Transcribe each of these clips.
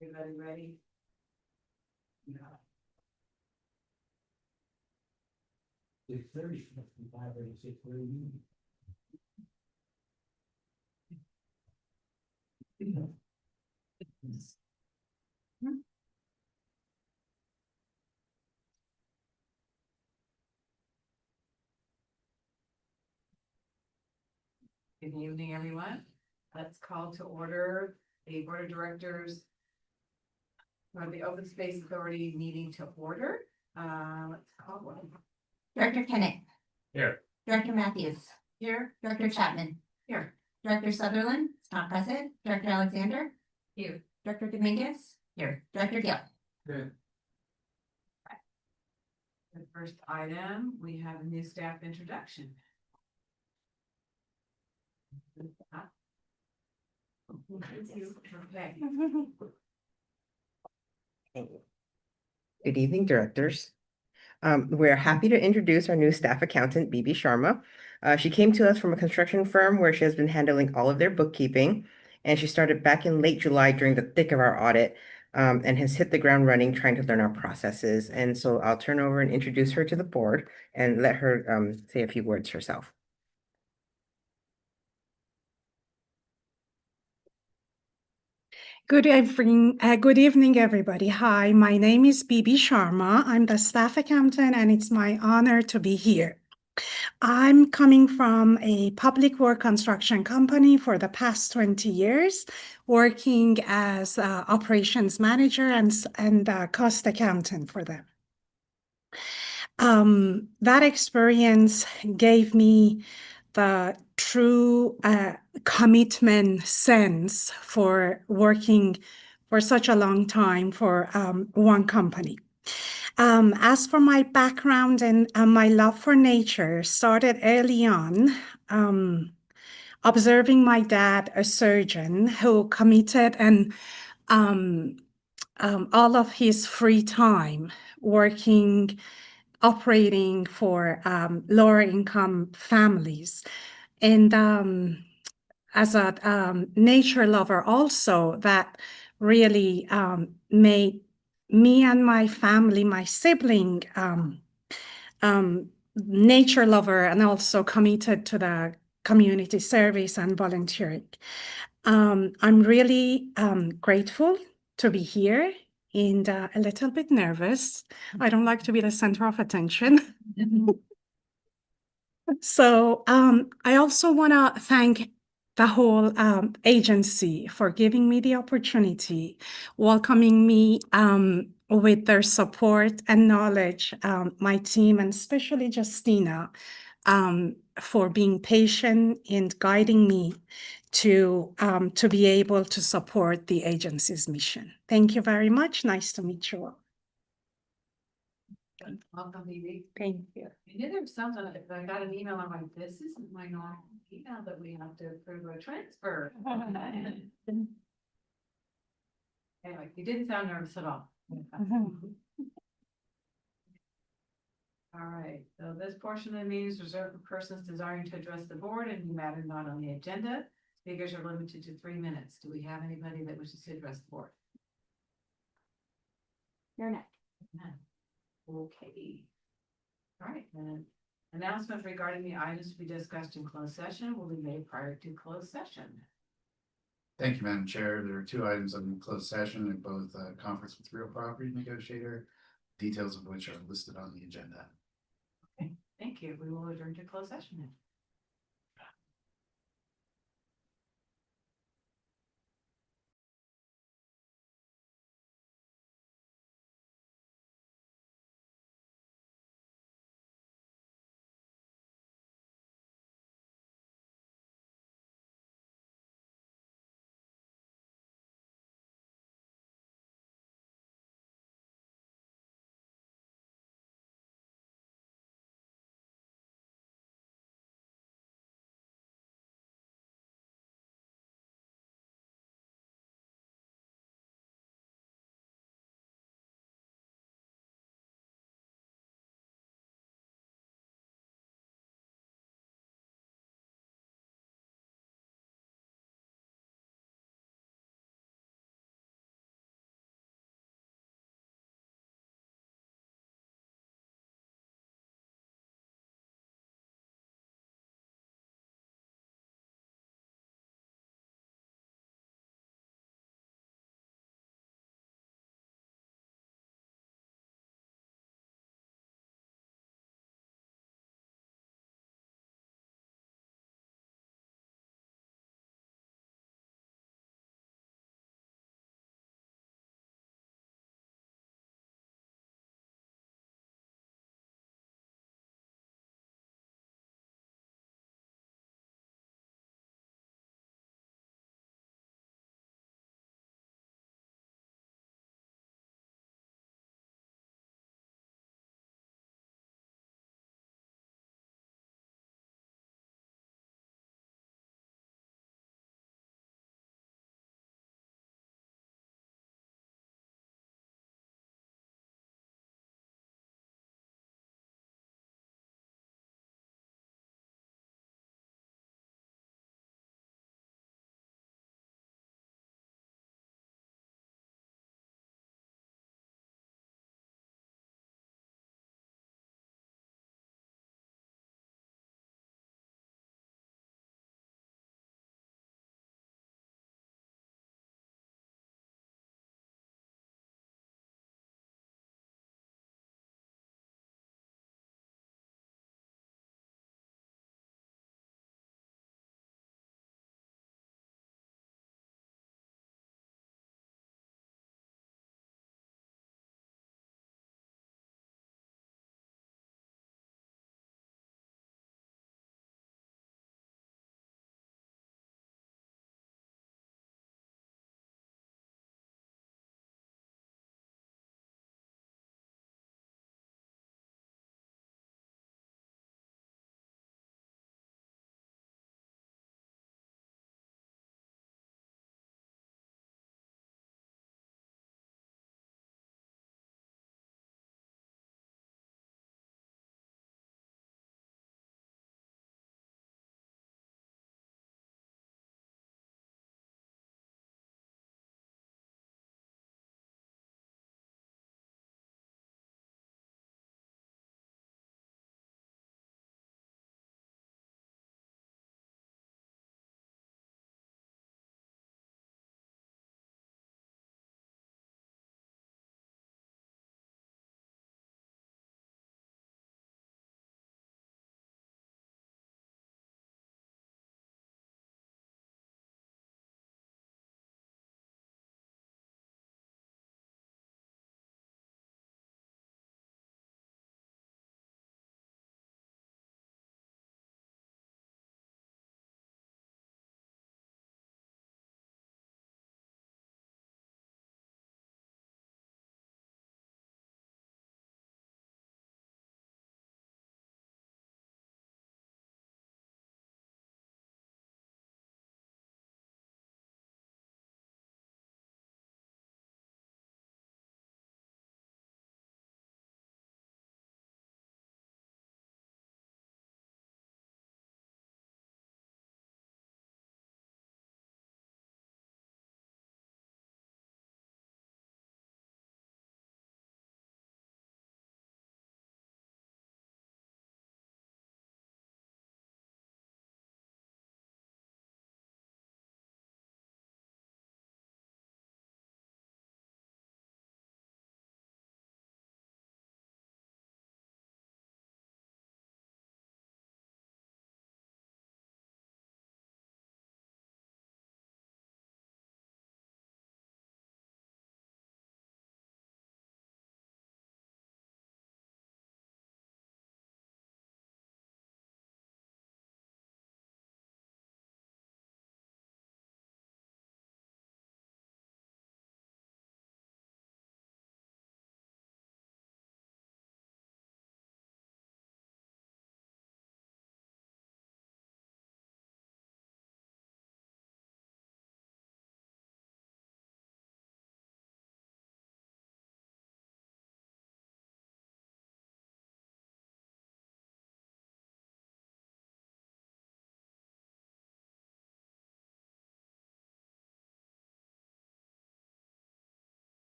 Everybody ready? Yeah. 6:30, 6:30. Good evening, everyone. Let's call to order the Board of Directors of the Open Space Authority meeting to order. Let's call one. Director Kennett. Here. Director Matthews. Here. Director Chapman. Here. Director Sutherland is not present. Director Alexander. Here. Director Dominguez. Here. Director Gill. Good. The first item, we have a new staff introduction. Okay. Good evening, directors. We're happy to introduce our new staff accountant, BB Sharma. She came to us from a construction firm where she has been handling all of their bookkeeping, and she started back in late July during the thick of our audit, and has hit the ground running trying to learn our processes. And so I'll turn over and introduce her to the board and let her say a few words herself. Good evening, everybody. Hi, my name is BB Sharma. I'm the staff accountant, and it's my honor to be here. I'm coming from a public work construction company for the past 20 years, working as operations manager and cost accountant for them. That experience gave me the true commitment sense for working for such a long time for one company. As for my background and my love for nature started early on, observing my dad, a surgeon who committed and all of his free time working, operating for lower income families. And as a nature lover also, that really made me and my family, my sibling, nature lover and also committed to the community service and volunteering. I'm really grateful to be here and a little bit nervous. I don't like to be the center of attention. So I also want to thank the whole agency for giving me the opportunity, welcoming me with their support and knowledge, my team, and especially Justina, for being patient and guiding me to be able to support the agency's mission. Thank you very much. Nice to meet you all. Welcome, BB. Thank you. I knew there was something, I got an email, I'm like, this isn't my normal email that we have to approve a transfer. Anyway, you didn't sound nervous at all. All right, so this portion of the meeting is reserved for persons desiring to address the board and matter not on the agenda. Speakers are limited to 3 minutes. Do we have anybody that wishes to address the board? You're next. None. Okay. All right, then announcement regarding the items to be discussed in closed session will be made prior to closed session. Thank you, Madam Chair. There are 2 items on the closed session in both conference with real property negotiator, details of which are listed on the agenda. Okay, thank you. We will adjourn to closed session then.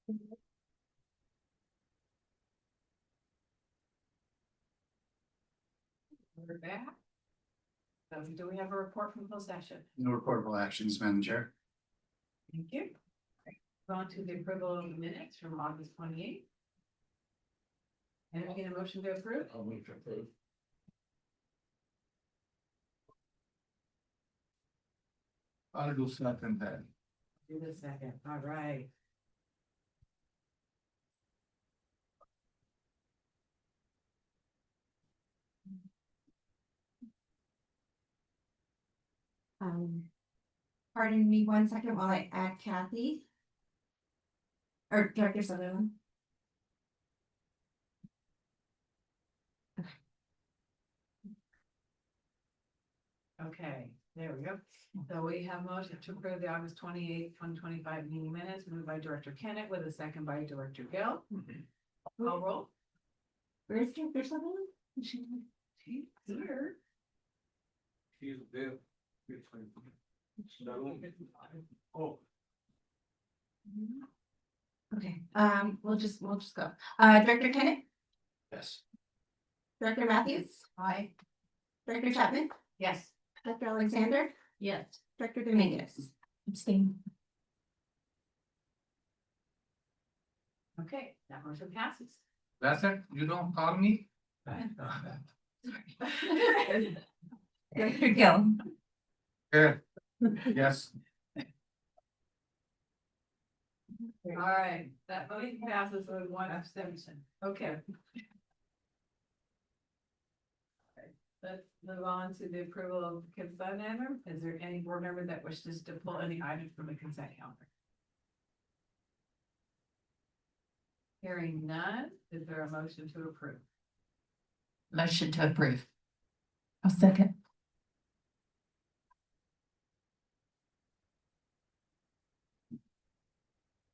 We're back. So do we have a report from closed session? No reportable actions, Madam Chair. Thank you. On to the approval of the minutes from August 28th. And I get a motion to approve? I'll move to approve. I'll do second then. Do the second, all right. Pardon me 1 second while I add Kathy. Or Director Sutherland. Okay, there we go. So we have motion to approve the August 28th, 2025 meeting minutes, moved by Director Kennett with a second by Director Gill. Call roll. Where's Director Sutherland? She's here. She's there. Oh. Okay, we'll just go. Director Kennett, Yes. Director Matthews, Aye. Director Chapman, Yes. Dr. Alexander, Yes. Director Dominguez. Abstain. Okay, that motion passes. That's it? You don't call me? Director Gill. Yeah. Yes. All right, that motion passes with 1 abstention. Okay. Let's move on to the approval of the consent item. Is there any board member that wishes to pull any items from the consent calendar? Hearing none, is there a motion to approve? Motion to approve. I'll second.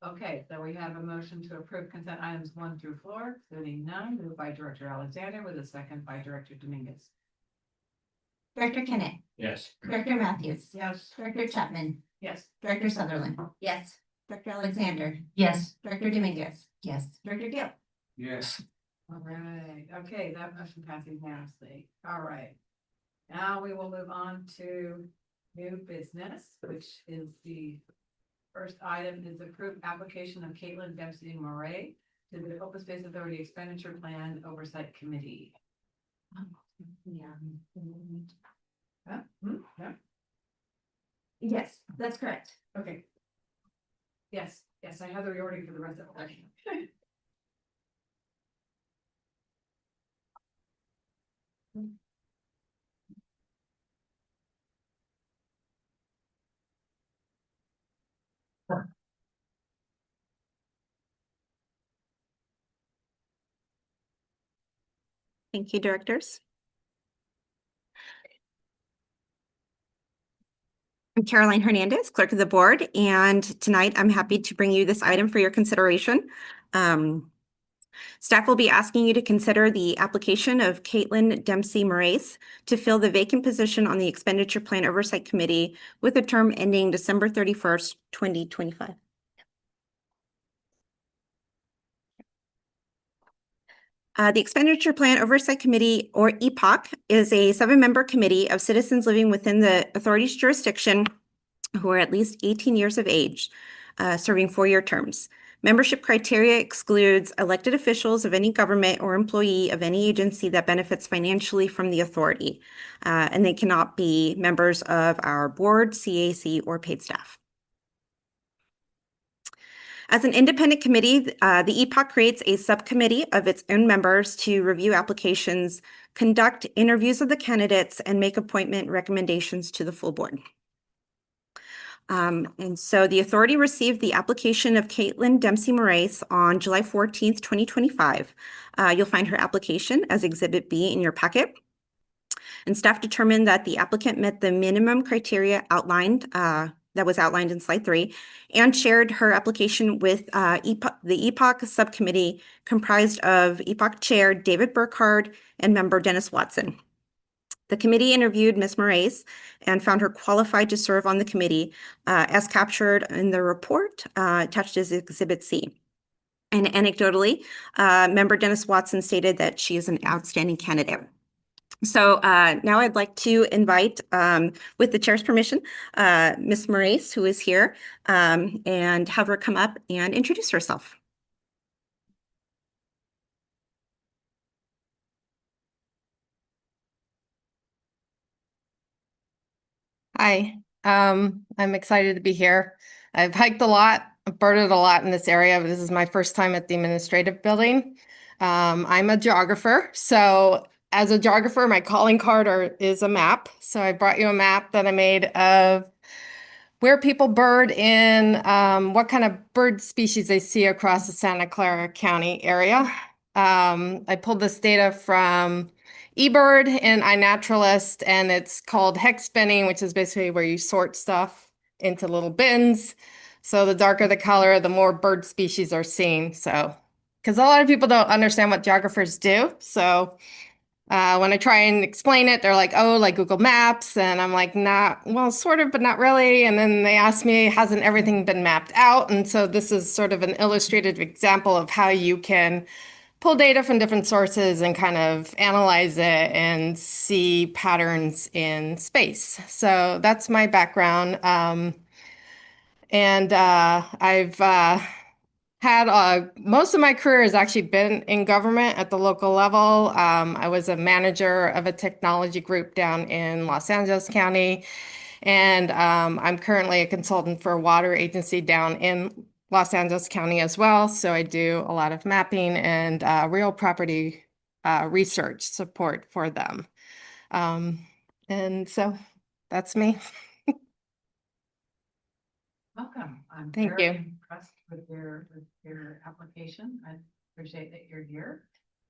Okay, so we have a motion to approve consent items 1 through 4, including none, moved by Director Alexander with a second by Director Dominguez. Director Kennett, Yes. Director Matthews, Yes. Director Chapman, Yes. Director Sutherland. Yes. Director Alexander. Yes. Director Dominguez. Yes. Director Gill. Yes. All right, okay, that motion passes unanimously. All right. Now we will move on to new business, which is the first item is approved application of Caitlin Dempsey Murray to the Open Space Authority Expenditure Plan Oversight Committee. Yeah. Huh? Yeah, Yes, that's correct. okay. Yes, I have the reordering for the rest of it. Thank you, directors. I'm Caroline Hernandez, Clerk of the Board, and tonight I'm happy to bring you this item for your consideration. Staff will be asking you to consider the application of Caitlin Dempsey Moraes to fill the vacant position on the Expenditure Plan Oversight Committee with a term ending December 31st, 2025. The Expenditure Plan Oversight Committee, or EPOC, is a 7-member committee of citizens living within the authority's jurisdiction who are at least 18 years of age, serving 4-year terms. Membership criteria excludes elected officials of any government or employee of any agency that benefits financially from the authority, and they cannot be members of our board, CAC, or paid staff. As an independent committee, the EPOC creates a subcommittee of its own members to review applications, conduct interviews of the candidates, and make appointment recommendations to the full board. And so the authority received the application of Caitlin Dempsey Moraes on July 14th, 2025. You'll find her application as Exhibit B in your packet. And staff determined that the applicant met the minimum criteria outlined that was outlined in slide 3, and shared her application with the EPOC subcommittee comprised of EPOC Chair David Burkhardt and member Dennis Watson. The committee interviewed Ms. Moraes and found her qualified to serve on the committee as captured in the report attached as Exhibit C. And anecdotally, member Dennis Watson stated that she is an outstanding candidate. So now I'd like to invite, with the chair's permission, Ms. Moraes, who is here, and have her come up and introduce herself. Hi, I'm excited to be here. I've hiked a lot, I've birded a lot in this area, but this is my first time at the administrative building. I'm a geographer, so as a geographer, my calling card is a map. So I brought you a map that I made of where people bird in, what kind of bird species they see across the Santa Clara County area. I pulled this data from eBird and iNaturalist, and it's called hex binning, which is basically where you sort stuff into little bins. So the darker the color, the more bird species are seen. So, because a lot of people don't understand what geographers do. So when I try and explain it, they're like, oh, like Google Maps. And I'm like, not, well, sort of, but not really. And then they ask me, hasn't everything been mapped out? And so this is sort of an illustrative example of how you can pull data from different sources and kind of analyze it and see patterns in space. So that's my background. I've had most of my career has actually been in government at the local level. I was a manager of a technology group down in Los Angeles County, and I'm currently a consultant for a water agency down in Los Angeles County as well. So I do a lot of mapping and real property research support for them. And so that's me. Welcome. I'm Thank very you. impressed with your application. I appreciate that you're here.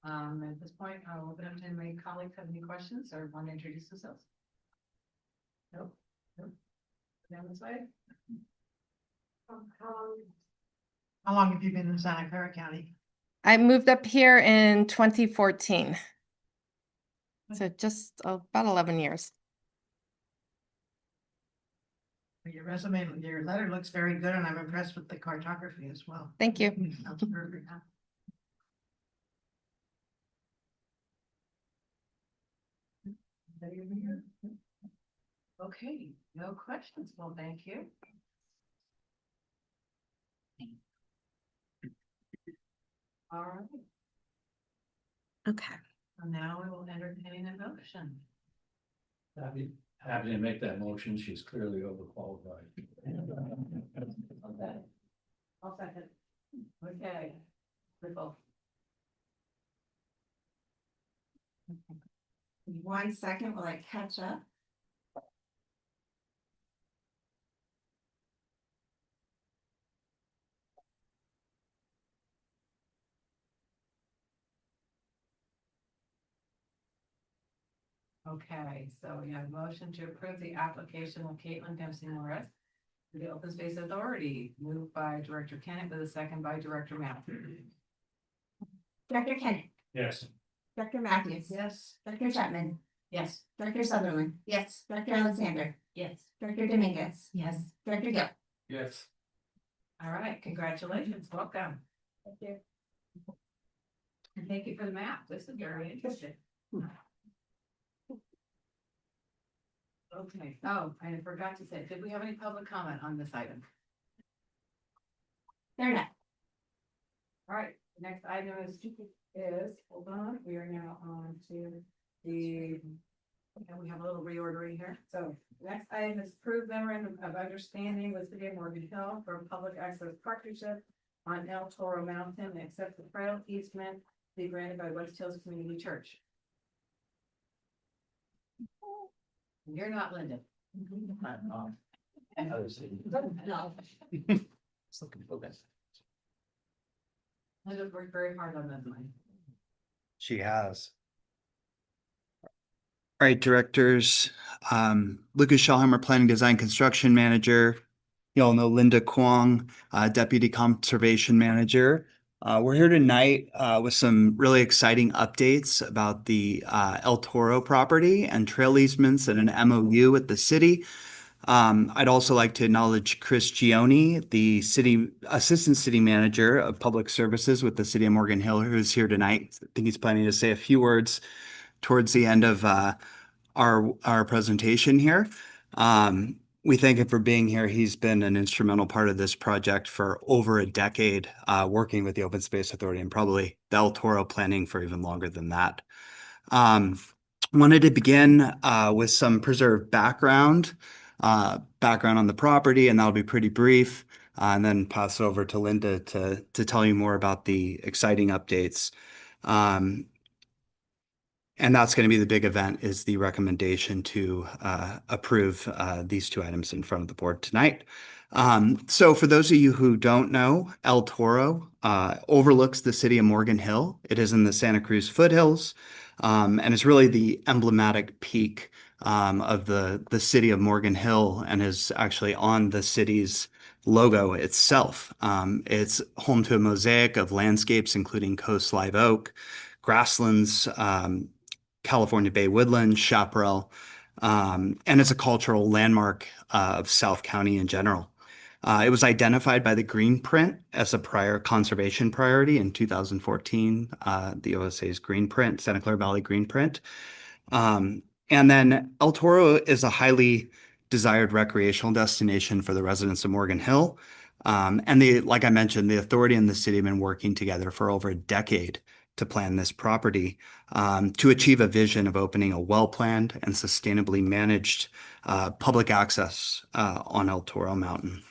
At this point, I'll open up to my colleagues have any questions or want to introduce themselves. Nope. Down this way. How long have you been in Santa Clara County? I moved up here in 2014. So just about 11 years. Your resume, your letter looks very good, and I'm impressed with the cartography as well. Thank you. Sounds perfect. Okay, no questions. Well, thank you. All right, Okay. so now we will entertain a motion. Happy to make that motion. She's clearly overqualified. Okay. I'll second. Okay. Nicole. 1 second while I catch up. Okay, so we have a motion to approve the application of Caitlin Dempsey Morris to the Open Space Authority, moved by Director Kennett with a second by Director Matthews. Director Kennett, Yes. Director Matthews. Yes. Director Chapman, Yes. Director Sutherland. Yes. Director Alexander, Yes. Director Dominguez. Yes. Director Gill. Yes. All right, congratulations, welcome. Thank you. And thank you for the map, this is very interesting. Okay, oh, I forgot to say, did we have any public comment on this item? They're not. All right, the next item is, hold on, we are now on to the, and we have a little reordering here. So the next item is approved memorandum of understanding with City of Morgan Hill for public access partnership on El Toro Mountain and accept the trail easement to be granted by West Hills Community Church. You're not Linda. Linda worked very hard on that one. She has. All right, directors, Lucas Schallhammer, Planning Design Construction Manager. You all know Linda Kwong, Deputy Conservation Manager. We're here tonight with some really exciting updates about the El Toro property and trail easements and an MOU with the city. I'd also like to acknowledge Chris Gioni, the Assistant City Manager of Public Services with the City of Morgan Hill, who is here tonight. I think he's planning to say a few words towards the end of our presentation here. We thank him for being here. He's been an instrumental part of this project for over a decade, working with the Open Space Authority and probably the El Toro planning for even longer than that. Wanted to begin with some preserved background on the property, and that'll be pretty brief, and then pass it over to Linda to tell you more about the exciting updates. And that's going to be the big event, is the recommendation to approve these two items in front of the board tonight. So for those of you who don't know, El Toro overlooks the city of Morgan Hill. It is in the Santa Cruz foothills, and it's really the emblematic peak of the city of Morgan Hill, and is actually on the city's logo itself. It's home to a mosaic of landscapes, including coast live oak, grasslands, California Bay woodland, chaparral, and it's a cultural landmark of South County in general. It was identified by the Green Print as a prior conservation priority in 2014, the OSA's Green Print, Santa Clara Valley Green Print. And then El Toro is a highly desired recreational destination for the residents of Morgan Hill. And like I mentioned, the authority and the city have been working together for over a decade to plan this property to achieve a vision of opening a well-planned and sustainably managed public access on El Toro Mountain.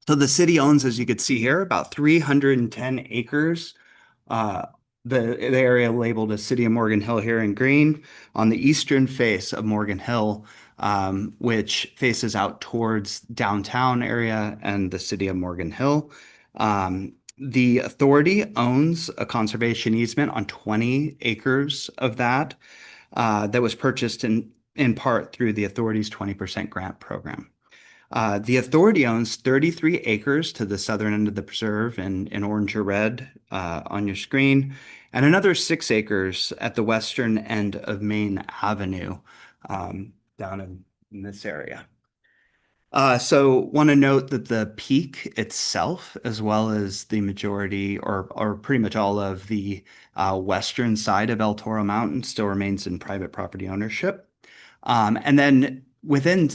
So the city owns, as you can see here, about 310 acres. The area labeled as City of Morgan Hill here in green on the eastern face of Morgan Hill, which faces out towards downtown area and the city of Morgan Hill. The authority owns a conservation easement on 20 acres of that was purchased in part through the authority's 20% grant program. The authority owns 33 acres to the southern end of the preserve in orange or red on your screen, and another 6 acres at the western end of Main Avenue down in this area. So want to note that the peak itself, as well as the majority or pretty much all of the western side of El Toro Mountain, still remains in private property ownership. And then within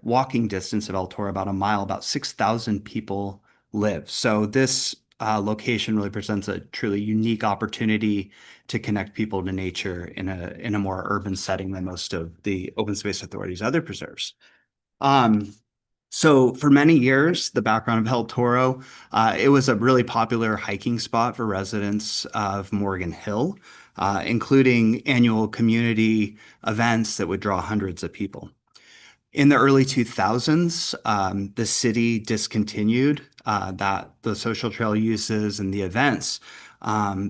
walking distance of El Toro, about a mile, about 6,000 people live. So this location really presents a truly unique opportunity to connect people to nature in a more urban setting than most of the Open Space Authority's other preserves. So for many years, the background of El Toro, it was a really popular hiking spot for residents of Morgan Hill, including annual community events that would draw hundreds of people. In the early 2000s, the city discontinued the social trail uses and the events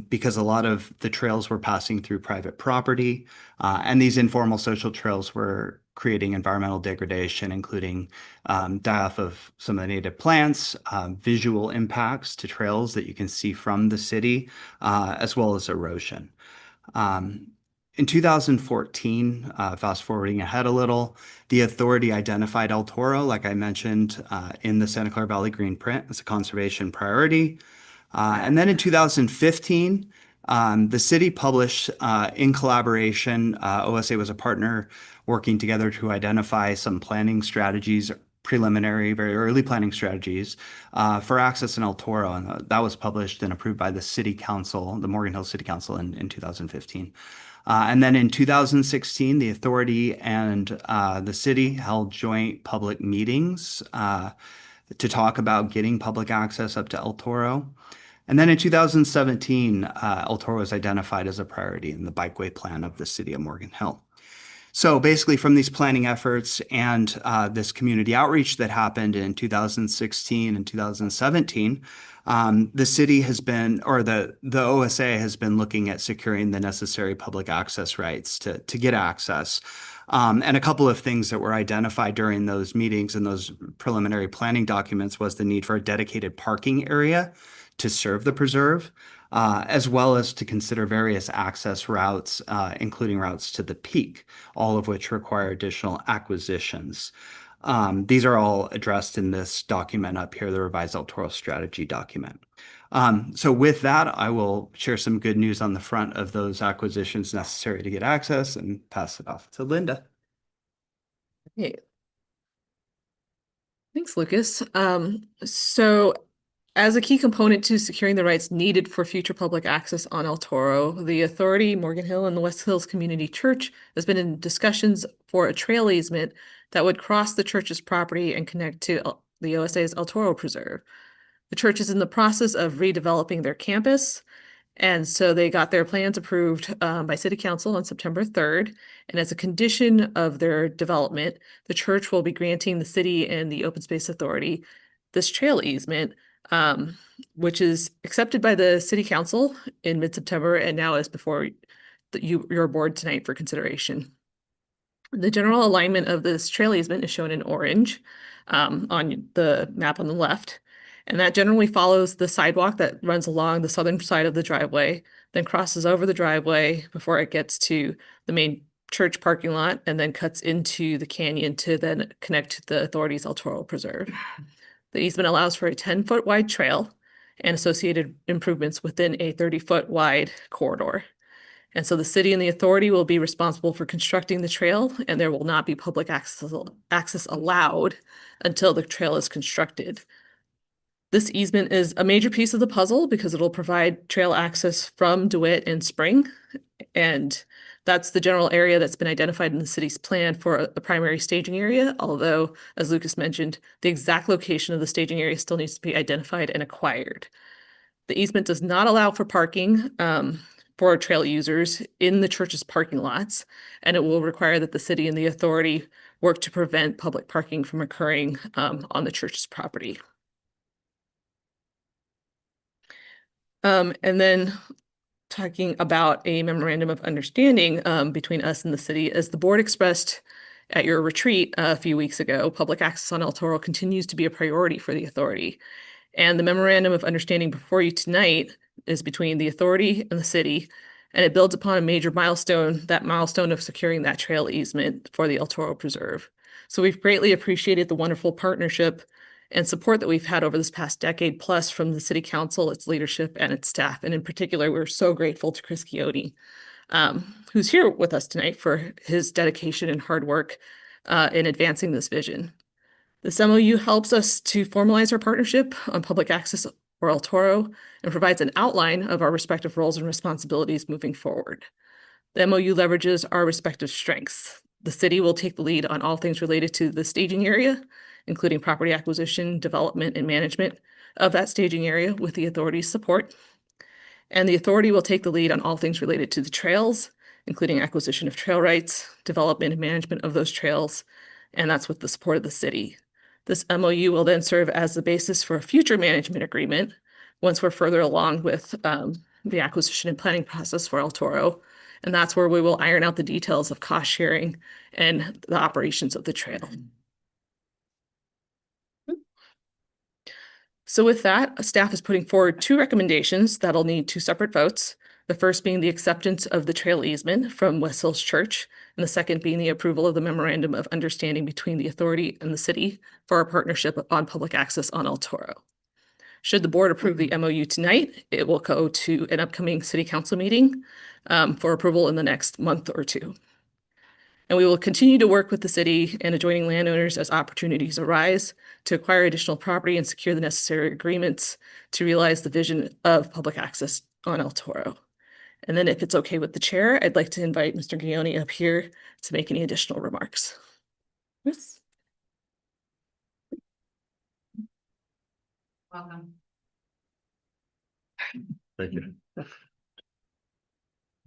because a lot of the trails were passing through private property, and these informal social trails were creating environmental degradation, including die-off of some of the native plants, visual impacts to trails that you can see from the city, as well as erosion. In 2014, fast forwarding ahead a little, the authority identified El Toro, like I mentioned, in the Santa Clara Valley Green Print as a conservation priority. And then in 2015, the city published in collaboration, OSA was a partner working together to identify some planning strategies, preliminary, very early planning strategies for access in El Toro. And that was published and approved by the City Council, the Morgan Hill City Council in 2015. And then in 2016, the authority and the city held joint public meetings to talk about getting public access up to El Toro. And then in 2017, El Toro was identified as a priority in the bikeway plan of the city of Morgan Hill. So basically from these planning efforts and this community outreach that happened in 2016 and 2017, the city has been, or the OSA has been looking at securing the necessary public access rights to get access. And a couple of things that were identified during those meetings and those preliminary planning documents was the need for a dedicated parking area to serve the preserve, as well as to consider various access routes, including routes to the peak, all of which require additional acquisitions. These are all addressed in this document up here, the revised El Toro strategy document. So with that, I will share some good news on the front of those acquisitions necessary to get access and pass it off to Linda. Hey. Thanks, Lucas. So as a key component to securing the rights needed for future public access on El Toro, the authority, Morgan Hill, and the West Hills Community Church has been in discussions for a trail easement that would cross the church's property and connect to the OSA's El Toro Preserve. The church is in the process of redeveloping their campus, and so they got their plans approved by City Council on September 3rd. And as a condition of their development, the church will be granting the city and the Open Space Authority this trail easement, which is accepted by the City Council in mid-September and now is before your board tonight for consideration. The general alignment of this trail easement is shown in orange on the map on the left. And that generally follows the sidewalk that runs along the southern side of the driveway, then crosses over the driveway before it gets to the main church parking lot, and then cuts into the canyon to then connect to the authority's El Toro Preserve. The easement allows for a 10-foot wide trail and associated improvements within a 30-foot wide corridor. And so the city and the authority will be responsible for constructing the trail, and there will not be public access allowed until the trail is constructed. This easement is a major piece of the puzzle because it'll provide trail access from DeWitt and Spring. And that's the general area that's been identified in the city's plan for a primary staging area. Although, as Lucas mentioned, the exact location of the staging area still needs to be identified and acquired. The easement does not allow for parking for trail users in the church's parking lots, and it will require that the city and the authority work to prevent public parking from occurring on the church's property. And then talking about a memorandum of understanding between us and the city, as the board expressed at your retreat a few weeks ago, public access on El Toro continues to be a priority for the authority. And the memorandum of understanding before you tonight is between the authority and the city, and it builds upon a major milestone, that milestone of securing that trail easement for the El Toro Preserve. So we've greatly appreciated the wonderful partnership and support that we've had over this past decade plus from the City Council, its leadership, and its staff. And in particular, we're so grateful to Chris Quixote, who's here with us tonight, for his dedication and hard work in advancing this vision. This MOU helps us to formalize our partnership on public access for El Toro and provides an outline of our respective roles and responsibilities moving forward. The MOU leverages our respective strengths. The city will take the lead on all things related to the staging area, including property acquisition, development, and management of that staging area with the authority's support. And the authority will take the lead on all things related to the trails, including acquisition of trail rights, development and management of those trails, and that's with the support of the city. This MOU will then serve as the basis for a future management agreement once we're further along with the acquisition and planning process for El Toro. And that's where we will iron out the details of cost sharing and the operations of the trail. So with that, staff is putting forward 2 recommendations that'll need 2 separate votes. The first being the acceptance of the trail easement from West Hills Church, and the second being the approval of the memorandum of understanding between the authority and the city for our partnership on public access on El Toro. Should the board approve the MOU tonight, it will go to an upcoming city council meeting for approval in the next month or 2. And we will continue to work with the city and adjoining landowners as opportunities arise to acquire additional property and secure the necessary agreements to realize the vision of public access on El Toro. And then if it's okay with the chair, I'd like to invite Mr. Guioni up here to make any additional remarks. Yes. Welcome. Thank you.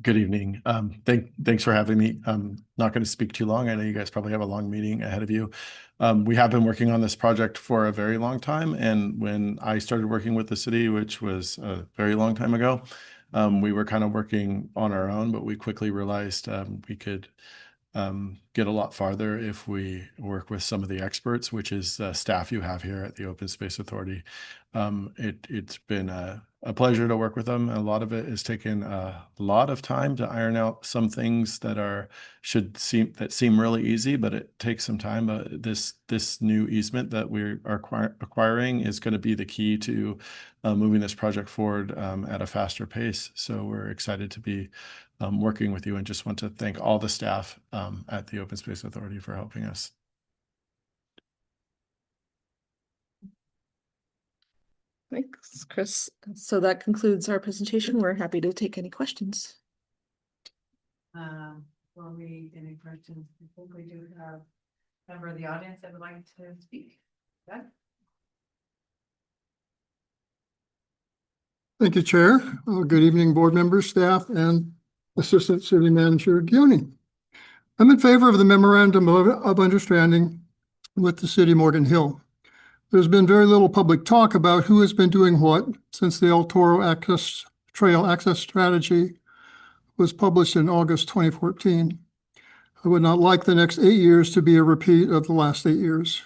Good evening. Thanks for having me. I'm not going to speak too long. I know you guys probably have a long meeting ahead of you. We have been working on this project for a very long time. And when I started working with the city, which was a very long time ago, we were kind of working on our own, but we quickly realized we could get a lot farther if we work with some of the experts, which is the staff you have here at the Open Space Authority. It's been a a pleasure to work with them. A lot of it has taken a lot of time to iron out some things that seem really easy, but it takes some time. But this new easement that we are acquiring is going to be the key to moving this project forward at a faster pace. So we're excited to be working with you, and just want to thank all the staff at the Open Space Authority for helping us. Thanks, Chris. So that concludes our presentation. We're happy to take any questions. Will we, any questions? I think we do have a member of the audience that would like to speak. Yeah. Thank you, Chair. Good evening, board members, staff, and Assistant City Manager Gioni. I'm in favor of the memorandum of understanding with the city of Morgan Hill. There's been very little public talk about who has been doing what since the El Toro Trail Access Strategy was published in August 2014. I would not like the next 8 years to be a repeat of the last 8 years.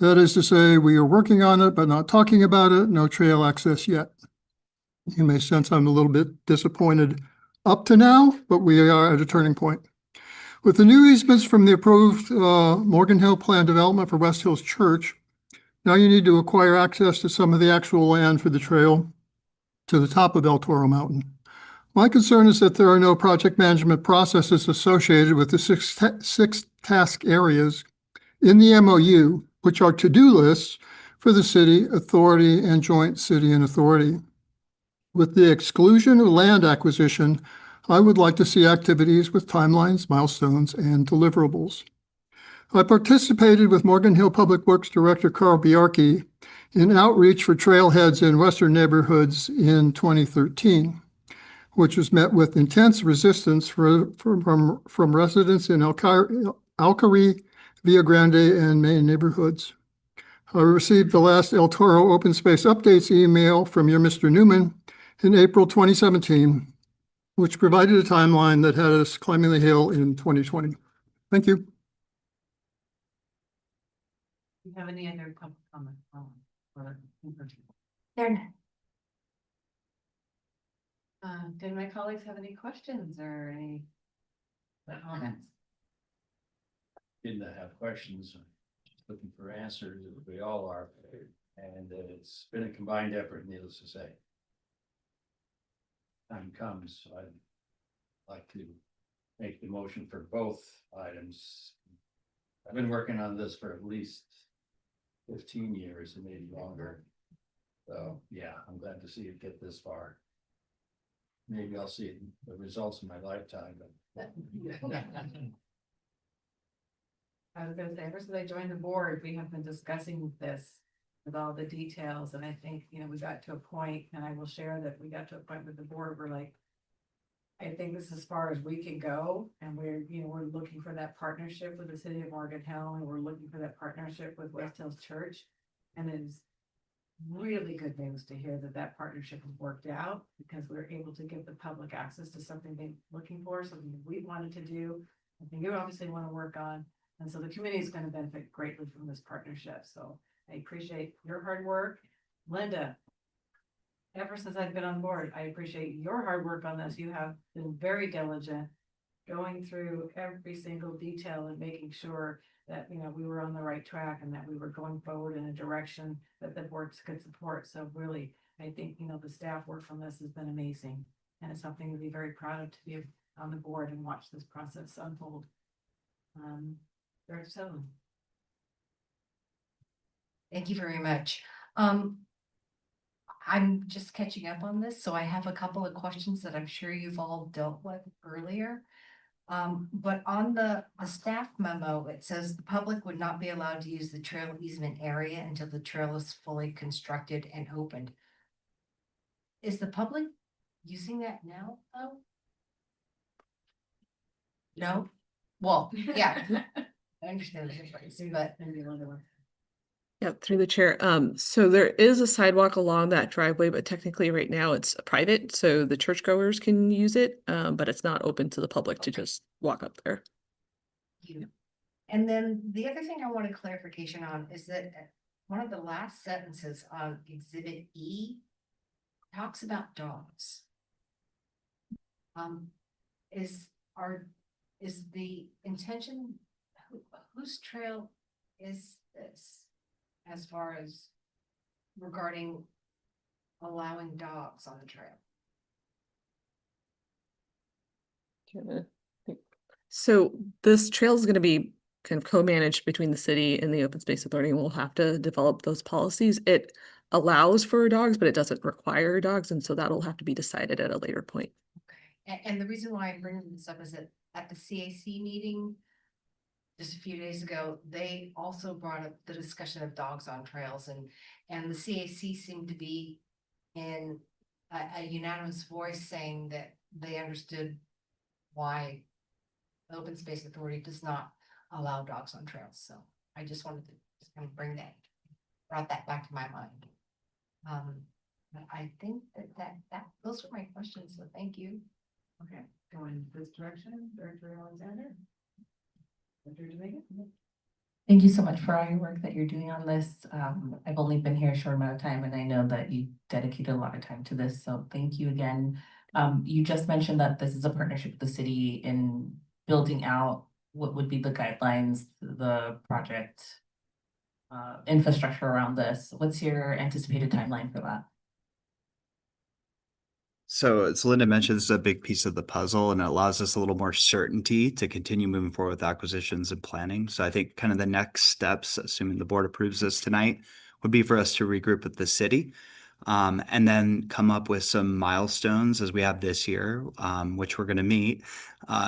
That is to say, we are working on it, but not talking about it. No trail access yet. You may sense I'm a little bit disappointed up to now, but we are at a turning point. With the new easements from the approved Morgan Hill Plan Development for West Hills Church, now you need to acquire access to some of the actual land for the trail to the top of El Toro Mountain. My concern is that there are no project management processes associated with the six task areas in the MOU, which are to-do lists for the city, authority, and joint city and authority. With the exclusion of land acquisition, I would like to see activities with timelines, milestones, and deliverables. I participated with Morgan Hill Public Works Director Carl Biarchi in outreach for trailheads in Western neighborhoods in 2013, which was met with intense resistance from residents in Alcari, Villa Grande, and Main neighborhoods. I received the last El Toro Open Space Updates email from your Mr. Newman in April 2017, which provided a timeline that had us climbing the hill in 2020. Thank you. Do you have any other public comment? Did my colleagues have any questions or any comments? Didn't have questions, just looking for answers, as we all are, and it's been a combined effort, needless to say. Time comes, I'd like to make the motion for both items. I've been working on this for at least 15 years and maybe longer. So yeah, I'm glad to see it get this far. Maybe I'll see the results in my lifetime, but I was gonna say, ever since I joined the board, we have been discussing this with all the details, and I think, we got to a point, and I will share that we got to a point with the board, we're like, I think this is as far as we can go, and we're looking for that partnership with the city of Morgan Hill, and we're looking for that partnership with West Hills Church, and it's really good news to hear that partnership has worked out, because we're able to give the public access to something they're looking for, something that we wanted to do, something you obviously want to work on, and so the community is going to benefit greatly from this partnership. So I appreciate your hard work, Linda. Ever since I've been on board, I appreciate your hard work on this. You have been very diligent, going through every single detail and making sure that, we were on the right track and that we were going forward in a direction that the board could support. So really, I think, the staff work on this has been amazing. And it's something to be very proud of, to be on the board and watch this process unfold. Director Sutherland. Thank you very much. I'm just catching up on this, so I have a couple of questions that I'm sure you've all dealt with earlier. But on the staff memo, it says the public would not be allowed to use the trail easement area until the trail is fully constructed and opened. Is the public using that now, though? No? Well, yeah. I understand the difference, but maybe another one. Yeah, through the chair. So there is a sidewalk along that driveway, but technically right now it's private, so the churchgoers can use it, but it's not open to the public to just walk up there. And then the other thing I wanted clarification on is that one of the last sentences on Exhibit E talks about dogs. Is the intention, whose trail is this? As far as regarding allowing dogs on the trail? So this trail is going to be kind of co-managed between the city and the Open Space Authority, and we'll have to develop those policies. It allows for dogs, but it doesn't require dogs, and so that'll have to be decided at a later point. Okay, and the reason why I'm bringing this up is that at the CAC meeting just a few days ago, they also brought up the discussion of dogs on trails, and the CAC seemed to be in a unanimous voice saying that they understood why the Open Space Authority does not allow dogs on trails. So I just wanted to just kind of brought that back to my mind. But I think that those were my questions, so thank you. Okay, going this direction, Director Alexander. Director Dominguez? Thank you so much for all your work that you're doing on this. I've only been here a short amount of time and I know that you dedicated a lot of time to this, so thank you again. You just mentioned that this is a partnership with the city in building out what would be the guidelines, the project infrastructure around this. What's your anticipated timeline for that? So as Linda mentioned, this is a big piece of the puzzle and it allows us a little more certainty to continue moving forward with acquisitions and planning. So I think kind of the next steps, assuming the board approves this tonight, would be for us to regroup with the city and then come up with some milestones as we have this year, which we're going to meet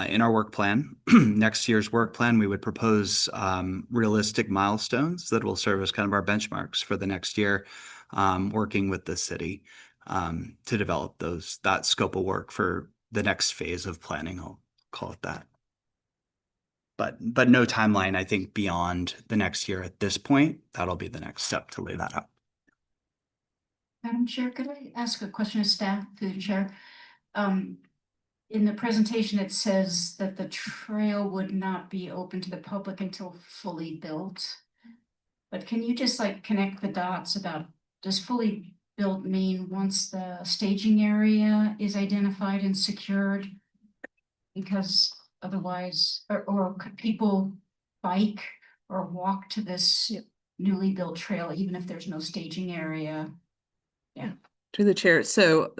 in our work plan. Next year's work plan, we would propose realistic milestones that will serve as kind of our benchmarks for the next year, working with the city to develop that scope of work for the next phase of planning. I'll call it that. But no timeline, I think, beyond the next year at this point. That'll be the next step to lay that out. Madam Chair, could I ask a question of staff through the chair? In the presentation, it says that the trail would not be open to the public until fully built. But can you just like connect the dots about, does fully built mean once the staging area is identified and secured? Because otherwise, or could people bike or walk to this newly built trail even if there's no staging area? Yeah. Through the chair. So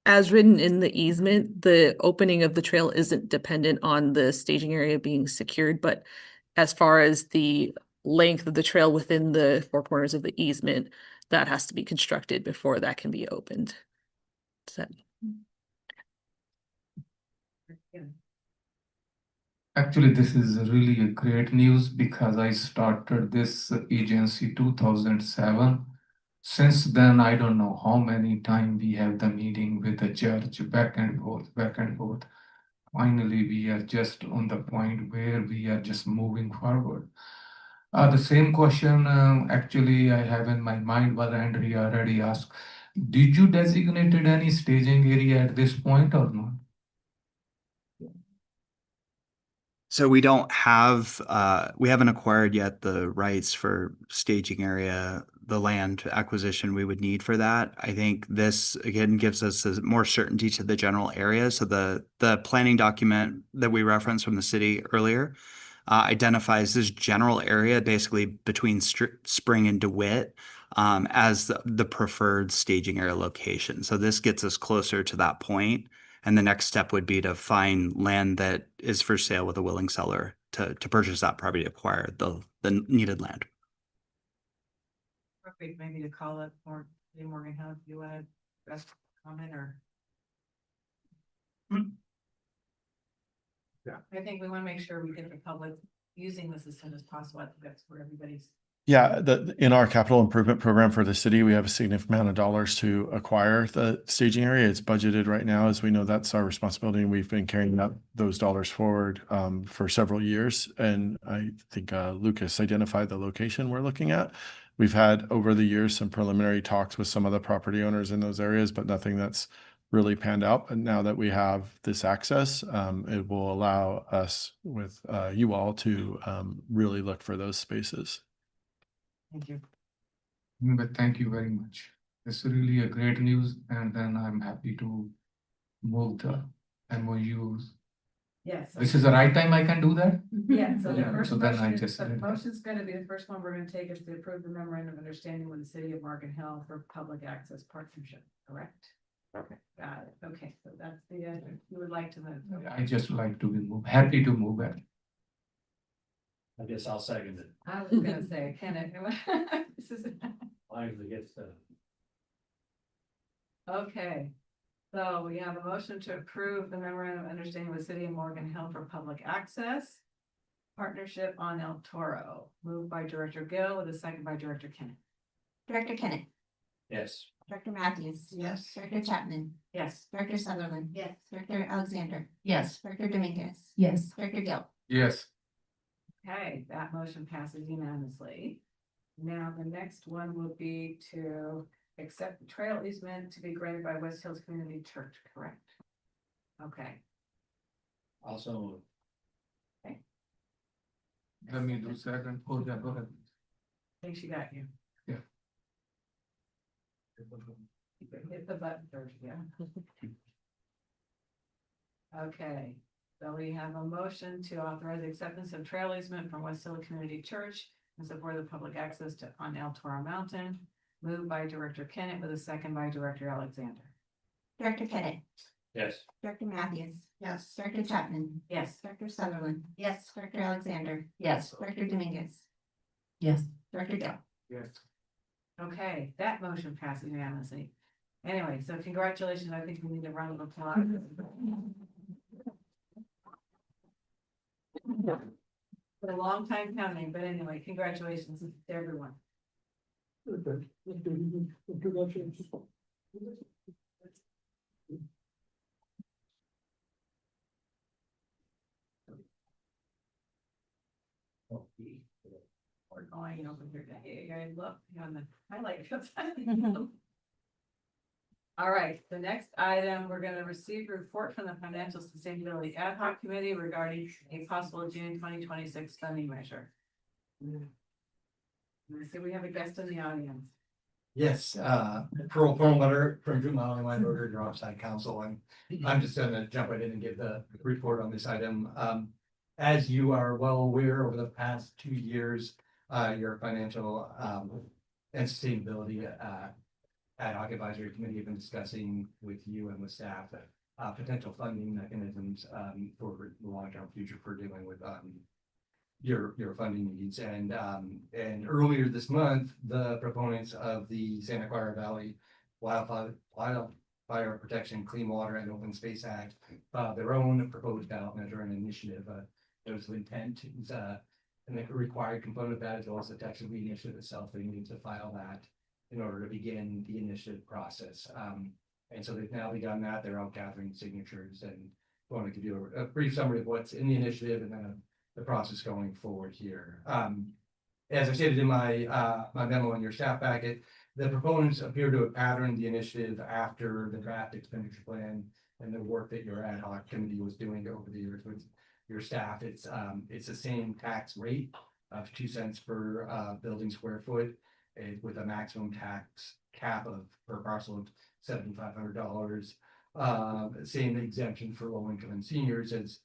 as written in the easement, the opening of the trail isn't dependent on the staging area being secured, but as far as the length of the trail within the four corners of the easement, that has to be constructed before that can be opened. Actually, this is really a great news because I started this agency 2007. Since then, I don't know how many times we have the meeting with the judge, back and forth, back and forth. Finally, we are just on the point where we are just moving forward. The same question actually I have in my mind, but Andrea already asked. Did you designated any staging area at this point or not? So we don't have, we haven't acquired yet the rights for staging area, the land acquisition we would need for that. I think this again gives us more certainty to the general area. So the planning document that we referenced from the city earlier identifies this general area basically between Spring and DeWitt as the preferred staging area location. So this gets us closer to that point. And the next step would be to find land that is for sale with a willing seller to purchase that property, acquire the needed land. Perfect, maybe to call it more, Morgan Hill, if you want to address comment or. Yeah. I think we want to make sure we get the public using this as soon as possible. I think that's where everybody's. Yeah, in our capital improvement program for the city, we have a significant amount of dollars to acquire the staging area. It's budgeted right now, as we know that's our responsibility. And we've been carrying those dollars forward for several years. And I think Lucas identified the location we're looking at. We've had over the years some preliminary talks with some of the property owners in those areas, but nothing that's really panned out. And now that we have this access, it will allow us with you all to really look for those spaces. Thank you. But thank you very much. It's really a great news, and then I'm happy to move the MOUs. Yes. This is the right time I can do that? Yeah, so the Yeah, first so then motion I is, just the did that. motion's gonna be, the first one we're gonna take is to approve the memorandum of understanding with the city of Morgan Hill for public access partnership, correct? Okay, got it. Okay, so that's the, you would like to move. I just like to be moved, happy to move it. I guess I'll second it. I was gonna say, can it? This is, I usually get the. okay. So we have a motion to approve the memorandum of understanding with city of Morgan Hill for public access partnership on El Toro, moved by Director Gill with a second by Director Kenneth. Director Kenneth, Yes. Director Matthews. Yes. Director Chapman, Yes. Director Sutherland. Yes. Director Alexander, Yes. Director Dominguez. Yes. Director Gill. Yes. Okay, that motion passes unanimously. Now, the next one will be to accept the trail easement to be granted by West Hills Community Church, correct? Okay, Also, Let me do second. Oh, yeah, go ahead. I think she got you. Yeah. Hit the button first, yeah. Okay, so we have a motion to authorize acceptance of trail easement from West Hill Community Church in support of the public access to on El Toro Mountain, moved by Director Kenneth with a second by Director Alexander. Director Kenneth, yes. Director Matthews. Yes. Director Chapman, Yes. Director Sutherland. Yes. Director Alexander, Yes. Director Dominguez, Yes. Director Gill. Yes. Okay, that motion passes unanimously. Anyway, so congratulations, I think we need a round of applause. For a long time coming, but anyway, congratulations to everyone. We're going over here to, hey, guys, look, on the highlight. All right, the next item, we're gonna receive a report from the Financial Sustainability Ad Hoc Committee regarding a possible June 2026 funding measure. I see we have a guest in the audience. Yes, Pearl Perlmutter from Drew Modeling Weinberger, your offsite counsel, and I'm just gonna jump right in and give the report on this item. As you are well aware, over the past 2 years, your financial and sustainability ad hoc advisory committee have been discussing with you and with staff potential funding mechanisms for the long-term future for dealing with your funding needs. And earlier this month, the proponents of the Santa Clara Valley Wildfire Protection, Clean Water and Open Space Act filed their own proposed ballot measure and initiative. Notice of intent is and the required component of that, as well as the text of the initiative itself. They need to file that in order to begin the initiative process. And so they've now begun that. They're out gathering signatures, and I want to give you a brief summary of what's in the initiative and then the process going forward here. As I stated in my my memo in your staff packet, the proponents appear to have patterned the initiative after the draft expenditure plan and the work that your ad hoc committee was doing over the years with your staff. It's the same tax rate of 2 cents per building square foot, with a maximum tax cap of per parcel of $7,500. Same exemption for low income and seniors as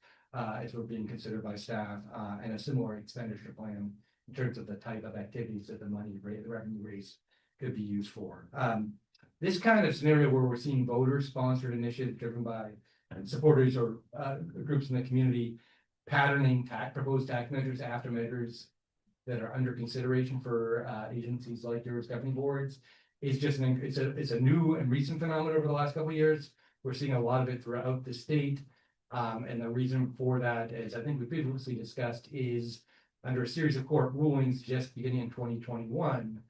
were being considered by staff, and a similar expenditure plan in terms of the type of activities that the revenue raise could be used for. This kind of scenario where we're seeing voter sponsored initiatives driven by supporters or groups in the community patterning proposed tax measures after measures that are under consideration for agencies like yours, governing boards, is just it's a new and recent phenomenon over the last couple of years. We're seeing a lot of it throughout the state. And the reason for that, as I think we previously discussed, is under a series of court rulings just beginning in 2021,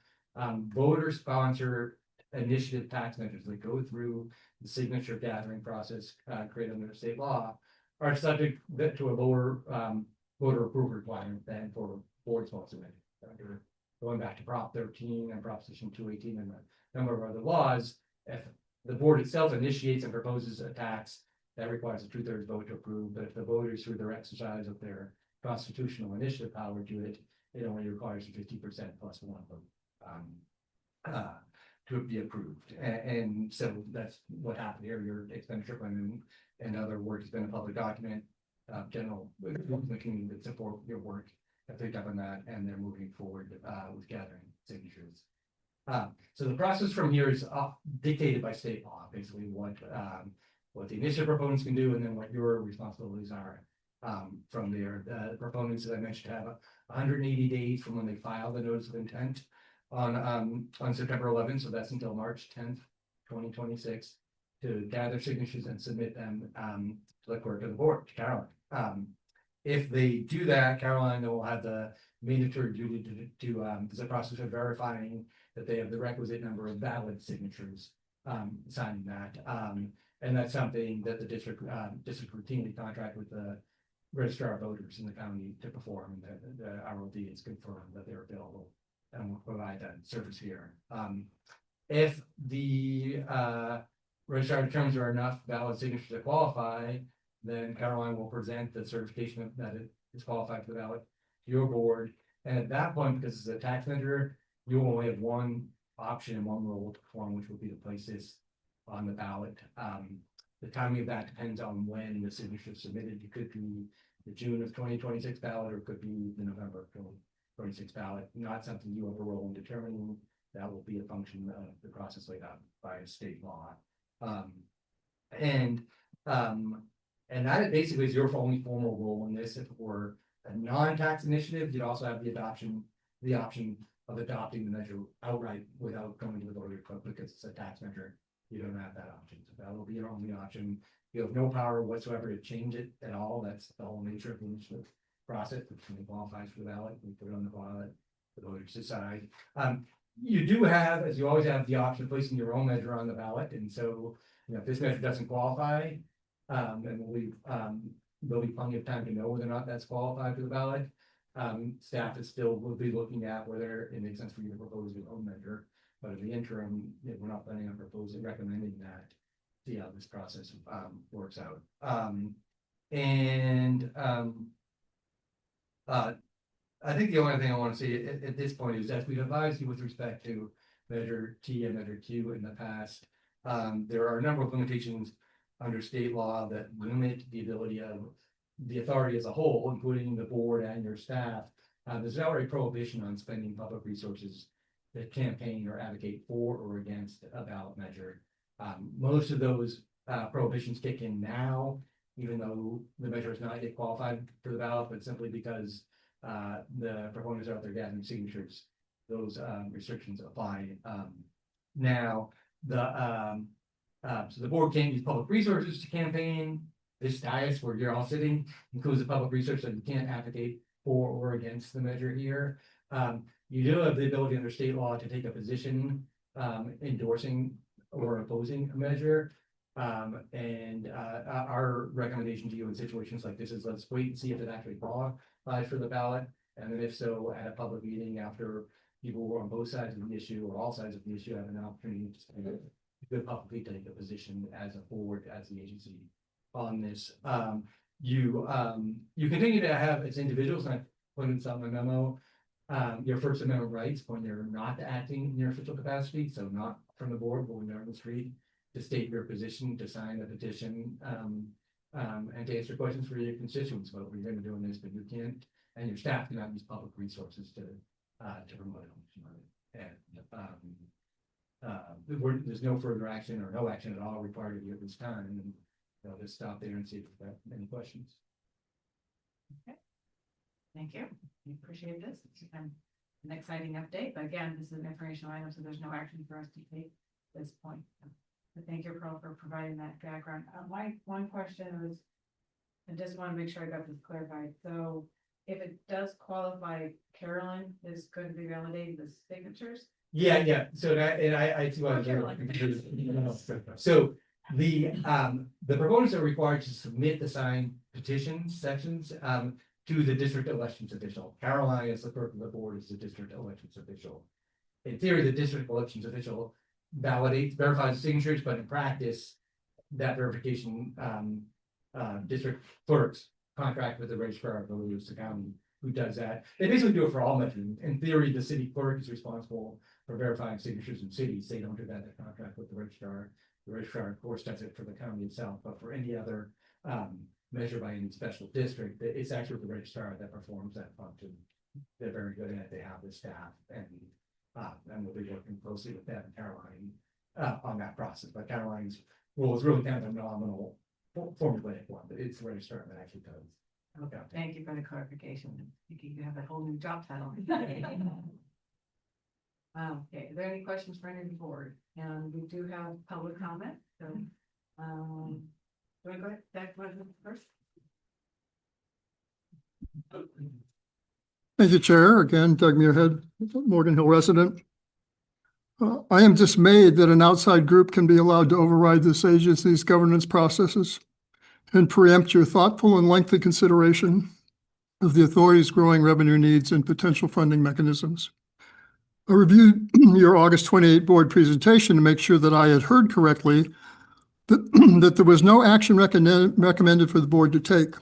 voter sponsored initiative tax measures that go through the signature gathering process created under state law are subject to a lower voter approval requirement than for board sponsored measures. Going back to Prop 13 and Proposition 218 and a number of other laws, if the board itself initiates and proposes a tax, that requires a 2/3 vote to approve. But if the voters, through their exercise of their constitutional initiative power, do it, it only requires a 50% plus one vote to be approved. And so that's what happened here. Your expenditure plan and other work has been a public document. General, the community that support your work have picked up on that, and they're moving forward with gathering signatures. So the process from here is dictated by state law, basically what the initiative proponents can do, and then what your responsibilities are. From there, the proponents, as I mentioned, have 180 days from when they file the notice of intent on September 11th, so that's until March 10th, 2026, to gather signatures and submit them to the clerk of the board, to Caroline. If they do that, Caroline will have the mandatory duty to there's a process of verifying that they have the requisite number of valid signatures signing that. And that's something that the district routinely contract with the registrar of voters in the county to perform. The ROD is confirmed that they're available and will provide that service here. If the registrar determines there are enough valid signatures to qualify, then Caroline will present the certification that it is qualified for the ballot to your board. And at that point, because it's a tax measure, you will only have one option and one role to perform, which will be to place this on the ballot. The timing of that depends on when the signature is submitted. It could be the June of 2026 ballot, or it could be the November of 2026 ballot. Not something you have a role in determining. That will be a function of the process laid out by state law. And that basically is your only formal role in this. If it were a non-tax initiative, you'd also have the option of adopting the measure outright without going to the voter clerk, because it's a tax measure. You don't have that option. So that will be your only option. You have no power whatsoever to change it at all. That's the whole nature of the initiative process. If something qualifies for the ballot, we put it on the ballot, the voters decide. You do have, as you always have, the option of placing your own measure on the ballot. And so, if this measure doesn't qualify, and there'll be plenty of time to know whether or not that's qualified for the ballot. Staff is still will be looking at whether it makes sense for you to propose your own measure. But in the interim, we're not planning on recommending that. See how this process works out. I think the only thing I want to say at this point is that we've advised you with respect to Measure T and Measure Q in the past. There are a number of limitations under state law that limit the ability of the authority as a whole, including the board and your staff. There's already prohibition on spending public resources that campaign or advocate for or against a ballot measure. Most of those prohibitions kick in now, even though the measure is not yet qualified for the ballot, but simply because the proponents are out there gathering signatures. Those restrictions apply now. So the board can't use public resources to campaign. This dais where you're all sitting includes the public resource, so you can't advocate for or against the measure here. You do have the ability under state law to take a position endorsing or opposing a measure. Our recommendation to you in situations like this is let's wait and see if it actually qualifies for the ballot. And then if so, at a public meeting after people who are on both sides of the issue or all sides of the issue have an opportunity to publicly take a position as a board, as the agency on this. You continue to have as individuals, and I put in some in my memo, your First Amendment rights when you're not acting in your official capacity, so not from the board, but when you're on the street, to state your position, to sign a petition, and to answer questions for your constituents about what you're going to do in this, but you can't, and your staff cannot use public resources to promote it. And there's no further action or no action at all required of you at this time. And I'll just stop there and see if you have any questions. Okay. Thank you. We appreciate this. It's an exciting update. But again, this is an informational item, so there's no action for us to take at this point. But thank you, Pearl, for providing that background. My one question was, I just want to make sure I got this clarified. So if it does qualify, Carolyn is going to be validating the signatures? Yeah. So that, and I see why I'm confused. So the proponents are required to submit the signed petition sections to the district elections official. Caroline, as the clerk of the board, is the district elections official. In theory, the district elections official verifies signatures, but in practice, that verification district clerks contract with the registrar of voters, the county, who does that. They basically do it for all measures. In theory, the city clerk is responsible for verifying signatures in cities, they don't do that in contract with the registrar. The registrar, of course, does it for the county itself, but for any other measure by any special district, it's actually the registrar that performs that function. They're very good at it. They have the staff, and we'll be working closely with them and Caroline on that process. But Caroline's role is really kind of a nominal formulaic one, but it's the registrar that actually does. Okay, thank you for the clarification. I think you have a whole new job title. Okay, are there any questions for any of the board? And we do have public comment, so, do we go ahead, that one first? Thank you, Chair. Again, Doug Muirhead, Morgan Hill resident. I am dismayed that an outside group can be allowed to override this agency's governance processes and preempt your thoughtful and lengthy consideration of the authority's growing revenue needs and potential funding mechanisms. I reviewed your August 28 board presentation to make sure that I had heard correctly that there was no action recommended for the board to take.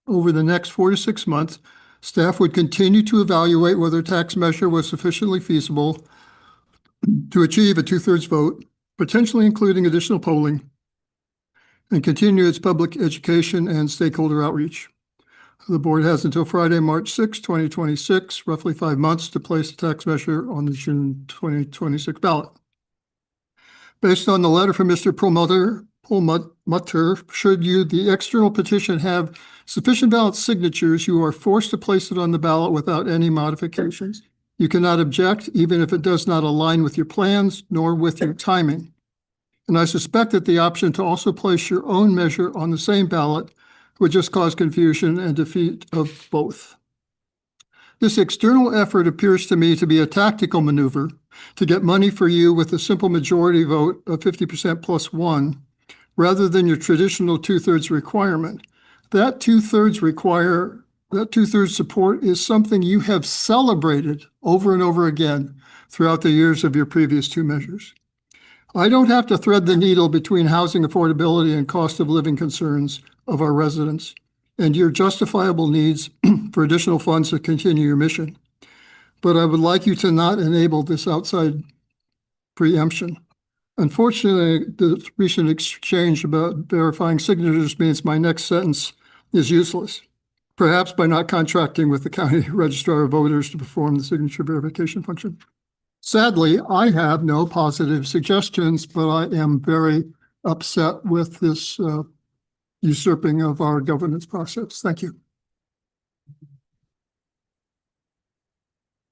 Over the next 4 to 6 months, staff would continue to evaluate whether a tax measure was sufficiently feasible to achieve a 2/3 vote, potentially including additional polling, and continue its public education and stakeholder outreach. The board has until Friday, March 6, 2026, roughly 5 months, to place a tax measure on the June 2026 ballot. Based on the letter from Mr. Perlmutter, should the external petition have sufficient ballot signatures, you are forced to place it on the ballot without any modifications. You cannot object, even if it does not align with your plans nor with your timing. And I suspect that the option to also place your own measure on the same ballot would just cause confusion and defeat of both. This external effort appears to me to be a tactical maneuver to get money for you with a simple majority vote of 50% plus 1, rather than your traditional 2/3 requirement. That 2/3 support is something you have celebrated over and over again throughout the years of your previous 2 measures. I don't have to thread the needle between housing affordability and cost of living concerns of our residents and your justifiable needs for additional funds to continue your mission. But I would like you to not enable this outside preemption. Unfortunately, the recent exchange about verifying signatures means my next sentence is useless, perhaps by not contracting with the county registrar of voters to perform the signature verification function. Sadly, I have no positive suggestions, but I am very upset with this usurping of our governance process. Thank you.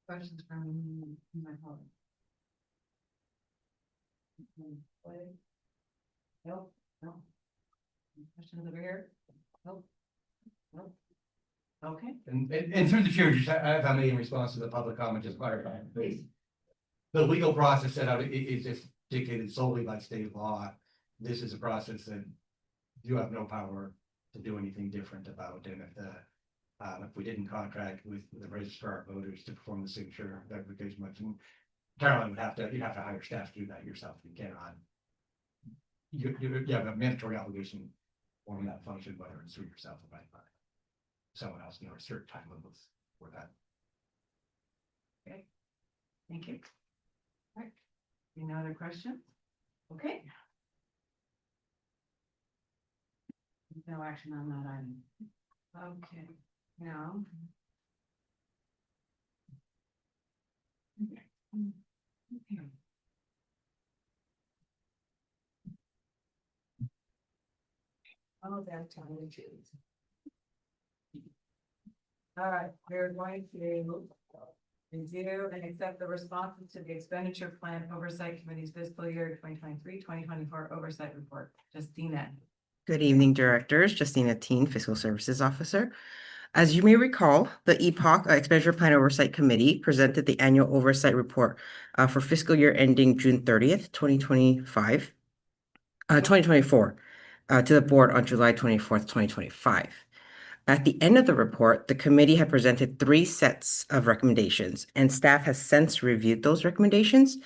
Questions from my colleague? Nope, no. Questions over here? Nope. Nope. Okay. And through the chair, just if I may, in response to the public comment, just clarify, please. The legal process set out is just dictated solely by state law. This is a process that you have no power to do anything different about. And if we didn't contract with the registrar of voters to perform the signature verification function, Caroline you'd have to hire staff to do that yourself. You cannot. You have a mandatory obligation performing that function, whether it's through yourself or by someone else, a certain time limits for that. Okay, thank you. All right, any other questions? Okay. No action on that item. Okay, now. Okay. Oh, that's how we choose. All right, we're going to review and accept the responses to the expenditure plan oversight committee's fiscal year 2023-2024 oversight report. Justina. Good evening, directors. Justina Teen, Fiscal Services Officer. As you may recall, the EPOC Expenditure Plan Oversight Committee presented the annual oversight report for fiscal year ending June 30th, 2024 to the board on July 24th, 2025. At the end of the report, the committee had presented 3 sets of recommendations, and staff has since reviewed those recommendations.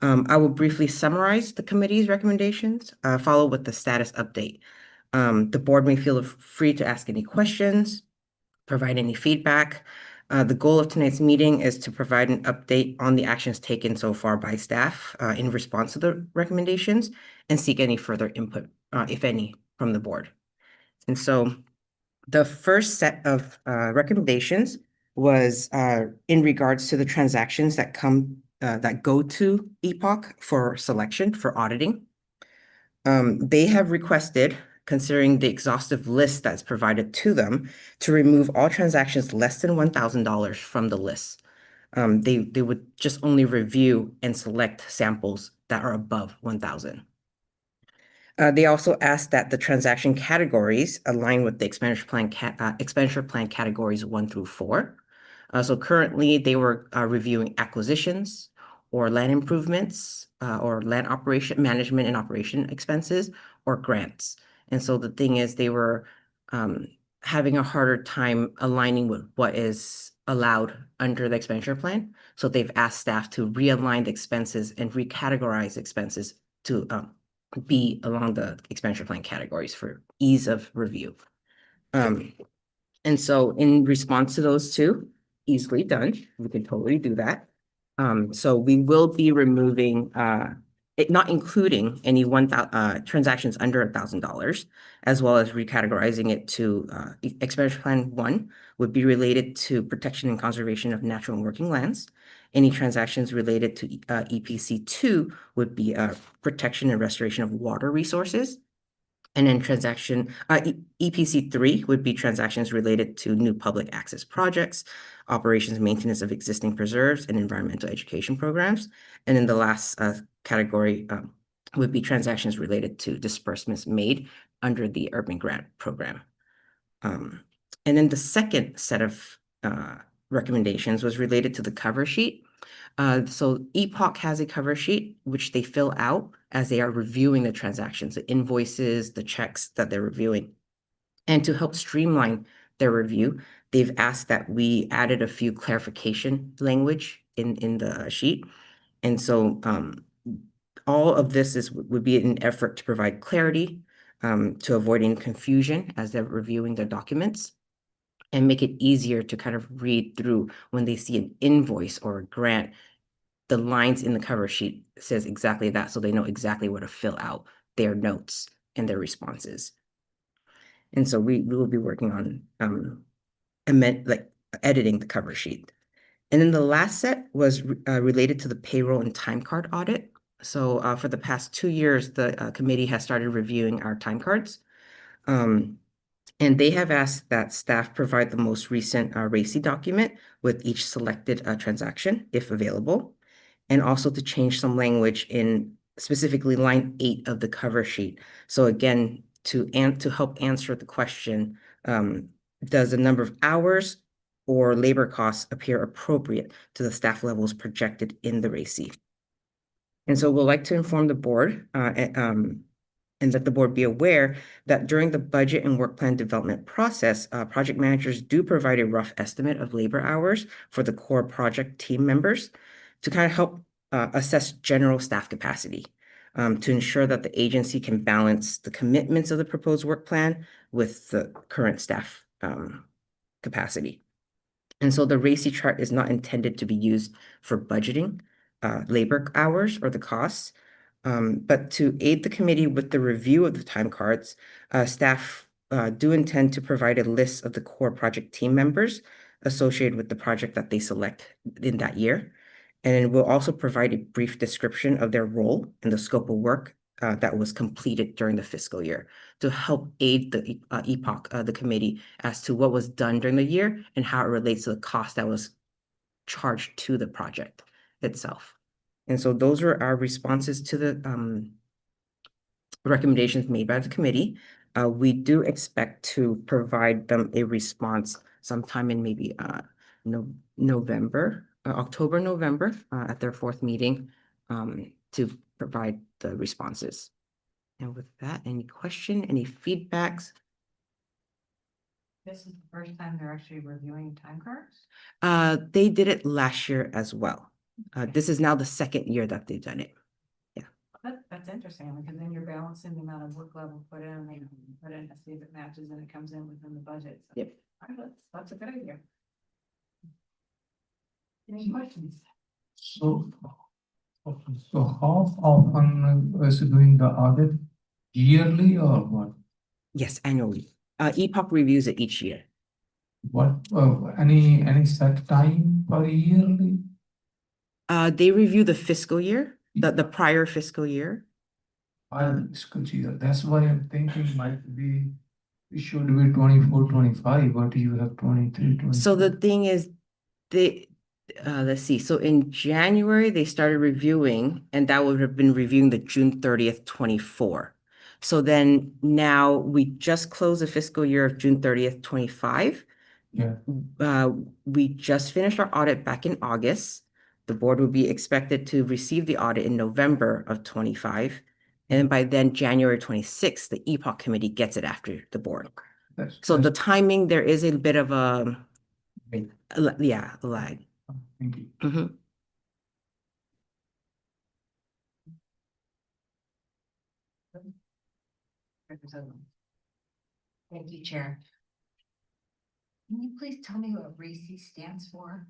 I will briefly summarize the committee's recommendations, follow with the status update. The board may feel free to ask any questions, provide any feedback. The goal of tonight's meeting is to provide an update on the actions taken so far by staff in response to the recommendations and seek any further input, if any, from the board. And so the first set of recommendations was in regards to the transactions that go to Epoch for selection for auditing. They have requested, considering the exhaustive list that's provided to them, to remove all transactions less than $1,000 from the list. They would just only review and select samples that are above 1,000. They also asked that the transaction categories align with the expenditure plan categories 1 through 4. So currently they were reviewing acquisitions or land improvements or land operation management and operation expenses or grants. And so the thing is they were having a harder time aligning with what is allowed under the expenditure plan. So they've asked staff to realign the expenses and recategorize expenses to be along the expenditure plan categories for ease of review. And so in response to those two, easily done, we can totally do that. So we will be removing, not including any transactions under $1,000, as well as recategorizing it to expenditure plan 1 would be related to protection and conservation of natural and working lands. Any transactions related to EPC 2 would be protection and restoration of water resources. And then EPC 3 would be transactions related to new public access projects, operations and maintenance of existing preserves, and environmental education programs. And then the last category would be transactions related to disbursements made under the Urban Grant Program. And then the second set of recommendations was related to the cover sheet. So Epoch has a cover sheet, which they fill out as they are reviewing the transactions, the invoices, the checks that they're reviewing. And to help streamline their review, they've asked that we added a few clarification language in the sheet. And so all of this would be an effort to provide clarity, to avoid any confusion as they're reviewing their documents, and make it easier to kind of read through when they see an invoice or a grant. The lines in the cover sheet says exactly that, so they know exactly where to fill out their notes and their responses. And so we will be working on editing the cover sheet. And then the last set was related to the payroll and time card audit. So for the past 2 years, the committee has started reviewing our time cards. And they have asked that staff provide the most recent RACI document with each selected transaction, if available, and also to change some language in specifically line 8 of the cover sheet. So again, to help answer the question, does the number of hours or labor costs appear appropriate to the staff levels projected in the RACI? And so we'll like to inform the board and let the board be aware that during the budget and work plan development process, project managers do provide a rough estimate of labor hours for the core project team members to kind of help assess general staff capacity, to ensure that the agency can balance the commitments of the proposed work plan with the current staff capacity. And so the RACI chart is not intended to be used for budgeting labor hours or the costs, but to aid the committee with the review of the time cards, staff do intend to provide a list of the core project team members associated with the project that they select in that year. And we'll also provide a brief description of their role and the scope of work that was completed during the fiscal year to help aid the Epoch, the committee, as to what was done during the year and how it relates to the cost that was charged to the project itself. And so those are our responses to the recommendations made by the committee. We do expect to provide them a response sometime in maybe November, October, November, at their 4th meeting to provide the responses. And with that, any question, any feedbacks? This is the first time they're actually reviewing time cards? They did it last year as well. This is now the 2nd year that they've done it. Yeah. That's interesting, because then you're balancing the amount of work level put in, and put in to see if it matches and it comes in within the budget. So, Yep. that's a good idea. Any questions? So, so how often is it doing the audit? Yearly or what? Yes, annually. Epoch reviews it each year. What, any set time for yearly? They review the fiscal year, the prior fiscal year. Fiscal year, that's why I'm thinking might be, it should be 24, 25, but you have 23, 24. So the thing is, let's see, so in January, they started reviewing, and that would have been reviewing the June 30th, 24. So then now we just closed the fiscal year of June 30th, 25. Yeah. We just finished our audit back in August. The board would be expected to receive the audit in November of 25. And by then, January 26th, the Epoch committee gets it after the board. So the timing, there is a bit of a lag. Thank you. Mhm. Thank you, Chair. Can you please tell me what RACI stands for?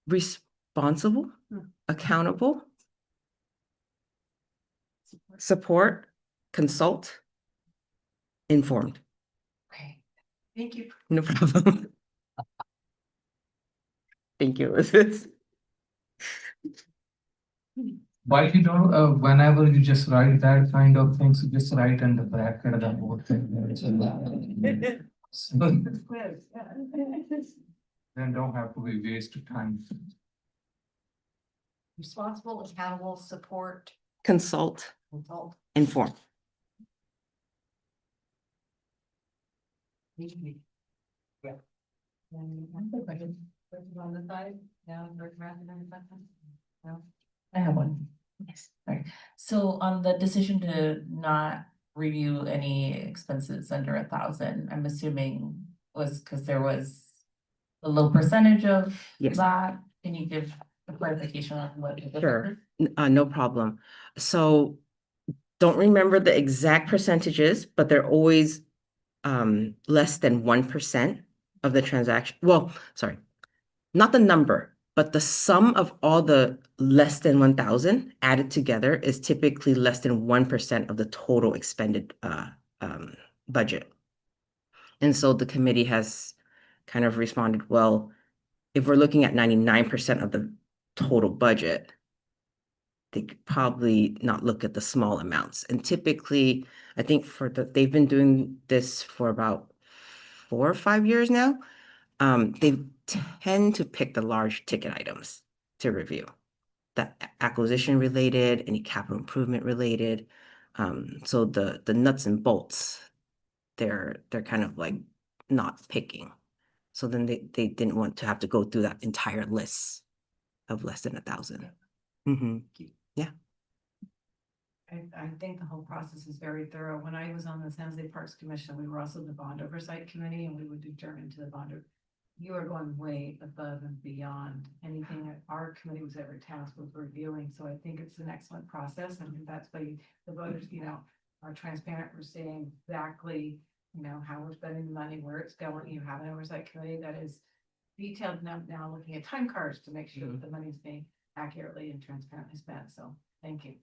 Responsible, accountable, support, consult, informed. Okay, thank you. No problem. Thank you, Elizabeth. Why you don't, whenever you just write that kind of things, you just write in the bracket the whole thing. So then don't have to be waste time. Responsible, accountable, support, Consult, consult. inform. Thank you. Yeah. On the side, no, no. I have one. Yes, sorry. So on the decision to not review any expenses under 1,000, I'm assuming was because there was a low percentage of Yes. that. Can you give a clarification on what? the Sure, difference no problem. So don't remember the exact percentages, but they're always less than 1% of the transaction. Well, sorry, not the number, but the sum of all the less than 1,000 added together is typically less than 1% of the total expended budget. And so the committee has kind of responded, well, if we're looking at 99% of the total budget, they could probably not look at the small amounts. And typically, I think they've been doing this for about 4 or 5 years now. They tend to pick the large ticket items to review. The acquisition related, any capital improvement related. So the nuts and bolts, they're kind of like not picking. So then they didn't want to have to go through that entire list of less than 1,000. Yeah. I think the whole process is very thorough. When I was on the San Jose Parks Commission, we were also the bond oversight committee, and we would determine to the bond. You are going way above and beyond anything that our committee was ever tasked with reviewing. So I think it's an excellent process, and that's why the voters, are transparent. We're saying exactly, how we're spending the money, where it's going. You have an oversight committee that is detailed now looking at time cards to make sure that the money's being accurately and transparently spent. So thank you.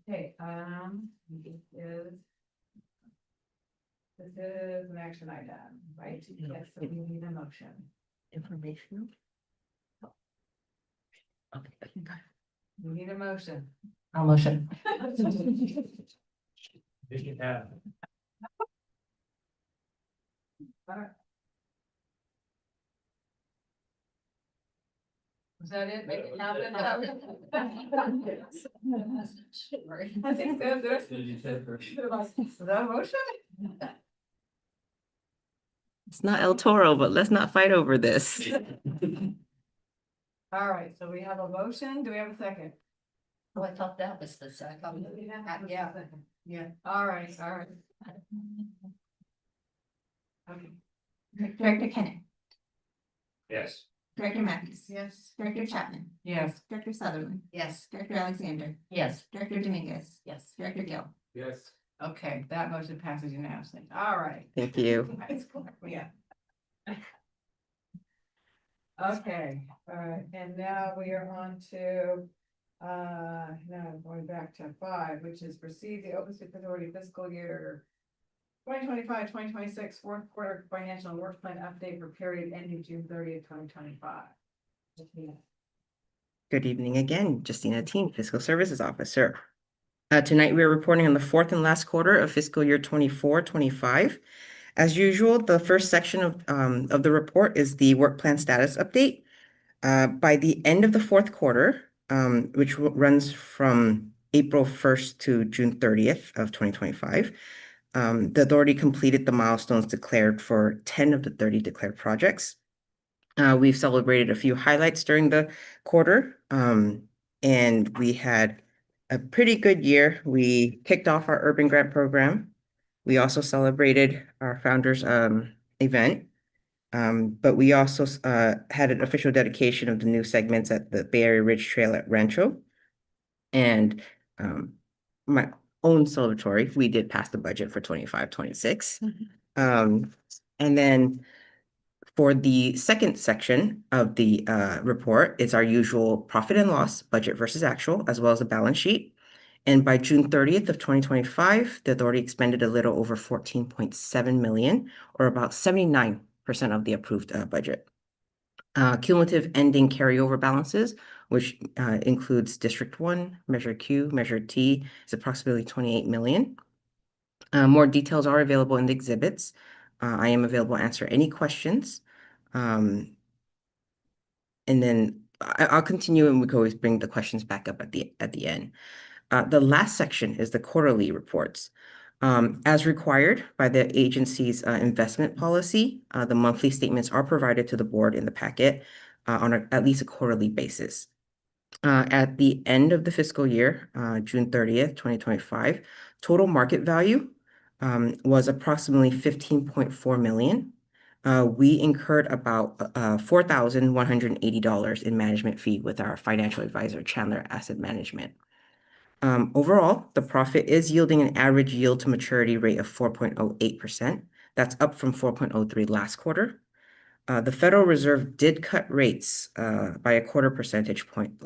Okay, this is an action item, right? Yes, so we need a motion. Informational. Okay. We need a motion. I'll motion. Alright. Was that it? Make it happen? I think that's is that a motion? It's not El Toro, but let's not fight over this. All right, so we have a motion. Do we have a second? Oh, I thought that was the second. Yeah, all right. Okay. Director Kenneth, Yes. Director Matthews. Yes. Director Chapman, Yes. Director Sutherland, Yes. Director Alexander, Yes. Director Dominguez, Yes. Director Gill. Yes. Okay, that motion passes unanimously. All right. Thank you. Yeah. Okay, all right, and now we are on to, now going back to 5, which is receive the Open Space Authority fiscal year 2025-2026 fourth quarter financial and work plan update for period ending June 30th, 2025. Good evening again, Justina Teen, Fiscal Services Officer. Tonight, we are reporting on the fourth and last quarter of fiscal year 24-25. As usual, the first section of the report is the work plan status update. By the end of the fourth quarter, which runs from April 1st to June 30th of 2025, the authority completed the milestones declared for 10 of the 30 declared projects. We've celebrated a few highlights during the quarter, and we had a pretty good year. We kicked off our Urban Grant program. We also celebrated our founders event, but we also had an official dedication of the new segments at the Bay Area Ridge Trail at Rancho. And my own celebratory, we did pass the budget for 25-26. And then for the second section of the report, it's our usual profit and loss, budget versus actual, as well as a balance sheet. And by June 30th of 2025, the authority expended a little over 14.7 million, or about 79% of the approved budget. Cumulative ending carryover balances, which includes District 1, Measure Q, Measure T, is approximately 28 million. More details are available in the exhibits. I am available to answer any questions. And then I'll continue, and we can always bring the questions back up at the end. The last section is the quarterly reports. As required by the agency's investment policy, the monthly statements are provided to the board in the packet on at least a quarterly basis. At the end of the fiscal year, June 30th, 2025, total market value was approximately 15.4 million. We incurred about $4,180 in management fee with our financial advisor, Chandler Asset Management. Overall, the profit is yielding an average yield to maturity rate of 4.08%. That's up from 4.03 last quarter. The Federal Reserve did cut rates by a 0.25 percentage point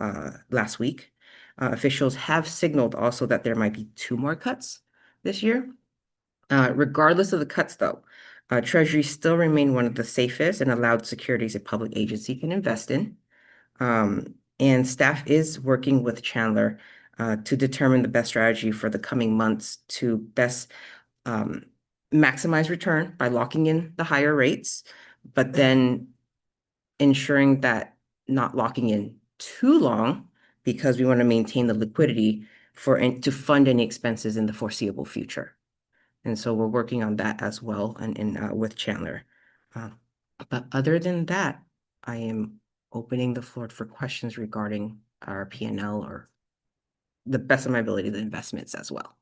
last week. Officials have signaled also that there might be 2 more cuts this year. Regardless of the cuts, though, Treasury still remain one of the safest and allowed securities a public agency can invest in. And staff is working with Chandler to determine the best strategy for the coming months to best maximize return by locking in the higher rates, but then ensuring that not locking in too long, because we want to maintain the liquidity to fund any expenses in the foreseeable future. And so we're working on that as well and with Chandler. But other than that, I am opening the floor for questions regarding our P&L or the best of my ability, the investments as well.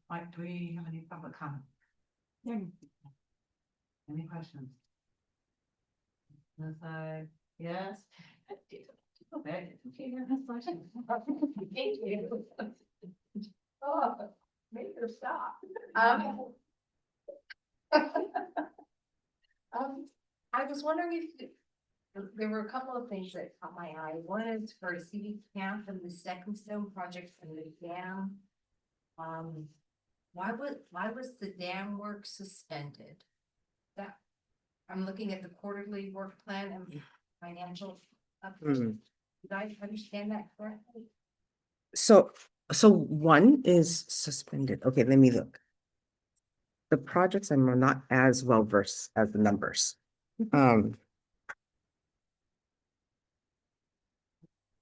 Mike, do we have any public comment? Any questions? Yes. Okay. Thank you. Oh, make her stop. I was wondering if there were a couple of things that caught my eye. One is for CD Camp and the Second Stone project and the dam. Why was the dam work suspended? That I'm looking at the quarterly work plan and financial update. Did I understand that correctly? So one is suspended. Okay, let me look. The projects I'm not as well versed as the numbers.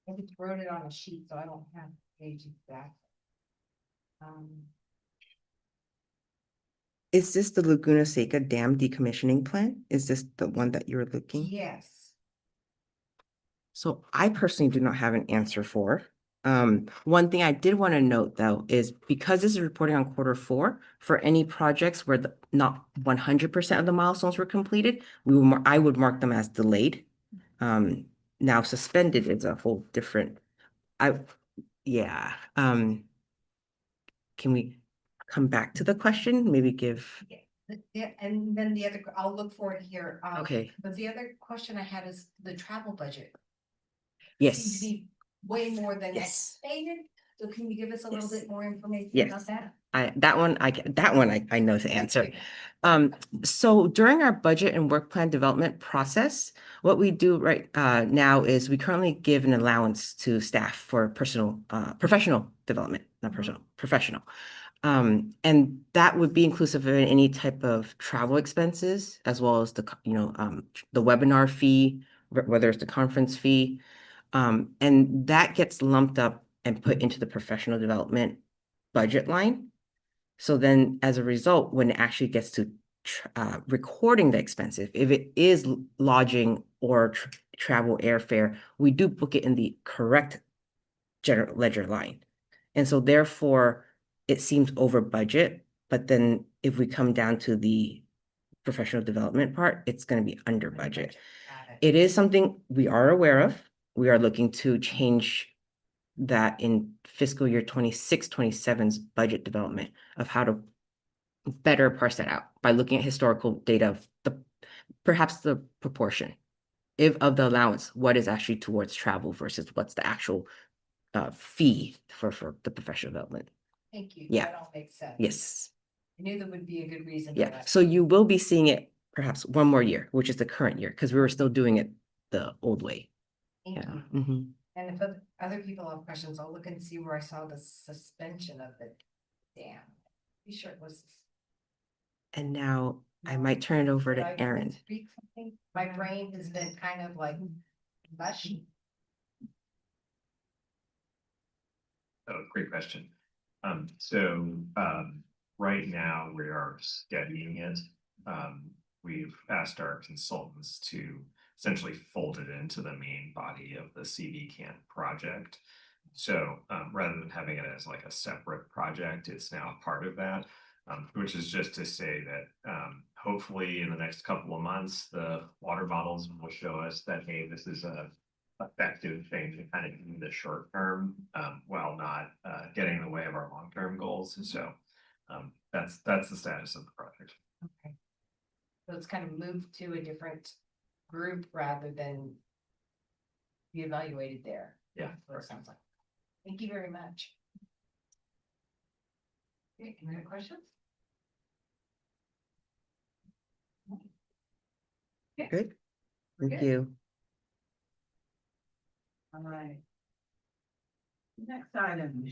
I just wrote it on a sheet, so I don't have the page exact. Is this the Laguna Seca Dam decommissioning plan? Is this the one that you're looking? Yes. So I personally do not have an answer for. One thing I did want to note, though, is because this is reporting on Q4, for any projects where not 100% of the milestones were completed, I would mark them as delayed. Now suspended is a whole different. Yeah. Can we come back to the question? Maybe give. Yeah, and then the other, I'll look for it here. Okay. But the other question I had is the travel budget. Seems to Yes. be way more than Yes. estimated. So can you give us a little Yes. bit more information Yes. about that? I know the answer. So during our budget and work plan development process, what we do right now is we currently give an allowance to staff for professional development, not personal, professional. And that would be inclusive of any type of travel expenses, as well as the webinar fee, whether it's the conference fee. And that gets lumped up and put into the professional development budget line. So then as a result, when it actually gets to recording the expenses, if it is lodging or travel airfare, we do book it in the correct general ledger line. And so therefore, it seems over budget, but then if we come down to the professional development part, it's going to be under budget. It is something we are aware of. We are looking to change that in fiscal year 26-27's budget development of how to better parse that out by looking at historical data of perhaps the proportion of the allowance, what is actually towards travel versus what's the actual fee for the professional development. Thank you. Yeah. That all makes sense. Yes. I knew there would be a good reason for Yeah. that. So you will be seeing it perhaps one more year, which is the current year, because we were still doing it the old way. Thank Yeah. you. Mhm. And if other people have questions, I'll look and see where I saw the suspension of the dam. Be sure it was. And now I might turn it over Did I to Erin. speak something? My brain has been kind of like mushy. Oh, great question. Right now we are studying it. We've asked our consultants to essentially fold it into the main body of the CV CAN project. So rather than having it as like a separate project, it's now part of that, which is just to say that hopefully in the next couple of months, the water models will show us that, hey, this is a effective thing to kind of in the short term, while not getting in the way of our long-term goals. And so that's the status of the project. Okay. So it's kind of moved to a different group rather than be evaluated there. Yeah. That's what it sounds like. Thank you very much. Okay, any other questions? Okay. Good. Thank Good. you. All right. Next item,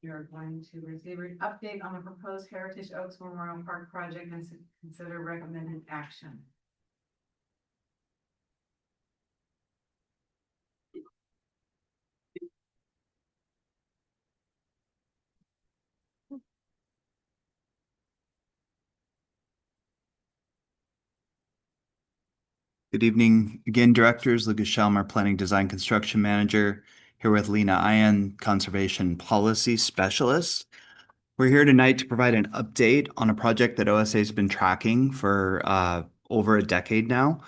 you're going to receive an update on the proposed Heritage Oaks Memorial Park project and consider recommended action. Good evening again, directors. Lucas Shalmer, Planning Design Construction Manager, here with Lena Ian, Conservation Policy Specialist. We're here tonight to provide an update on a project that OSA has been tracking for over a decade now.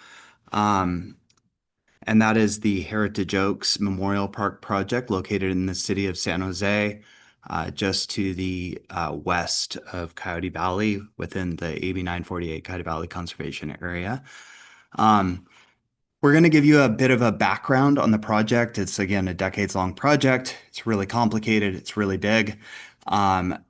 And that is the Heritage Oaks Memorial Park project located in the city of San Jose, just to the west of Coyote Valley within the AB 948 Coyote Valley Conservation Area. We're going to give you a bit of a background on the project. It's, again, a decades-long project. It's really complicated. It's really big. What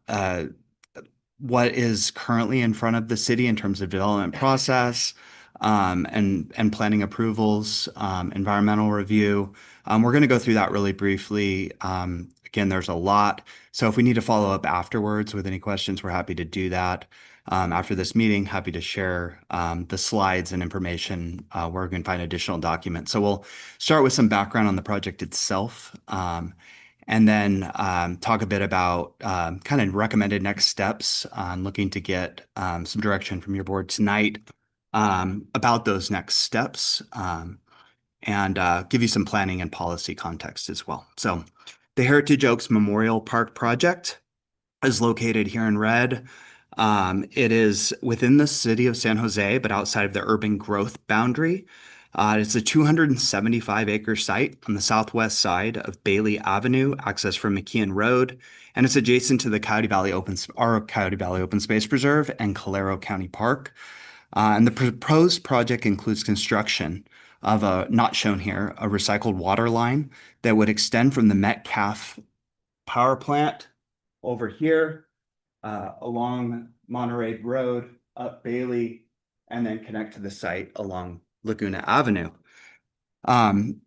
is currently in front of the city in terms of development process, and planning approvals, environmental review. We're going to go through that really briefly. Again, there's a lot. So if we need to follow up afterwards with any questions, we're happy to do that. After this meeting, happy to share the slides and information where we can find additional documents. So we'll start with some background on the project itself, and then talk a bit about kind of recommended next steps on looking to get some direction from your board tonight about those next steps, and give you some planning and policy context as well. So the Heritage Oaks Memorial Park project is located here in red. It is within the city of San Jose, but outside of the urban growth boundary. It's a 275-acre site on the southwest side of Bailey Avenue, access from McKeon Road, and it's adjacent to the Coyote Valley Open Space Preserve and Calero County Park. And the proposed project includes construction of a, not shown here, a recycled water line that would extend from the Metcalf power plant over here, along Monterey Road, up Bailey, and then connect to the site along Laguna Avenue.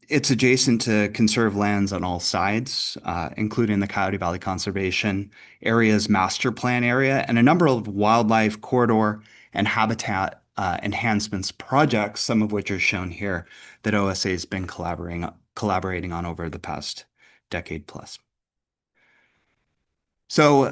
It's adjacent to conserved lands on all sides, including the Coyote Valley Conservation Area's master plan area and a number of wildlife corridor and habitat enhancements projects, some of which are shown here, that OSA has been collaborating on over the past decade plus. So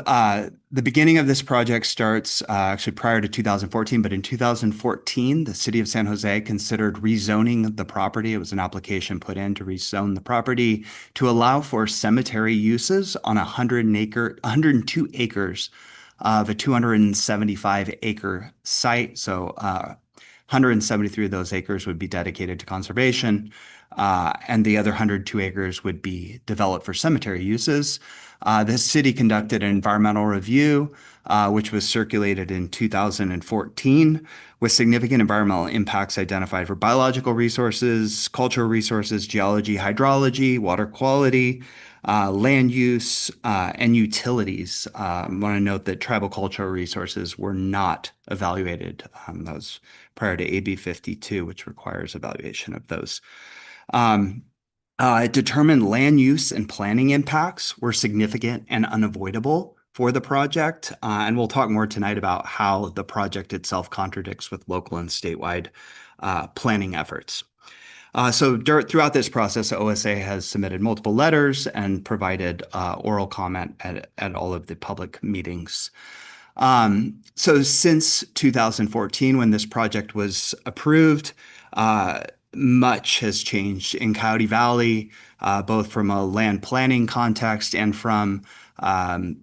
the beginning of this project starts actually prior to 2014, but in 2014, the city of San Jose considered rezoning the property. It was an application put in to rezone the property to allow for cemetery uses on 102 acres of a 275-acre site. So 173 of those acres would be dedicated to conservation, and the other 102 acres would be developed for cemetery uses. The city conducted an environmental review, which was circulated in 2014, with significant environmental impacts identified for biological resources, cultural resources, geology, hydrology, water quality, land use, and utilities. I want to note that tribal cultural resources were not evaluated. That was prior to AB 52, which requires evaluation of those. It determined land use and planning impacts were significant and unavoidable for the project. And we'll talk more tonight about how the project itself contradicts with local and statewide planning efforts. So throughout this process, OSA has submitted multiple letters and provided oral comment at all of the public meetings. So since 2014, when this project was approved, much has changed in Coyote Valley, both from a land planning context and from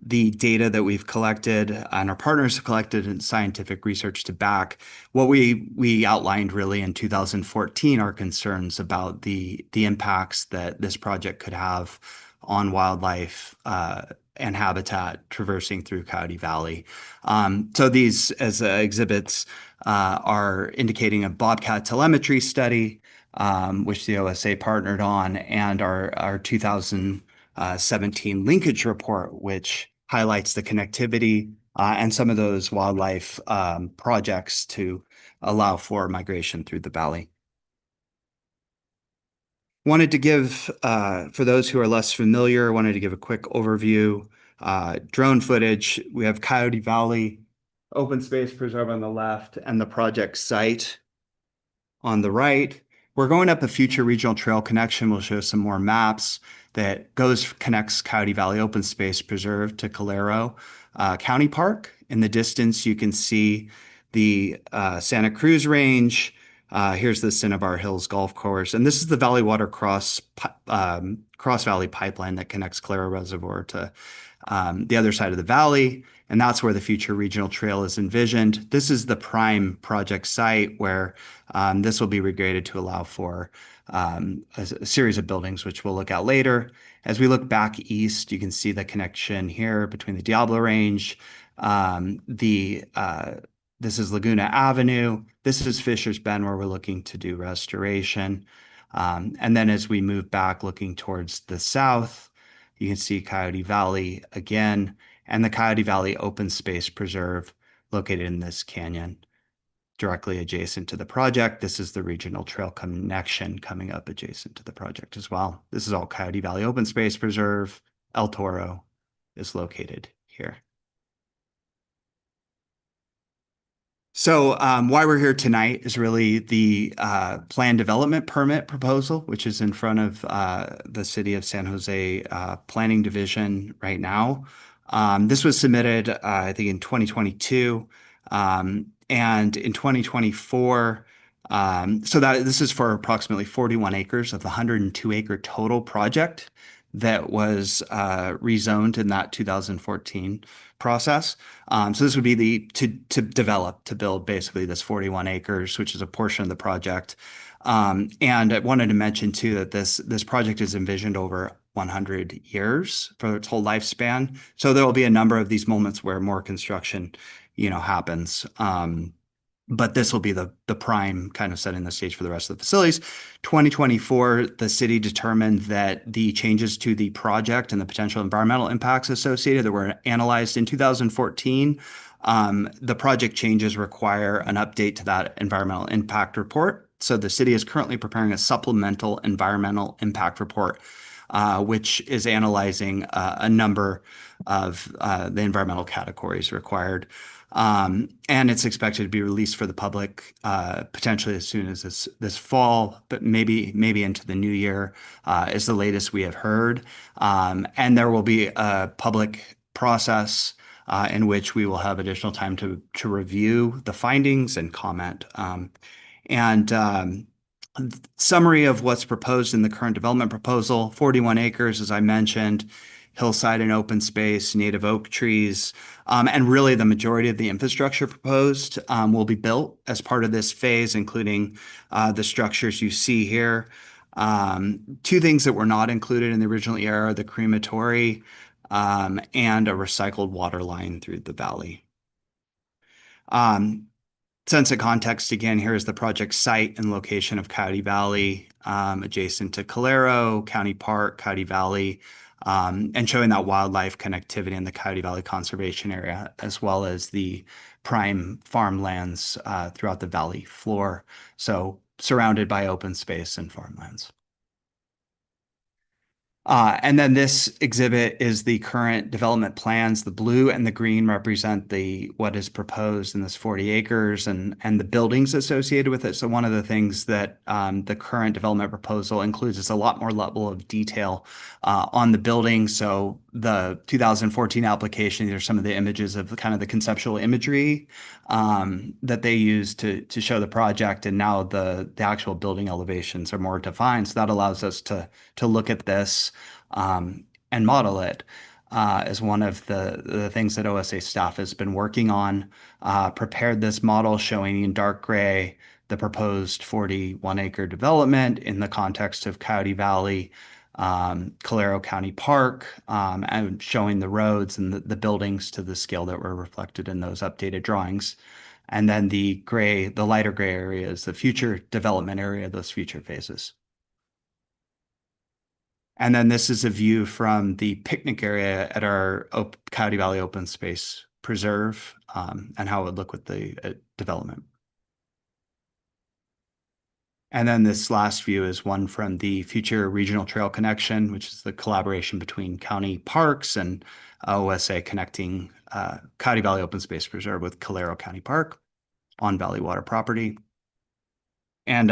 the data that we've collected and our partners have collected in scientific research to back. What we outlined really in 2014 are concerns about the impacts that this project could have on wildlife and habitat traversing through Coyote Valley. So these as exhibits are indicating a bobcat telemetry study, which the OSA partnered on, and our 2017 linkage report, which highlights the connectivity and some of those wildlife projects to allow for migration through the valley. Wanted to give, for those who are less familiar, wanted to give a quick overview. Drone footage. We have Coyote Valley Open Space Preserve on the left and the project site on the right. We're going up a future regional trail connection. We'll show some more maps that connects Coyote Valley Open Space Preserve to Calero County Park. In the distance, you can see the Santa Cruz Range. Here's the Cinnabar Hills Golf Course. And this is the Valley Water Cross Valley Pipeline that connects Calero Reservoir to the other side of the valley. And that's where the future regional trail is envisioned. This is the prime project site where this will be regraded to allow for a series of buildings, which we'll look at later. As we look back east, you can see the connection here between the Diablo Range. This is Laguna Avenue. This is Fisher's Bend, where we're looking to do restoration. And then as we move back looking towards the south, you can see Coyote Valley again, and the Coyote Valley Open Space Preserve located in this canyon directly adjacent to the project. This is the regional trail connection coming up adjacent to the project as well. This is all Coyote Valley Open Space Preserve. El Toro is located here. So why we're here tonight is really the plan development permit proposal, which is in front of the City of San Jose Planning Division right now. This was submitted, I think, in 2022, and in 2024. So this is for approximately 41 acres of the 102-acre total project that was rezoned in that 2014 process. So this would be to build basically this 41 acres, which is a portion of the project. And I wanted to mention too that this project is envisioned over 100 years for its whole lifespan. So there will be a number of these moments where more construction, happens. But this will be the prime kind of setting the stage for the rest of the facilities. 2024, the city determined that the changes to the project and the potential environmental impacts associated that were analyzed in 2014, the project changes require an update to that environmental impact report. So the city is currently preparing a supplemental environmental impact report, which is analyzing a number of the environmental categories required. And it's expected to be released for the public potentially as soon as this fall, but maybe into the new year is the latest we have heard. And there will be a public process in which we will have additional time to review the findings and comment. Summary of what's proposed in the current development proposal: 41 acres, as I mentioned, hillside and open space, native oak trees, and really the majority of the infrastructure proposed will be built as part of this phase, including the structures you see here. Two things that were not included in the original EIR are the crematory and a recycled water line through the valley. Sense of context, again, here is the project site and location of Coyote Valley, adjacent to Calero, County Park, Coyote Valley, and showing that wildlife connectivity in the Coyote Valley Conservation Area, as well as the prime farmlands throughout the valley floor. So surrounded by open space and farmlands. And then this exhibit is the current development plans. The blue and the green represent what is proposed in this 40 acres and the buildings associated with it. So one of the things that the current development proposal includes is a lot more level of detail on the building. So the 2014 application, these are some of the images of kind of the conceptual imagery that they used to show the project. And now the actual building elevations are more defined. So that allows us to look at this and model it as one of the things that OSA staff has been working on. Prepared this model showing in dark gray the proposed 41-acre development in the context of Coyote Valley, Calero County Park, and showing the roads and the buildings to the scale that were reflected in those updated drawings. And then the lighter gray area is the future development area, those future phases. And then this is a view from the picnic area at our Coyote Valley Open Space Preserve and how it would look with the development. And then this last view is one from the future regional trail connection, which is the collaboration between county parks and OSA connecting Coyote Valley Open Space Preserve with Calero County Park on Valley Water property. And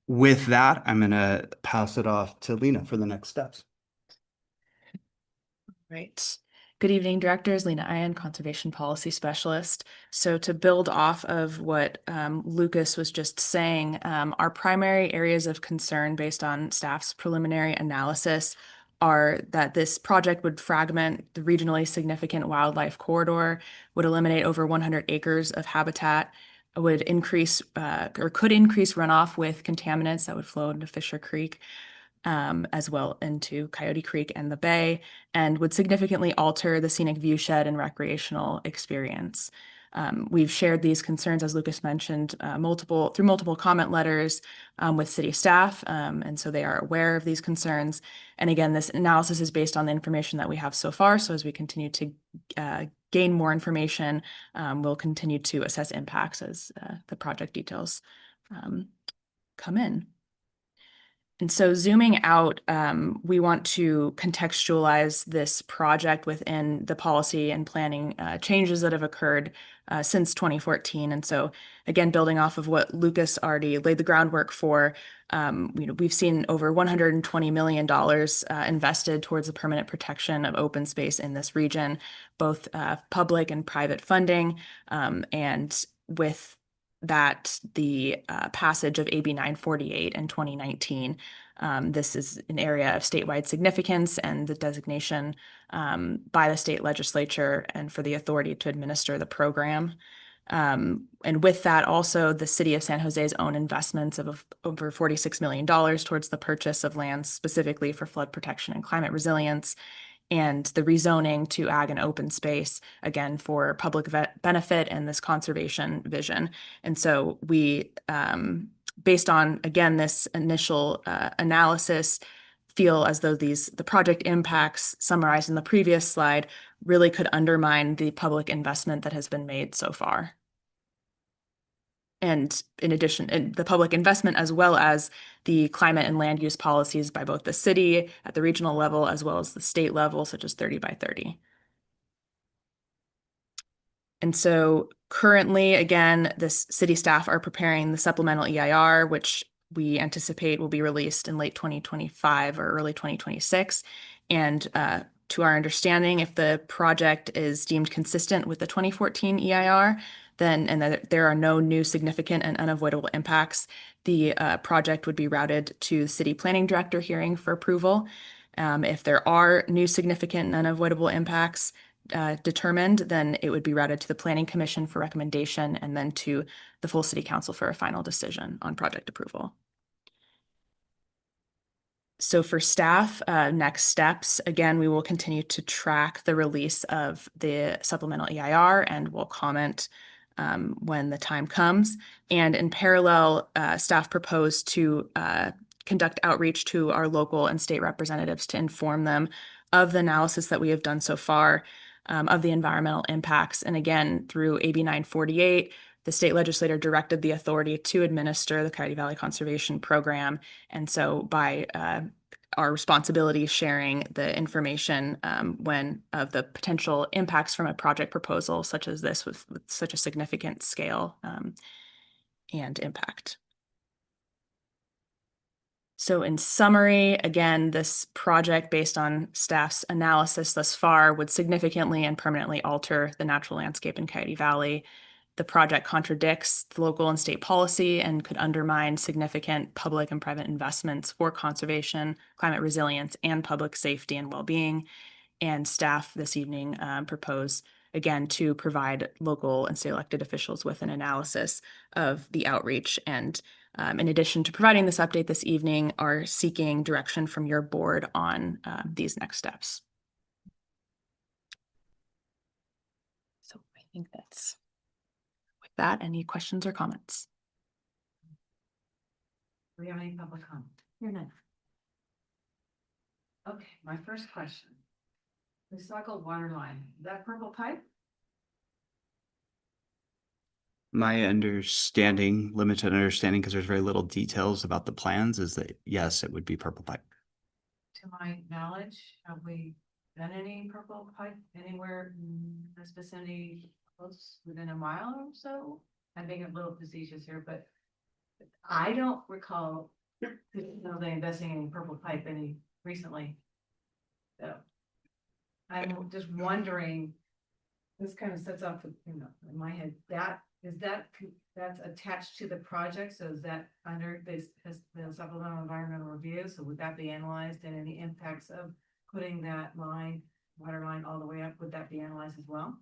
with that, I'm going to pass it off to Lena for the next steps. Right. Good evening, directors. Lena Ian, Conservation Policy Specialist. So to build off of what Lucas was just saying, our primary areas of concern based on staff's preliminary analysis are that this project would fragment the regionally significant wildlife corridor, would eliminate over 100 acres of habitat, would increase or could increase runoff with contaminants that would flow into Fisher Creek, as well into Coyote Creek and the Bay, and would significantly alter the scenic viewshed and recreational experience. We've shared these concerns, as Lucas mentioned, through multiple comment letters with city staff, and so they are aware of these concerns. And again, this analysis is based on the information that we have so far. So as we continue to gain more information, we'll continue to assess impacts as the project details come in. And so zooming out, we want to contextualize this project within the policy and planning changes that have occurred since 2014. And so again, building off of what Lucas already laid the groundwork for, we've seen over $120 million invested towards the permanent protection of open space in this region, both public and private funding. And with that, the passage of AB 948 in 2019. This is an area of statewide significance, and the designation by the state legislature and for the authority to administer the program. And with that, also the city of San Jose's own investments of over $46 million towards the purchase of lands specifically for flood protection and climate resilience, and the rezoning to ag and open space, again, for public benefit and this conservation vision. And so we, based on, again, this initial analysis, feel as though the project impacts summarized in the previous slide really could undermine the public investment that has been made so far. And in addition, the public investment as well as the climate and land use policies by both the city at the regional level as well as the state level, such as 30 by 30. And so currently, again, this city staff are preparing the supplemental EIR, which we anticipate will be released in late 2025 or early 2026. And to our understanding, if the project is deemed consistent with the 2014 EIR, then that there are no new significant and unavoidable impacts, the project would be routed to the city planning director hearing for approval. If there are new significant and unavoidable impacts determined, then it would be routed to the planning commission for recommendation and then to the full city council for a final decision on project approval. So for staff, next steps, again, we will continue to track the release of the supplemental EIR and we'll comment when the time comes. And in parallel, staff propose to conduct outreach to our local and state representatives to inform them of the analysis that we have done so far of the environmental impacts. And again, through AB 948, the state legislator directed the authority to administer the Coyote Valley Conservation Program. And so by our responsibility sharing the information when of the potential impacts from a project proposal such as this with such a significant scale and impact. So in summary, again, this project based on staff's analysis thus far would significantly and permanently alter the natural landscape in Coyote Valley. The project contradicts the local and state policy and could undermine significant public and private investments for conservation, climate resilience, and public safety and well-being. And staff this evening propose, again, to provide local and state elected officials with an analysis of the outreach. And in addition to providing this update this evening, are seeking direction from your board on these next steps. So I think that's with that. Any questions or comments? Do we have any public comment? You're none. Okay, my first question. Recycled water line, is that purple pipe? My understanding, limited understanding, because there's very little details about the plans, is that yes, it would be purple pipe. To my knowledge, have we done any purple pipe anywhere in this vicinity close within a mile or so? I'm being a little facetious here, but I don't recall they investing in purple pipe any recently. So I'm just wondering, this kind of sets off the, in my head, that's attached to the project, so is that under this has the supplemental environmental review, so would that be analyzed and any impacts of putting that water line all the way up, would that be analyzed as well?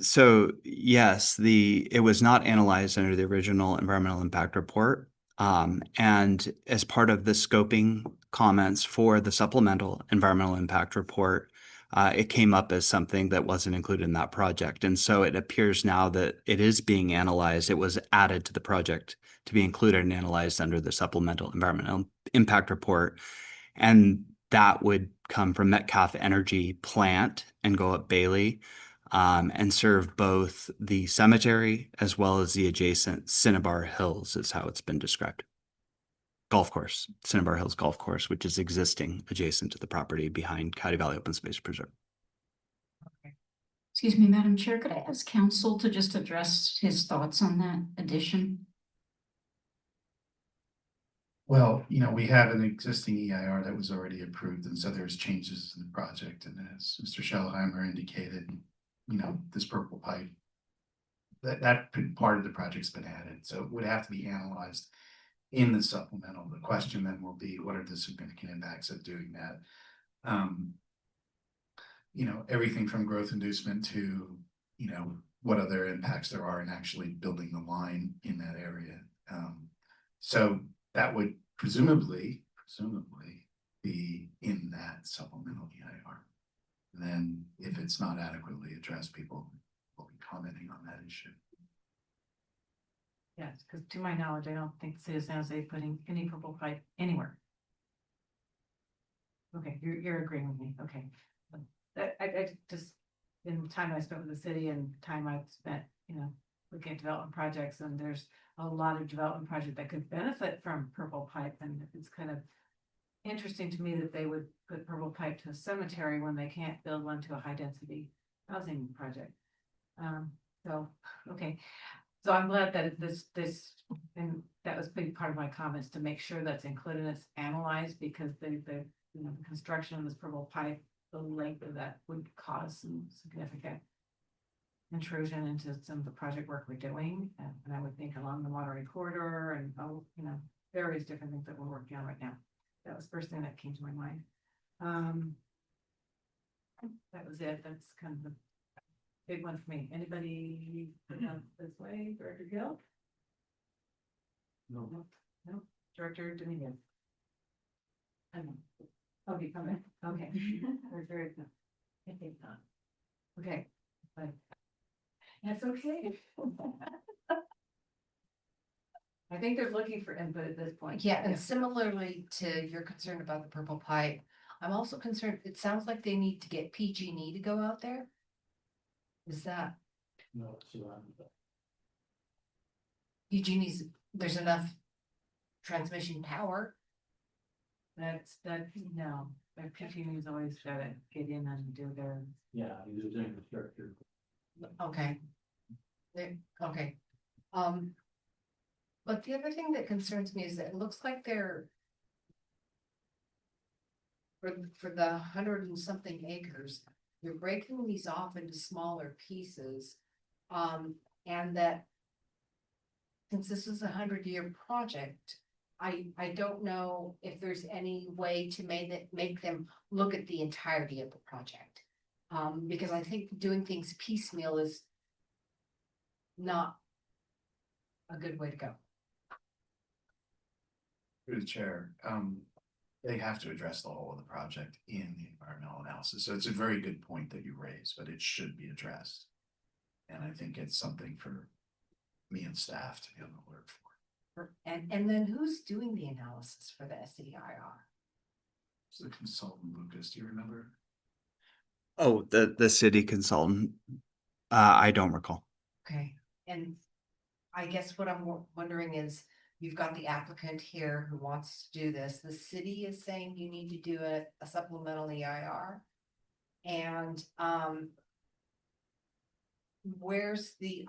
So yes, it was not analyzed under the original environmental impact report. And as part of the scoping comments for the supplemental environmental impact report, it came up as something that wasn't included in that project. And so it appears now that it is being analyzed. It was added to the project to be included and analyzed under the supplemental environmental impact report. And that would come from Metcalf Energy Plant and go up Bailey and serve both the cemetery as well as the adjacent Cinnabar Hills is how it's been described. Golf course, Cinnabar Hills Golf Course, which is existing adjacent to the property behind Coyote Valley Open Space Preserve. Excuse me, Madam Chair, could I ask counsel to just address his thoughts on that addition? Well, we have an existing EIR that was already approved, and so there's changes in the project. And as Mr. Schellheimer indicated, this purple pipe, that part of the project's been added, so it would have to be analyzed in the supplemental. The question then will be, what are the significant impacts of doing that? Everything from growth inducement to, what other impacts there are in actually building the line in that area. So that would presumably be in that supplemental EIR. And then if it's not adequately addressed, people will be commenting on that issue. Yes, because to my knowledge, I don't think the city of San Jose is putting any purple pipe anywhere. Okay, you're agreeing with me, okay. I just, in the time I spent with the city and time I've spent, looking at development projects, and there's a lot of development projects that could benefit from purple pipe, and it's kind of interesting to me that they would put purple pipe to a cemetery when they can't build one to a high density housing project. Okay. So I'm glad that this, and that was a big part of my comments, to make sure that's included and it's analyzed, because the construction of this purple pipe, the length of that would cause some significant intrusion into some of the project work we're doing. And I would think along the Waterway corridor and, various different things that we're working on right now. That was the first thing that came to my mind. That was it. That's kind of the big one for me. Anybody this way? Director Gill? No. No. Director Dominguez? I don't know. Oh, you coming? Okay. Very good. I think not. Okay. But that's okay. I think they're looking for input at this point. Yeah, and similarly to your concern about the purple pipe, I'm also concerned, it sounds like they need to get PG&E to go out there. Is that No, it's PG&E's, there's enough transmission power? No, but PG&E's always gotta get in and do their. yeah, there's infrastructure. Okay. Okay. But the other thing that concerns me is that it looks like they're for the 100 and something acres, you're breaking these off into smaller pieces. And that since this is a 100-year project, I don't know if there's any way to make them look at the entirety of the project. Because I think doing things piecemeal is not a good way to go. Through the chair, they have to address the whole of the project in the environmental analysis. So it's a very good point that you raised, but it should be addressed. And I think it's something for me and staff to be able to work for. And then who's doing the analysis for the SEIR? It's the consultant, Lucas, do you remember? Oh, the city consultant. I don't recall. Okay, and I guess what I'm wondering is, you've got the applicant here who wants to do this. The city is saying you need to do a supplemental EIR. And where's the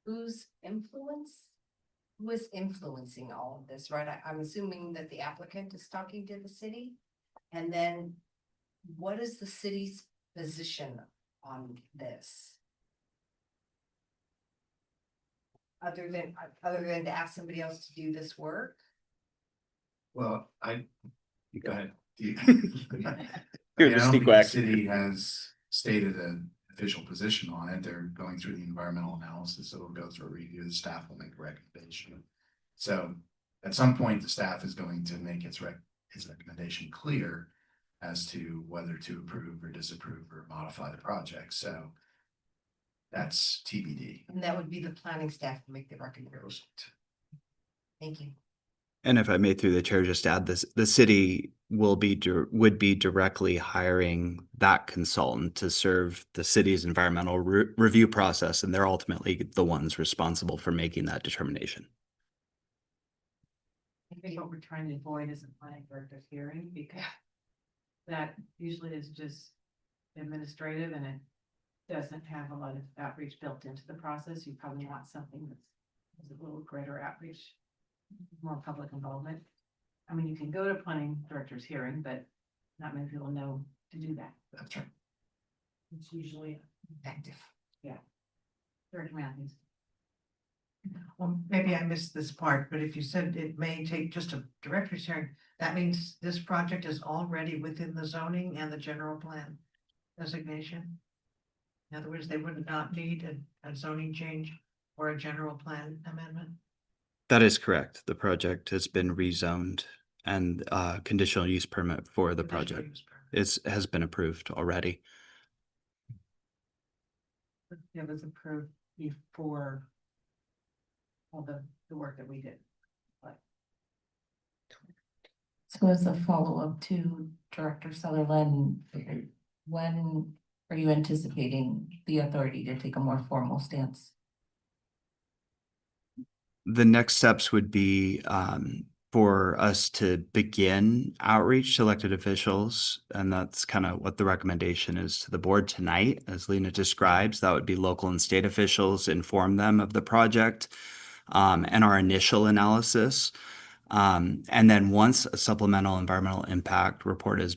who's who is influencing all of this, right? I'm assuming that the applicant is talking to the city. And then what is the city's position on this? Other than to ask somebody else to do this work? Well, go ahead. You're I the don't think sneak the whack. city has stated an official position on it. They're going through the environmental analysis. It'll go through a review. The staff will make a recommendation. So at some point, the staff is going to make its recommendation clear as to whether to approve or disapprove or modify the project. So that's TBD. And that would be the planning staff to make the recommendation. Thank you. And if I may, through the chair, just add this, the city would be directly hiring that consultant to serve the city's environmental review process, and they're ultimately the ones responsible for making that determination. I think what we're trying to avoid is a planning director's hearing, because that usually is just administrative and it doesn't have a lot of outreach built into the process. You probably want something that's a little greater outreach, more public involvement. I mean, you can go to planning director's hearing, but not many people know to do that. That's right. It's usually effective. Yeah. Director Matthews. Well, maybe I missed this part, but if you said it may take just a director's hearing, that means this project is already within the zoning and the general plan. designation? In other words, they would not need a zoning change or a general plan amendment? That is correct. The project has been rezoned and conditional use permit for the Conditional project use has been approved already. It was approved before all the work that we did. So as a follow-up to Director Sutherland, when are you anticipating the authority to take a more formal stance? The next steps would be for us to begin outreach to elected officials. And that's kind of what the recommendation is to the board tonight. As Lena describes, that would be local and state officials, inform them of the project and our initial analysis. And then once a supplemental environmental impact report is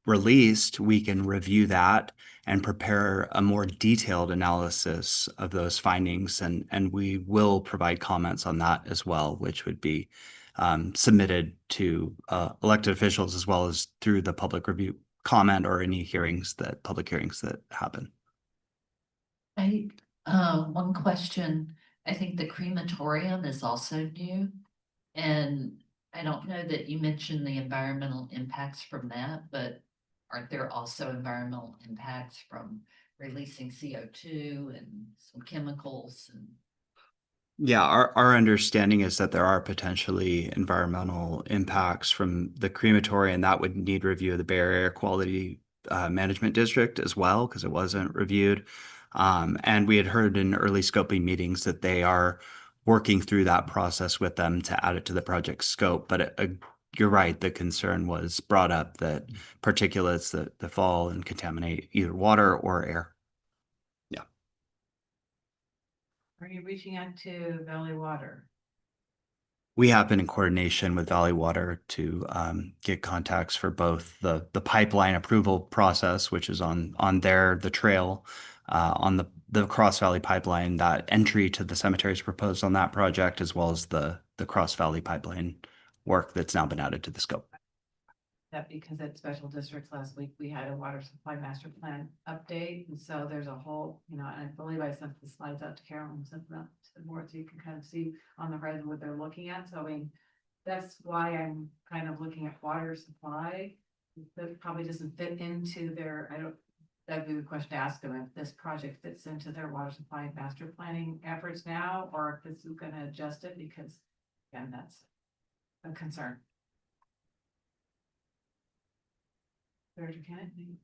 released, we can review that and prepare a more detailed analysis of those findings. And we will provide comments on that as well, which would be submitted to elected officials as well as through the public review comment or any public hearings that happen. One question, I think the crematorium is also new. And I don't know that you mentioned the environmental impacts from that, but aren't there also environmental impacts from releasing CO2 and some chemicals and? Yeah, our understanding is that there are potentially environmental impacts from the crematory, and that would need review of the Bay Area Quality Management District as well, because it wasn't reviewed. And we had heard in early scoping meetings that they are working through that process with them to add it to the project scope. But you're right, the concern was brought up that particulates that fall and contaminate either water or air. Yeah. Are you reaching out to Valley Water? We have been in coordination with Valley Water to get contacts for both the pipeline approval process, which is on the trail, on the Cross Valley pipeline, that entry to the cemetery is proposed on that project, as well as the Cross Valley pipeline work that's now been added to the scope. That because at special districts last week, we had a water supply master plan update. And so there's a whole, and I believe I sent the slides out to Carolyn, sent them out to the board so you can kind of see on the horizon what they're looking at. So I mean, that's why I'm kind of looking at water supply. That probably doesn't fit into that'd be the question to ask them if this project fits into their water supply master planning efforts now, or if this is going to adjust it, because again, that's a concern. Director Kennedy?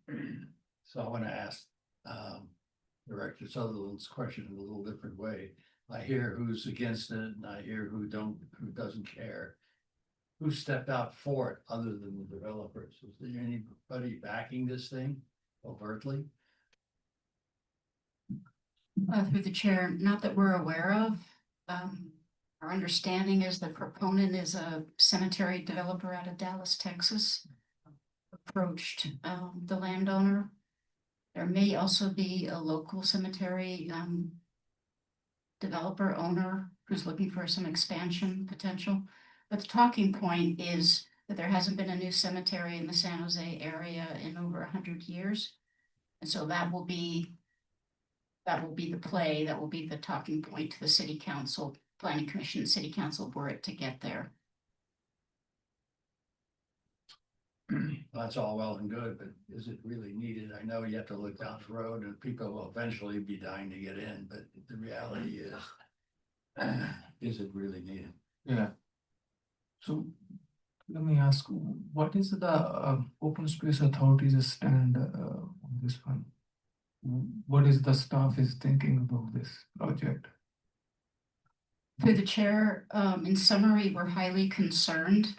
So I want to ask Director Sutherland's question in a little different way. I hear who's against it and I hear who doesn't care. Who stepped out for it other than the developers? Is there anybody backing this thing overtly? Through the chair, not that we're aware of. Our understanding is the proponent is a cemetery developer out of Dallas, Texas. Approached the landowner. There may also be a local cemetery developer owner who's looking for some expansion potential. But the talking point is that there hasn't been a new cemetery in the San Jose area in over 100 years. And so that will be the play, that will be the talking point to the city council, planning commission, city council, were it to get there. That's all well and good, but is it really needed? I know you have to look down the road and people will eventually be dying to get in, but the reality is it really needed? Yeah. So let me ask, what is the Open Space Authority's stand on this one? What is the staff is thinking about this project? Through the chair, in summary, we're highly concerned.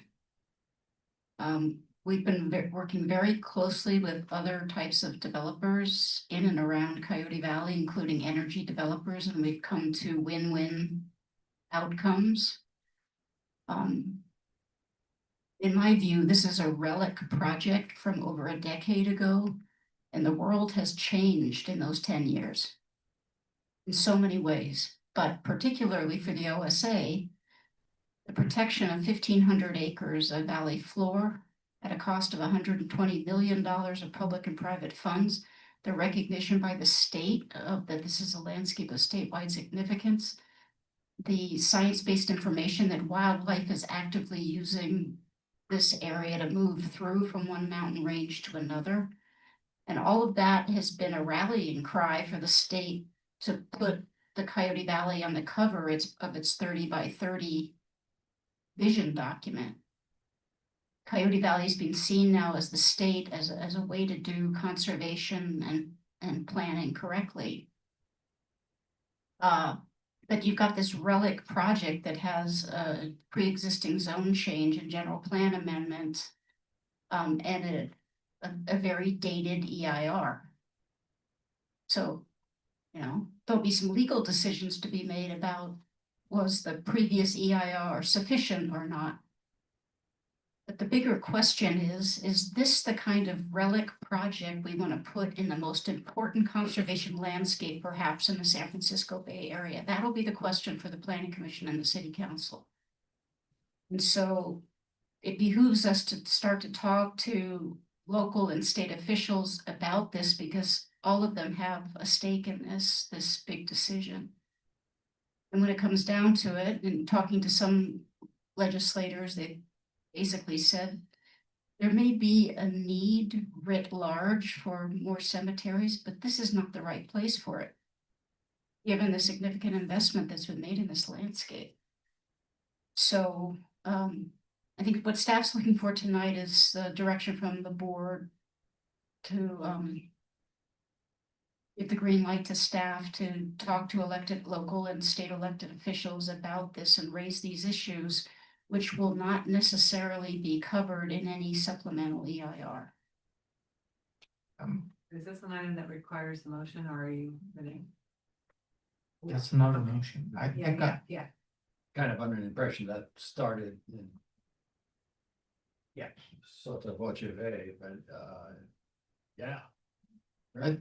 We've been working very closely with other types of developers in and around Coyote Valley, including energy developers, and we've come to win-win outcomes. In my view, this is a relic project from over a decade ago, and the world has changed in those 10 years in so many ways, but particularly for the OSA, the protection of 1,500 acres of valley floor at a cost of $120 million of public and private funds. the recognition by the state of that this is a landscape of statewide significance, the science-based information that wildlife is actively using this area to move through from one mountain range to another. And all of that has been a rallying cry for the state to put the Coyote Valley on the cover of its 30 by 30 vision document. Coyote Valley is being seen now as the state as a way to do conservation and planning correctly. But you've got this relic project that has a pre-existing zone change and general plan amendment, and a very dated EIR. So, you know, there'll be some legal decisions to be made about was the previous EIR sufficient or not. But the bigger question is this the kind of relic project we want to put in the most important conservation landscape, perhaps in the San Francisco Bay Area? That'll be the question for the Planning Commission and the City Council. And so it behooves us to start to talk to local and state officials about this, because all of them have a stake in this big decision. And when it comes down to it, and talking to some legislators, they basically said there may be a need writ large for more cemeteries, but this is not the right place for it, given the significant investment that's been made in this landscape. So I think what staff's looking for tonight is the direction from the board to give the green light to staff to talk to elected local and state elected officials about this and raise these issues, which will not necessarily be covered in any supplemental EIR. Is this an item that requires a motion, or are you willing? That's not a motion. I Yeah, think yeah. Kind of under the impression that started in. Yeah, sort of what you say, but yeah. Right?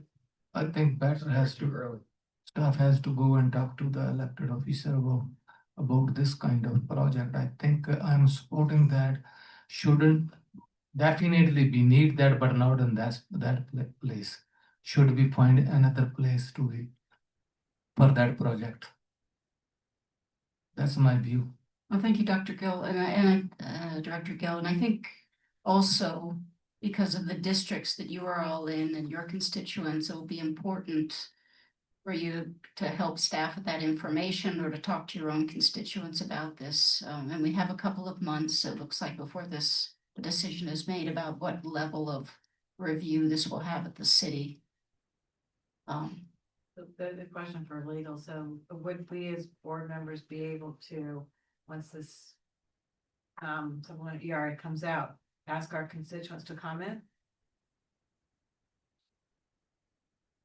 I think better has Too to, early. staff has to go and talk to the elected officer about this kind of project. I think I'm supporting that. Shouldn't definitely we need that, but not in that place. Should we find another place to be for that project? That's my view. Well, thank you, Dr. Gill, and Director Gill, and I think also because of the districts that you are all in and your constituents, it will be important for you to help staff with that information or to talk to your own constituents about this. And we have a couple of months, it looks like, before the decision is made about what level of review this will have at the city. The question for legal, so would we as board members be able to, once this supplement ERA comes out, ask our constituents to comment?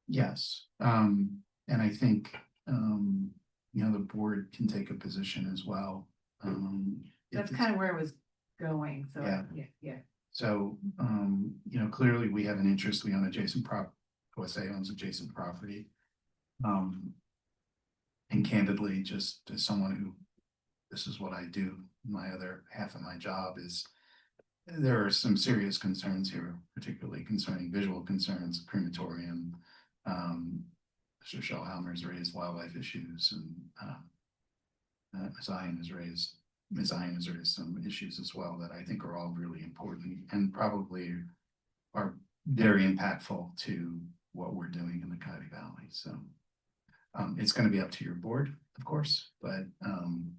Yes, and I think, you know, the board can take a position as well. That's kind of where it was going, so, yeah. So, you know, clearly we have an interest, we own adjacent OSA owns adjacent property. And candidly, just as someone who, this is what I do, my other half of my job is, there are some serious concerns here, particularly concerning visual concerns, crematorium. Mr. Schellhammer's raised wildlife issues, and Ms. Ian has raised some issues as well that I think are all really important and probably are very impactful to what we're doing in the Coyote Valley. So it's going to be up to your board, of course, but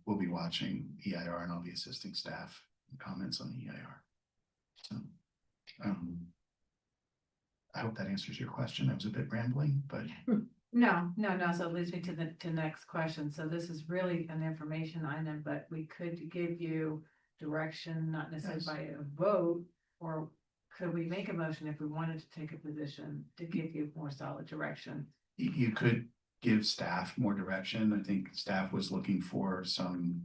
we'll be watching EIR and I'll be assisting staff in comments on the EIR. So I hope that answers your question. I was a bit rambling, but No, so it leads me to the next question. So this is really an information item, but we could give you direction, not necessarily by a vote, or could we make a motion if we wanted to take a position to give you more solid direction? you could give staff more direction. I think staff was looking for some,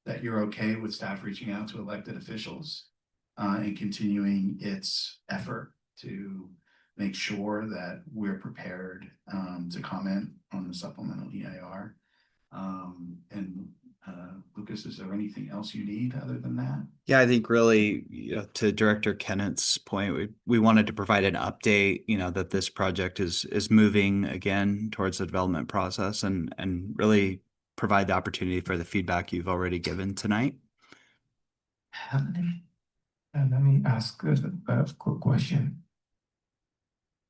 that you're okay with staff reaching out to elected officials and continuing its effort to make sure that we're prepared to comment on the supplemental EIR. And Lucas, is there anything else you need other than that? Yeah, I think really, to Director Kennett's point, we wanted to provide an update, that this project is moving again towards the development process and really provide the opportunity for the feedback you've already given tonight. Let me ask a quick question.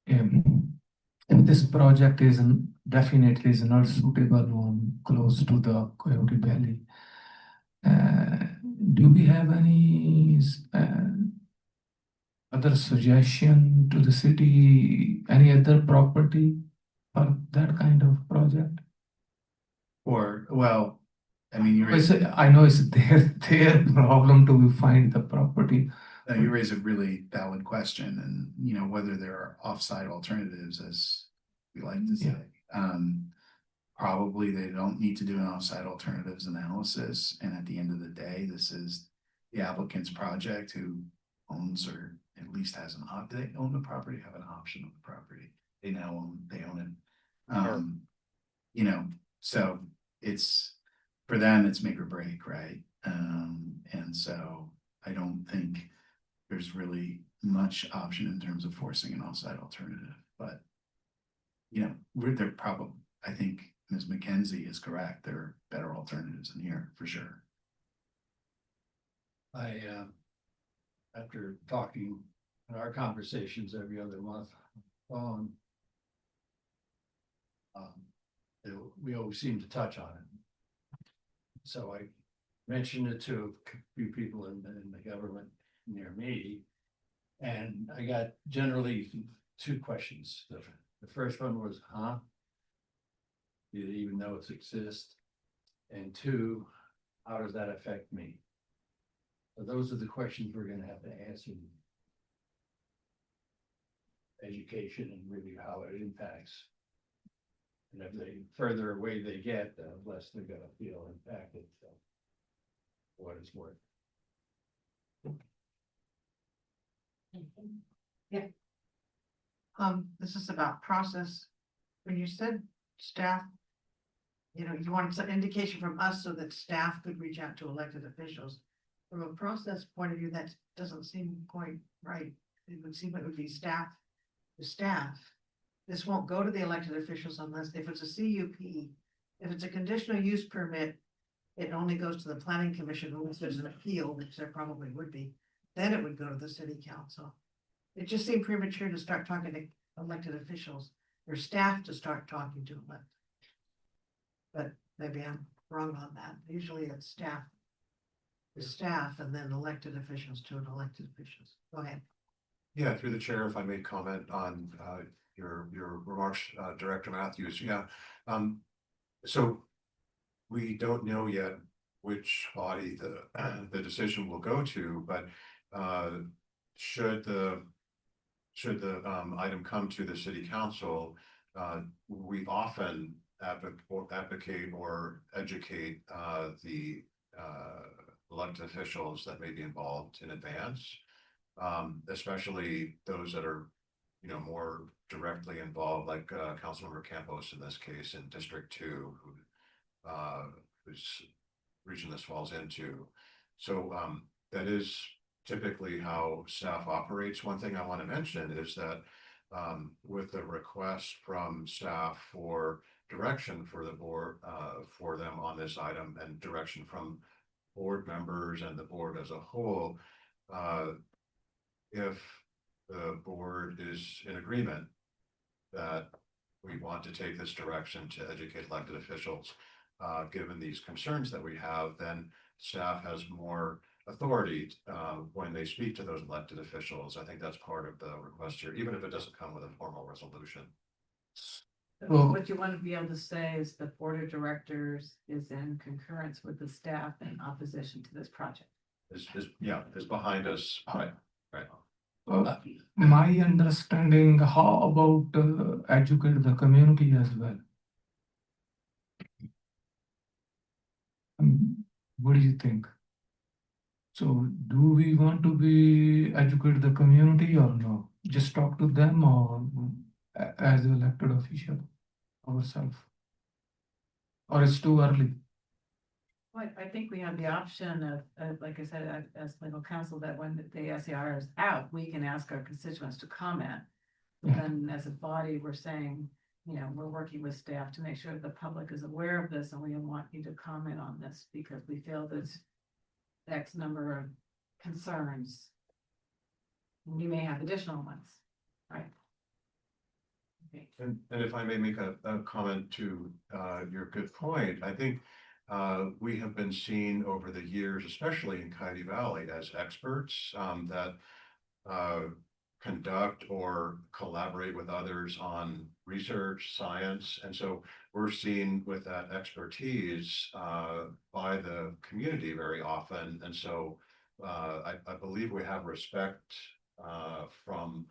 If this project definitely is not suitable one close to the Coyote Valley, do we have any other suggestion to the city, any other property for that kind of project? Or, well, I mean, I know it's their problem to find the property. you raise a really valid question, and whether there are offsite alternatives, as we like to say. Probably they don't need to do an offsite alternatives analysis, and at the end of the day, this is the applicant's project who owns, or at least has they own the property, have an option of the property. They own it. So it's, for them, it's make or break, right? And so I don't think there's really much option in terms of forcing an offsite alternative, but they're probably, I think Ms. McKenzie is correct. There are better alternatives in here for sure. After talking in our conversations every other month on, we always seem to touch on it. So I mentioned it to a few people in the government near me, and I got generally two questions. The first one was, do you even know it exists? And two, how does that affect me? So those are the questions we're gonna have to answer. Education and really how it impacts. And if the further away they get, the less they're gonna feel impacted, so what it's worth. Yeah. This is about process. When you said staff, you wanted some indication from us so that staff could reach out to elected officials. From a process point of view, that doesn't seem quite right. It would seem it would be staff to staff. This won't go to the elected officials unless, if it's a CUP, if it's a conditional use permit, it only goes to the planning commission unless there's an appeal, which there probably would be. Then it would go to the city council. It just seemed premature to start talking to elected officials or staff to start talking to elected. But maybe I'm wrong on that. Usually it's staff to staff and then elected officials to an elected officials. Go ahead. Yeah, through the chair, if I may comment on your remarks, Director Matthews. Yeah. So we don't know yet which body the decision will go to, but should the item come to the city council, we often advocate or educate the elected officials that may be involved in advance, especially those that are more directly involved, like Councilmember Campos in this case in District 2, whose region this falls into. So that is typically how staff operates. One thing I want to mention is that with the request from staff for direction for the board, for them on this item, and direction from board members and the board as a whole, if the board is in agreement that we want to take this direction to educate elected officials, given these concerns that we have, then staff has more authority when they speak to those elected officials. I think that's part of the request here, even if it doesn't come with a formal resolution. What you want to be able to say is the board of directors is in concurrence with the staff in opposition to this project. Is behind us. Right. My understanding, how about educate the community as well? What do you think? So do we want to be educate the community or no? Just talk to them, or as elected official ourselves? Or it's too early? Well, I think we have the option of, like I said, as legal counsel, that when the SER is out, we can ask our constituents to comment. But then as a body, we're saying, you know, we're working with staff to make sure the public is aware of this and we want you to comment on this because we feel there's X number of concerns. We may have additional ones, right? Okay. And if I may make a comment to your good point, I think we have been seen over the years, especially in Coyote Valley, as experts that conduct or collaborate with others on research, science. And so we're seen with that expertise by the community very often. And so I believe we have respect from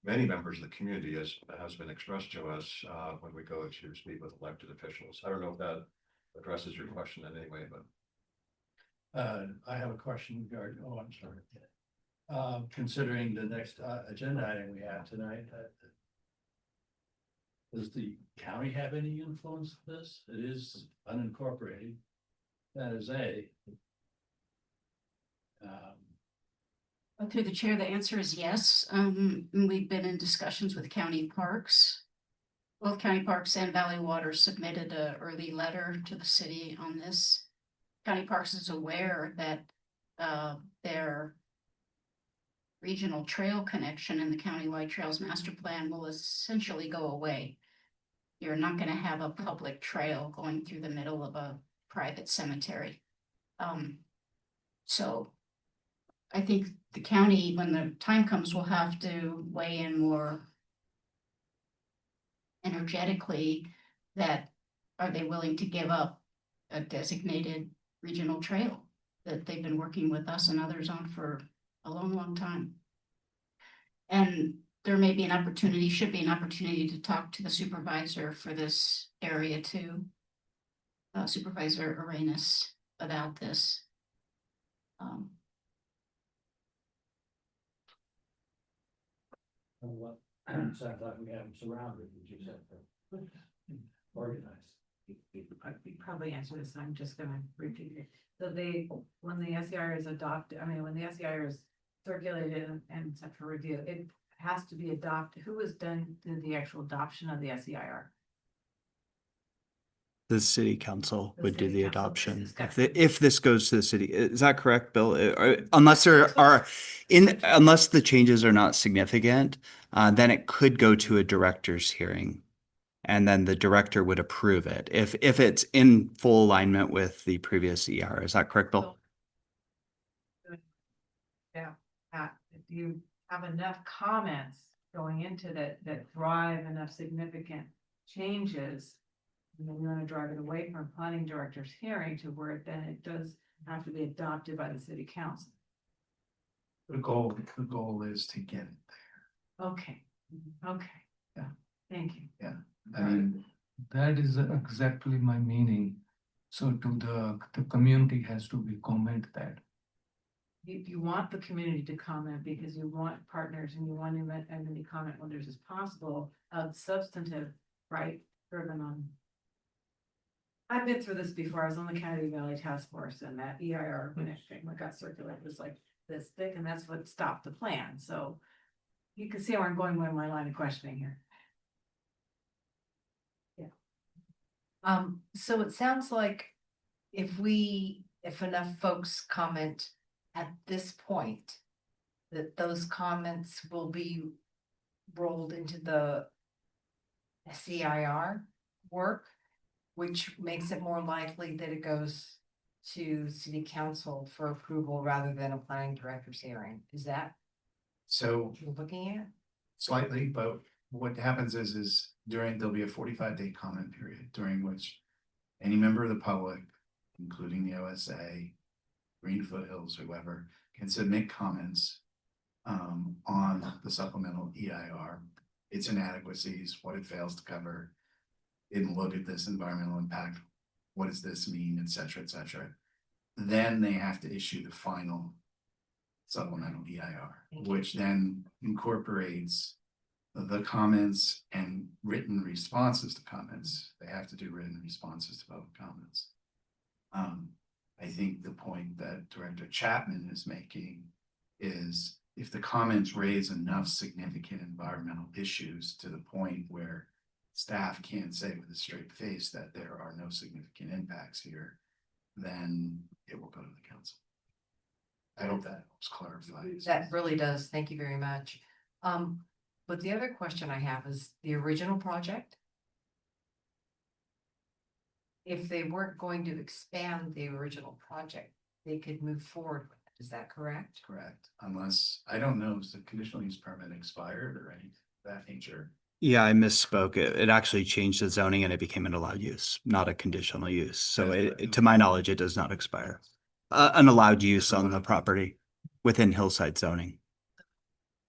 many members of the community, as has been expressed to us when we go to speak with elected officials. I don't know if that addresses your question in any way, but. I have a question regarding, oh, I'm sorry. Considering the next agenda item we have tonight, does the county have any influence in this? It is unincorporated. That is a. Through the chair, the answer is yes. We've been in discussions with county parks. Both county parks and Valley Water submitted an early letter to the city on this. County Parks is aware that their regional trail connection in the countywide trails master plan will essentially go away. You're not going to have a public trail going through the middle of a private cemetery. So I think the county, when the time comes, will have to weigh in more energetically that are they willing to give up a designated regional trail that they've been working with us and others on for a long, long time. And there may be an opportunity, should be an opportunity to talk to the supervisor for this area too. Supervisor Arenas about this. Sounds like we have them surrounded, as you said, organized. We probably answered this, I'm just gonna repeat it. So when the SER is adopted, I mean, when the SER is circulated and set for review, it has to be adopted. Who has done the actual adoption of the SEIR? The city council The would do city the council adoption. versus If this goes to the city, is that correct, Bill? Unless there are, unless the changes are not significant, then it could go to a director's hearing. And then the director would approve it if it's in full alignment with the previous ER. Is that correct, Bill? Yeah, if you have enough comments going into that drive enough significant changes, and then you want to drive it away from planning director's hearing to where it does have to be adopted by the city council. The goal is to get it there. Okay, okay. Yeah. Thank you. Yeah, I mean, That is exactly my meaning. So to the community has to be comment that. You want the community to comment because you want partners and you want as many comment holders as possible of substantive, right, driven on. I've been through this before. I was on the County Valley Task Force and that EIR when it got circulated was like this thick and that's what stopped the plan. So you can see where I'm going with my line of questioning here. So it sounds like if enough folks comment at this point, that those comments will be rolled into the SEIR work, which makes it more likely that it goes to city council for approval rather than a planning director's hearing. Is that so what you're looking at? slightly, but what happens is there'll be a 45-day comment period during which any member of the public, including the OSA, Green Foothills, whoever, can submit comments on the supplemental EIR, its inadequacies, what it fails to cover, didn't look at this environmental impact, what does this mean, et cetera, et cetera. Then they have to issue the final supplemental EIR, which then incorporates the comments and written responses to comments. They have to do written responses to public comments. I think the point that Director Chapman is making is if the comments raise enough significant environmental issues to the point where staff can't say with a straight face that there are no significant impacts here, then it will go to the council. I hope that helps clarify. That really does. Thank you very much. But the other question I have is the original project. If they weren't going to expand the original project, they could move forward with it. Is that correct? Correct, unless, I don't know, is the conditional use permit expired or anything of that nature? Yeah, I misspoke. It actually changed the zoning and it became an allowed use, not a conditional use. So to my knowledge, it does not expire. An allowed use on the property within hillside zoning.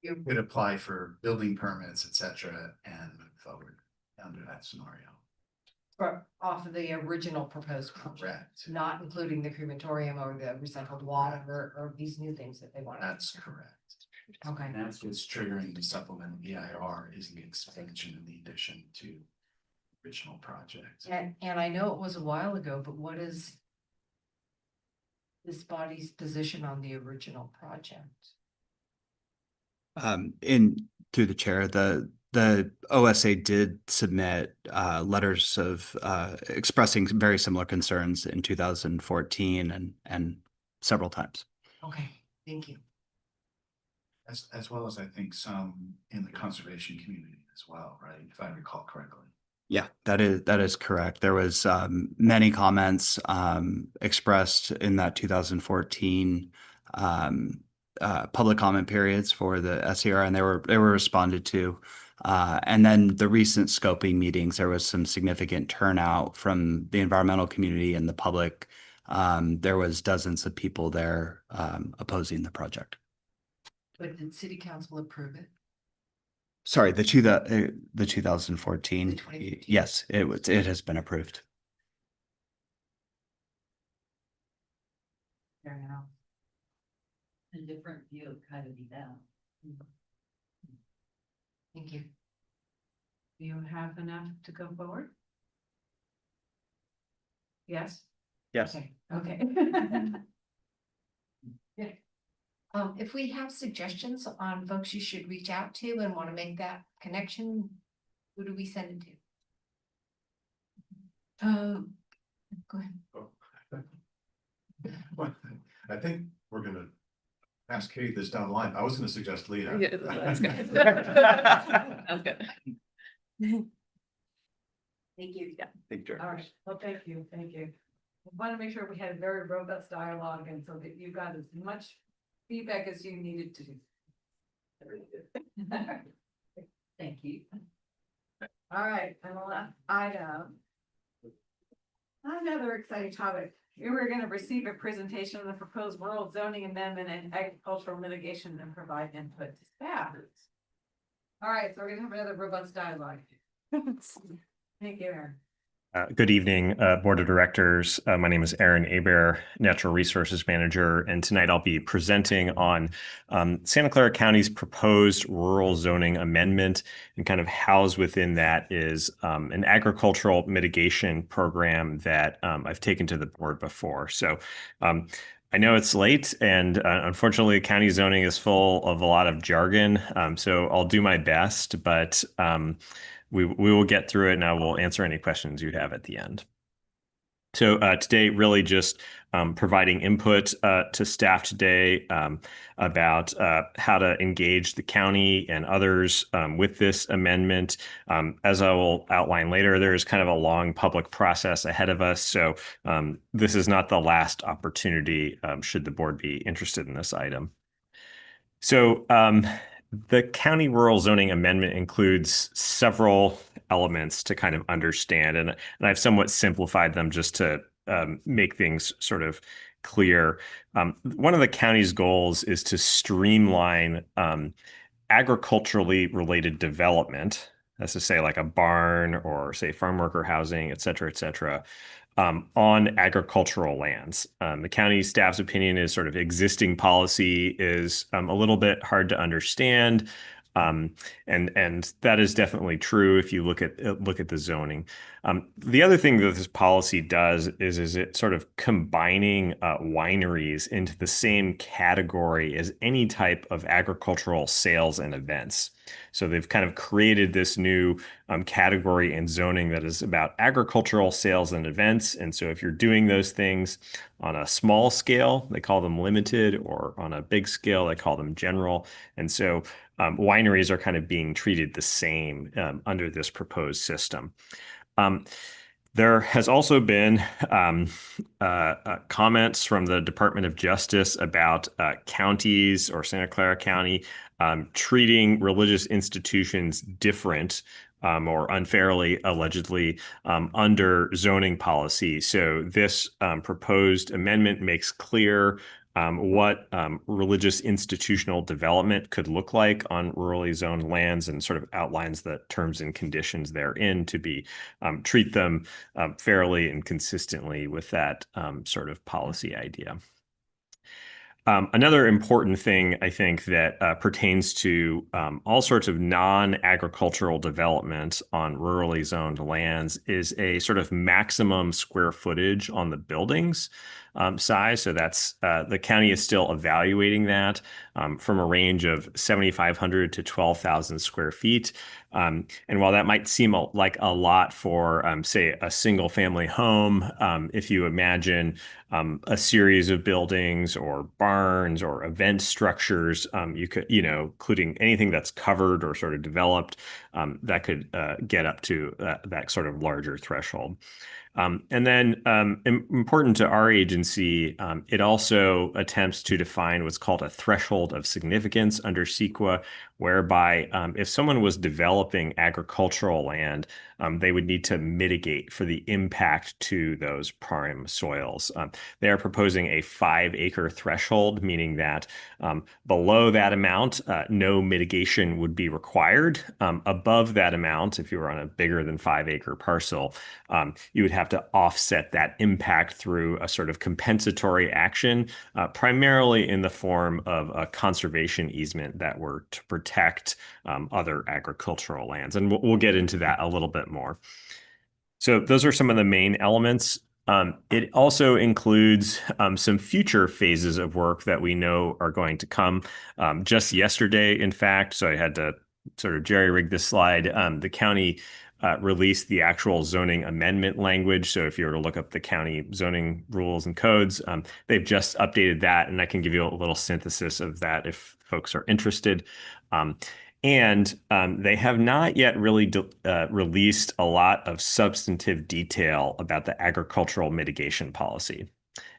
You could apply for building permits, et cetera, and move forward under that scenario. Off of the original proposed project, Correct. not including the crematorium or the recycled water or these new things that they want. That's correct. Okay. And that's what's triggering the supplemental EIR is the expansion and the addition to original project. And I know it was a while ago, but what is this body's position on the original project? Through the chair, the OSA did submit letters of expressing very similar concerns in 2014 and several times. Okay, thank you. As well as I think some in the conservation community as well, right? If I recall correctly. Yeah, that is correct. There was many comments expressed in that 2014 public comment periods for the SER, and they were responded to. And then the recent scoping meetings, there was some significant turnout from the environmental community and the public. There was dozens of people there opposing the project. But did city council approve it? Sorry, the 2014. The 2015. Yes, it has been approved. Fair enough. A different view of kind of be down. Thank you. Do you have enough to go forward? Yes? Yes. Okay. Yeah. If we have suggestions on folks you should reach out to and want to make that connection, who do we send it to? Go ahead. Well, I think we're gonna ask Kate this down the line. I was gonna suggest Lena. Yeah, that's good. Sounds good. Thank you. Yeah. Thank you. All right, well, thank you. I want to make sure we had a very robust dialogue and so that you got as much feedback as you needed to. Thank you. All right, and the last item. Another exciting topic. You were going to receive a presentation of the proposed rural zoning amendment and agricultural mitigation and provide input to staff. All right, so we're gonna have another robust dialogue. Thank you, Aaron. Good evening, Board of Directors. My name is Aaron Aber, Natural Resources Manager, and tonight I'll be presenting on Santa Clara County's proposed rural zoning amendment, and kind of housed within that is an agricultural mitigation program that I've taken to the board before. So I know it's late, and unfortunately, county zoning is full of a lot of jargon, so I'll do my best, but we will get through it, and I will answer any questions you have at the end. So today, really just providing input to staff today about how to engage the county and others with this amendment. As I will outline later, there's kind of a long public process ahead of us. So this is not the last opportunity should the board be interested in this item. So the county rural zoning amendment includes several elements to kind of understand, and I've somewhat simplified them just to make things sort of clear. One of the county's goals is to streamline agriculturally related development, that's to say like a barn or say farm worker housing, et cetera, on agricultural lands. The county staff's opinion is sort of existing policy is a little bit hard to understand. And that is definitely true if you look at the zoning. The other thing that this policy does is it sort of combining wineries into the same category as any type of agricultural sales and events. So they've kind of created this new category and zoning that is about agricultural sales and events. And so if you're doing those things on a small scale, they call them limited, or on a big scale, they call them general. And so wineries are kind of being treated the same under this proposed system. There has also been comments from the Department of Justice about counties or Santa Clara County treating religious institutions different or unfairly, allegedly, under zoning policy. So this proposed amendment makes clear what religious institutional development could look like on rurally zoned lands, and sort of outlines the terms and conditions therein to be treat them fairly and consistently with that sort of policy idea. Another important thing, I think, that pertains to all sorts of non-agricultural development on rurally zoned lands is a sort of maximum square footage on the buildings size. So that's the county is still evaluating that from a range of 7,500 to 12,000 square feet. And while that might seem like a lot for, say, a single family home, if you imagine a series of buildings or barns or event structures, you could, including anything that's covered or sort of developed, that could get up to that sort of larger threshold. And then important to our agency, it also attempts to define what's called a threshold of significance under CEQA, whereby if someone was developing agricultural land, they would need to mitigate for the impact to those prime soils. They are proposing a 5-acre threshold, meaning that below that amount, no mitigation would be required. Above that amount, if you were on a bigger than 5-acre parcel, you would have to offset that impact through a sort of compensatory action, primarily in the form of a conservation easement that were to protect other agricultural lands. And we'll get into that a little bit more. So those are some of the main elements. It also includes some future phases of work that we know are going to come. Just yesterday, in fact, so I had to sort of jerry-rig this slide, the county released the actual zoning amendment language. So if you were to look up the county zoning rules and codes, they've just updated that, and I can give you a little synthesis of that if folks are interested. And they have not yet really released a lot of substantive detail about the agricultural mitigation policy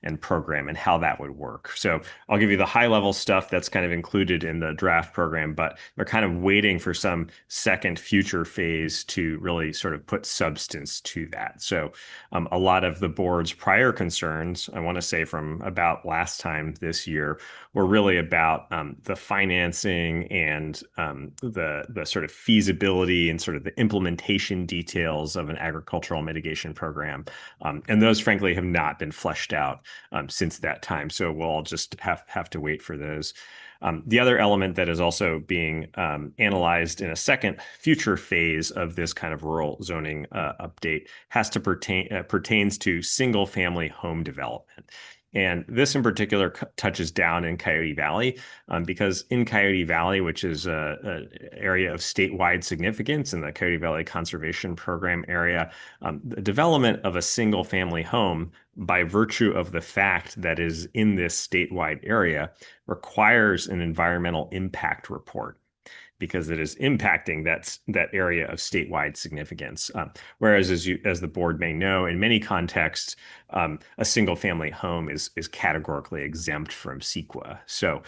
and program and how that would work. So I'll give you the high level stuff that's kind of included in the draft program, but they're kind of waiting for some second future phase to really sort of put substance to that. So a lot of the board's prior concerns, I want to say from about last time this year, were really about the financing and the sort of feasibility and sort of the implementation details of an agricultural mitigation program. And those frankly have not been fleshed out since that time. So we'll all just have to wait for those. The other element that is also being analyzed in a second future phase of this kind of rural zoning update has to pertains to single family home development. And this in particular touches down in Coyote Valley, because in Coyote Valley, which is an area of statewide significance in the Coyote Valley Conservation Program area, the development of a single family home, by virtue of the fact that is in this statewide area, requires an environmental impact report, because it is impacting that area of statewide significance. Whereas, as the board may know, in many contexts, a single family home is categorically exempt from CEQA. So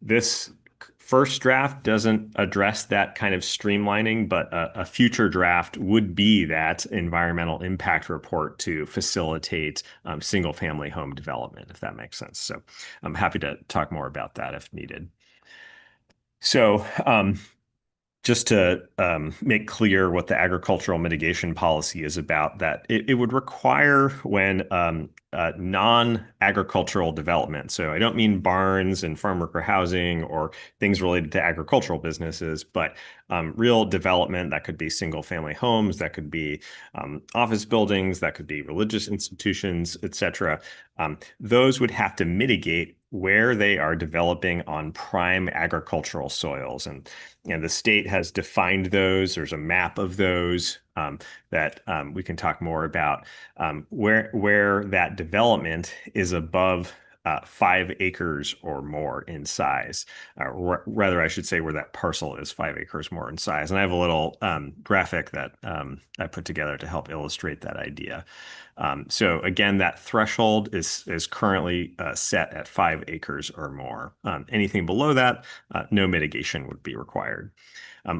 this first draft doesn't address that kind of streamlining, but a future draft would be that environmental impact report to facilitate single family home development, if that makes sense. So I'm happy to talk more about that if needed. So just to make clear what the agricultural mitigation policy is about, that it would require when non-agricultural development, so I don't mean barns and farm worker housing or things related to agricultural businesses, but real development that could be single family homes, that could be office buildings, that could be religious institutions, etc. Those would have to mitigate where they are developing on prime agricultural soils. And the state has defined those. There's a map of those that we can talk more about, where that development is above 5 acres or more in size, or rather, I should say where that parcel is 5 acres more in size. And I have a little graphic that I put together to help illustrate that idea. So again, that threshold is currently set at 5 acres or more. Anything below that, no mitigation would be required.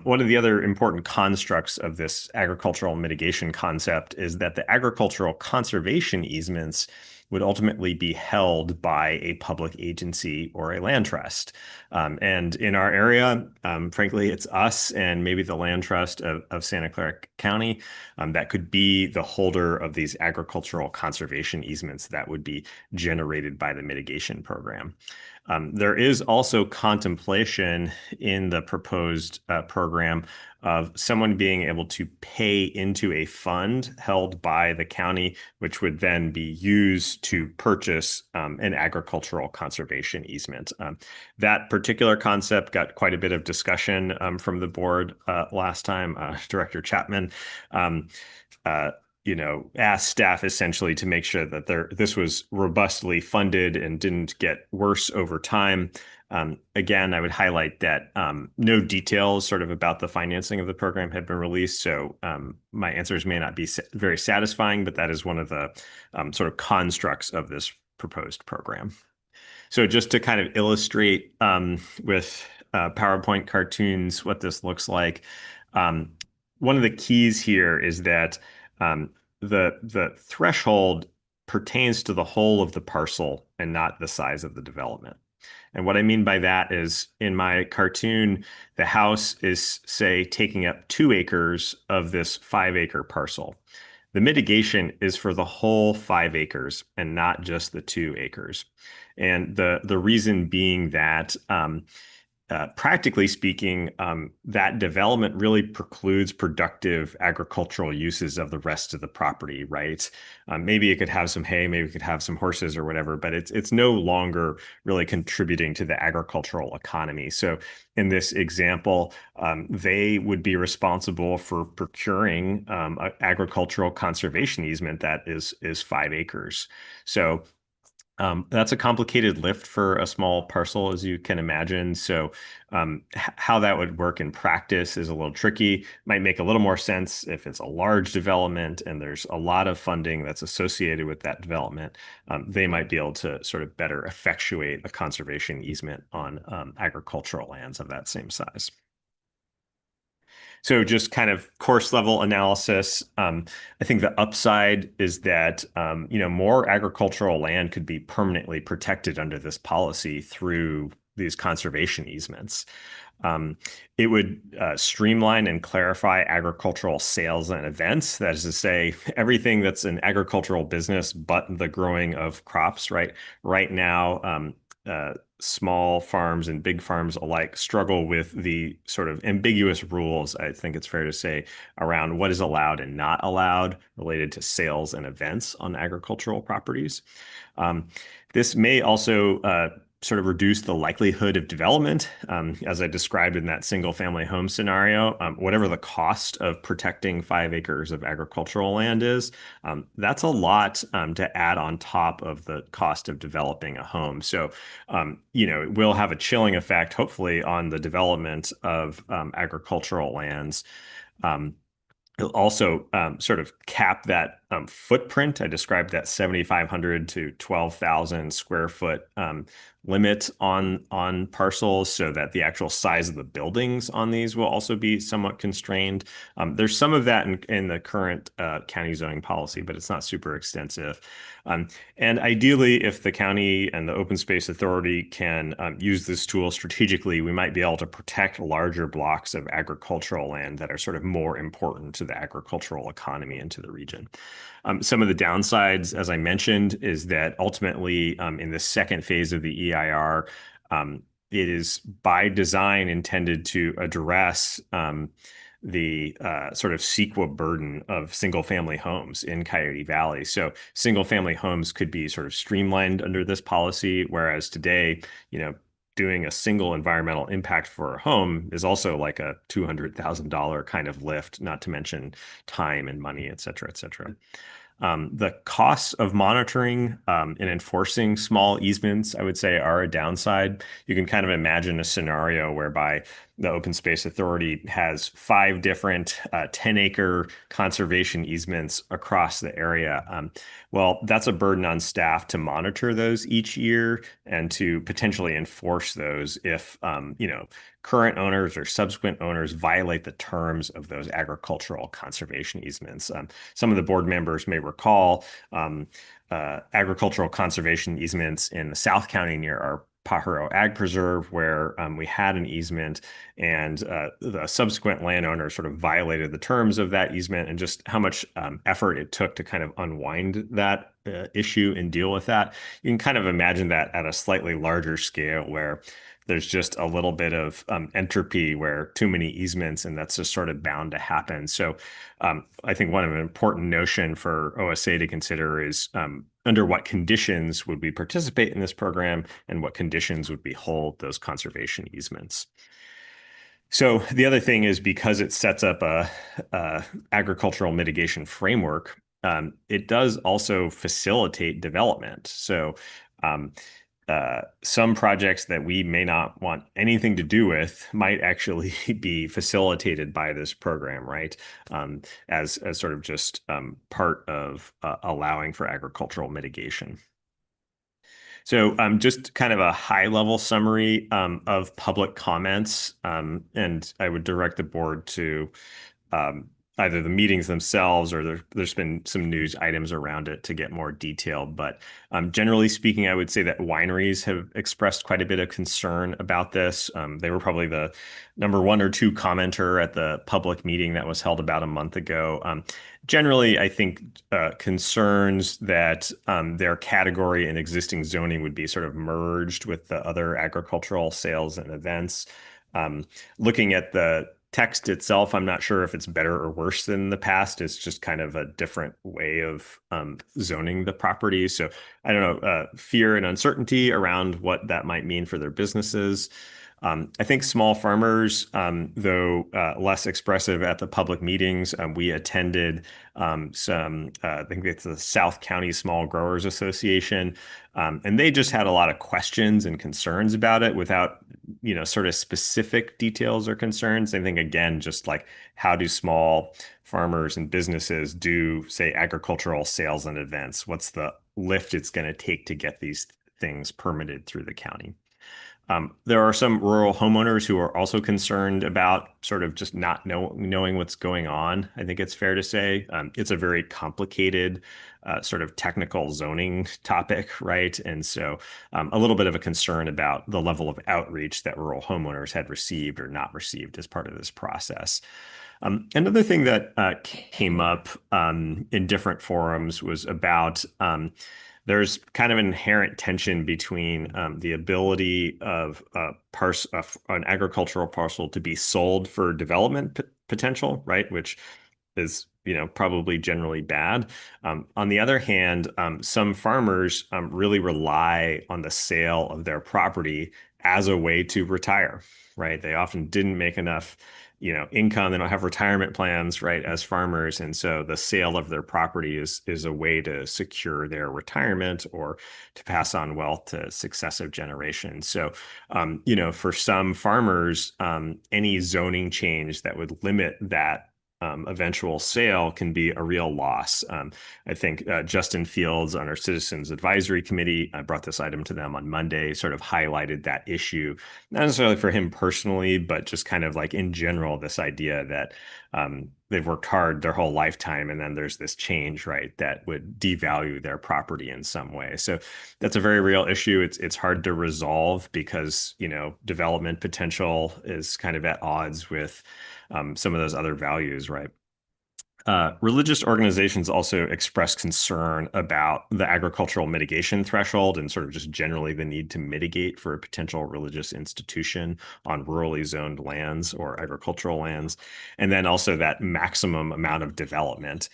One of the other important constructs of this agricultural mitigation concept is that the agricultural conservation easements would ultimately be held by a public agency or a land trust. And in our area, frankly, it's us and maybe the land trust of Santa Clara County that could be the holder of these agricultural conservation easements that would be generated by the mitigation program. There is also contemplation in the proposed program of someone being able to pay into a fund held by the county, which would then be used to purchase an agricultural conservation easement. That particular concept got quite a bit of discussion from the board last time. Director Chapman asked staff essentially to make sure that this was robustly funded and didn't get worse over time. Again, I would highlight that no details sort of about the financing of the program had been released, so my answers may not be very satisfying, but that is one of the sort of constructs of this proposed program. So just to kind of illustrate with PowerPoint cartoons what this looks like, one of the keys here is that the threshold pertains to the whole of the parcel and not the size of the development. And what I mean by that is, in my cartoon, the house is, say, taking up 2 acres of this 5-acre parcel. The mitigation is for the whole 5 acres and not just the 2 acres. And the reason being that practically speaking, that development really precludes productive agricultural uses of the rest of the property, right? Maybe it could have some hay, maybe it could have some horses or whatever, but it's no longer really contributing to the agricultural economy. So in this example, they would be responsible for procuring an agricultural conservation easement that is 5 acres. So that's a complicated lift for a small parcel, as you can imagine. So how that would work in practice is a little tricky. Might make a little more sense if it's a large development and there's a lot of funding that's associated with that development. They might be able to sort of better effectuate a conservation easement on agricultural lands of that same size. So just kind of course level analysis. I think the upside is that more agricultural land could be permanently protected under this policy through these conservation easements. It would streamline and clarify agricultural sales and events. That is to say, everything that's an agricultural business but the growing of crops, right? Right now, small farms and big farms alike struggle with the sort of ambiguous rules, I think it's fair to say, around what is allowed and not allowed related to sales and events on agricultural properties. This may also sort of reduce the likelihood of development, as I described in that single family home scenario. Whatever the cost of protecting 5 acres of agricultural land is, that's a lot to add on top of the cost of developing a home. So, it will have a chilling effect, hopefully, on the development of agricultural lands. It'll also sort of cap that footprint. I described that 7,500 to 12,000 square foot limit on parcels, so that the actual size of the buildings on these will also be somewhat constrained. There's some of that in the current county zoning policy, but it's not super extensive. And ideally, if the county and the Open Space Authority can use this tool strategically, we might be able to protect larger blocks of agricultural land that are sort of more important to the agricultural economy into the region. Some of the downsides, as I mentioned, is that ultimately in the second phase of the EIR, it is by design intended to address the sort of CEQA burden of single family homes in Coyote Valley. So single family homes could be sort of streamlined under this policy, whereas today, doing a single environmental impact for a home is also like a $200,000 kind of lift, not to mention time and money, et cetera, et cetera. The costs of monitoring and enforcing small easements, I would say, are a downside. You can kind of imagine a scenario whereby the Open Space Authority has 5 different 10-acre conservation easements across the area. Well, that's a burden on staff to monitor those each year and to potentially enforce those if, current owners or subsequent owners violate the terms of those agricultural conservation easements. Some of the board members may recall agricultural conservation easements in the South County near our Pajaro Ag Preserve, where we had an easement and the subsequent landowner sort of violated the terms of that easement, and just how much effort it took to kind of unwind that issue and deal with that. You can kind of imagine that at a slightly larger scale where there's just a little bit of entropy where too many easements, and that's just sort of bound to happen. So I think one of an important notion for OSA to consider is under what conditions would we participate in this program and what conditions would we hold those conservation easements. So the other thing is, because it sets up a agricultural mitigation framework, it does also facilitate development. So some projects that we may not want anything to do with might actually be facilitated by this program, right? As sort of just part of allowing for agricultural mitigation. So just kind of a high level summary of public comments, and I would direct the board to either the meetings themselves or there's been some news items around it to get more detail. But generally speaking, I would say that wineries have expressed quite a bit of concern about this. They were probably the number 1 or 2 commenter at the public meeting that was held about a month ago. Generally, I think concerns that their category and existing zoning would be sort of merged with the other agricultural sales and events. Looking at the text itself, I'm not sure if it's better or worse than the past. It's just kind of a different way of zoning the property. So I don't know, fear and uncertainty around what that might mean for their businesses. I think small farmers, though less expressive at the public meetings, we attended some, I think it's the South County Small Growers Association, and they just had a lot of questions and concerns about it without, sort of specific details or concerns. I think, again, just like, how do small farmers and businesses do, say, agricultural sales and events? What's the lift it's going to take to get these things permitted through the county? There are some rural homeowners who are also concerned about sort of just not knowing what's going on. I think it's fair to say it's a very complicated sort of technical zoning topic, right? And so a little bit of a concern about the level of outreach that rural homeowners had received or not received as part of this process. Another thing that came up in different forums was about there's kind of an inherent tension between the ability of an agricultural parcel to be sold for development potential, right? Which is, probably generally bad. On the other hand, some farmers really rely on the sale of their property as a way to retire, right? They often didn't make enough income. They don't have retirement plans, right, as farmers. And so the sale of their property is a way to secure their retirement or to pass on wealth to successive generations. So, for some farmers, any zoning change that would limit that eventual sale can be a real loss. I think Justin Fields on our Citizens Advisory Committee, I brought this item to them on Monday, sort of highlighted that issue, not necessarily for him personally, but just kind of like in general, this idea that they've worked hard their whole lifetime, and then there's this change, right, that would devalue their property in some way. So that's a very real issue. It's hard to resolve because, you know, development potential is kind of at odds with some of those other values, right? Religious organizations also express concern about the agricultural mitigation threshold and sort of just generally the need to mitigate for a potential religious institution on rurally zoned lands or agricultural lands. And then also that maximum amount of development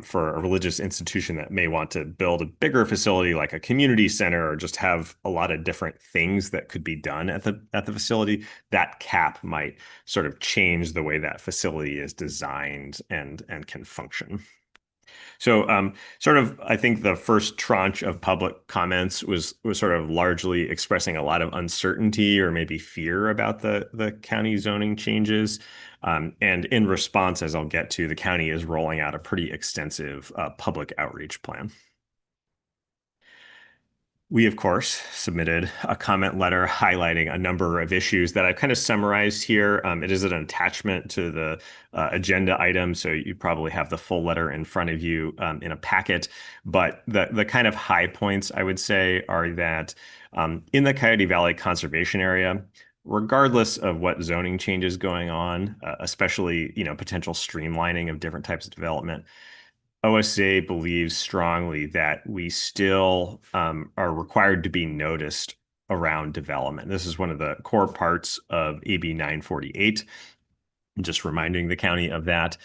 for a religious institution that may want to build a bigger facility like a community center or just have a lot of different things that could be done at the facility. That cap might sort of change the way that facility is designed and can function. So sort of, I think the first tranche of public comments was sort of largely expressing a lot of uncertainty or maybe fear about the county zoning changes. And in response, as I'll get to, the county is rolling out a pretty extensive public outreach plan. We, of course, submitted a comment letter highlighting a number of issues that I've kind of summarized here. It is an attachment to the agenda item, so you probably have the full letter in front of you in a packet. But the kind of high points, I would say, are that in the Coyote Valley Conservation Area, regardless of what zoning changes going on, especially, you know, potential streamlining of different types of development, OSA believes strongly that we still are required to be noticed around development. This is one of the core parts of AB 948. Just reminding the county of that.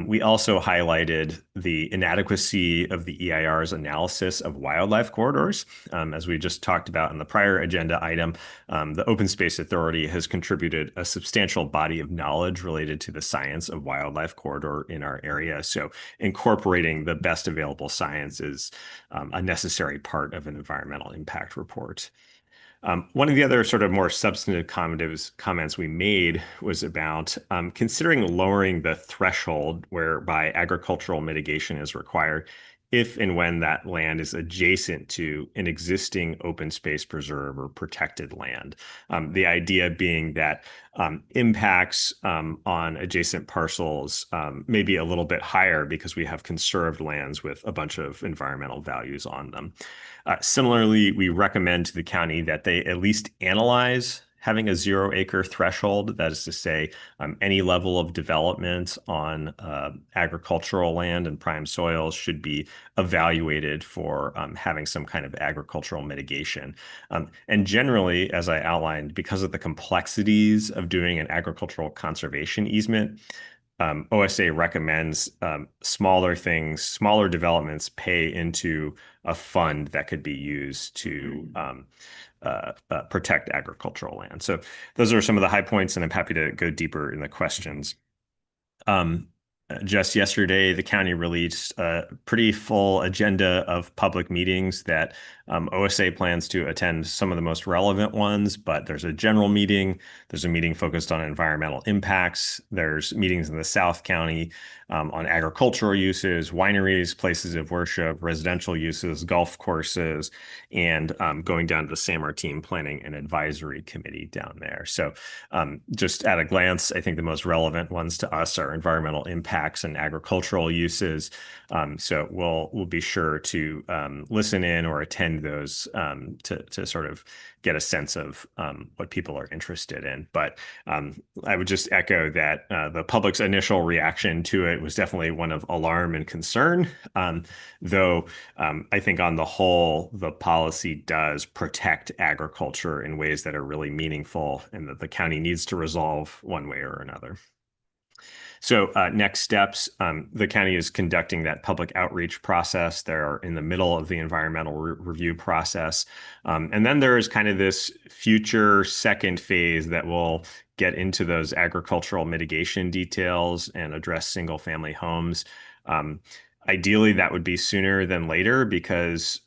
We also highlighted the inadequacy of the EIR's analysis of wildlife corridors. As we just talked about in the prior agenda item, the Open Space Authority has contributed a substantial body of knowledge related to the science of wildlife corridor in our area. So incorporating the best available science is a necessary part of an environmental impact report. One of the other sort of more substantive comments we made was about considering lowering the threshold whereby agricultural mitigation is required if and when that land is adjacent to an existing open space preserve or protected land. The idea being that impacts on adjacent parcels may be a little bit higher because we have conserved lands with a bunch of environmental values on them. Similarly, we recommend to the county that they at least analyze having a 0-acre threshold. That is to say, any level of development on agricultural land and prime soils should be evaluated for having some kind of agricultural mitigation. And generally, as I outlined, because of the complexities of doing an agricultural conservation easement, OSA recommends smaller things, smaller developments pay into a fund that could be used to protect agricultural land. So those are some of the high points, and I'm happy to go deeper in the questions. Just yesterday, the county released a pretty full agenda of public meetings that OSA plans to attend some of the most relevant ones, but there's a general meeting. There's a meeting focused on environmental impacts. There's meetings in the South County on agricultural uses, wineries, places of worship, residential uses, golf courses, and going down to the San Martin Planning and Advisory Committee down there. So just at a glance, I think the most relevant ones to us are environmental impacts and agricultural uses. So we'll be sure to listen in or attend those to sort of get a sense of what people are interested in. But I would just echo that the public's initial reaction to it was definitely one of alarm and concern, though I think on the whole, the policy does protect agriculture in ways that are really meaningful and that the county needs to resolve one way or another. So next steps, the county is conducting that public outreach process. They're in the middle of the environmental review process. And then there is kind of this future second phase that will get into those agricultural mitigation details and address single family homes. Ideally, that would be sooner than later because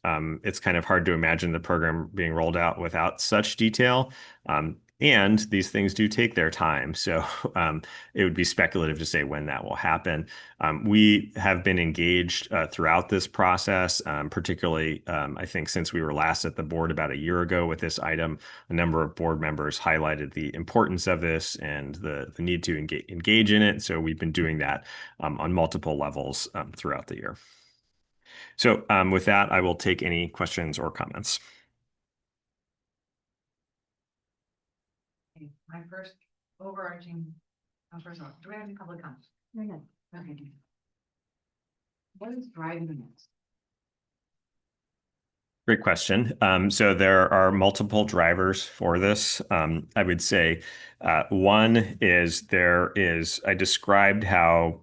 it's kind of hard to imagine the program being rolled out without such detail. And these things do take their time. So it would be speculative to say when that will happen. We have been engaged throughout this process, particularly, I think, since we were last at the board about a year ago with this item. A number of board members highlighted the importance of this and the need to engage in it. So we've been doing that on multiple levels throughout the year. So with that, I will take any questions or comments. Okay, my first overarching, first of all, do we have any public comments? No. Okay. good. What is driving this? Great question. So there are multiple drivers for this. I would say one is I described how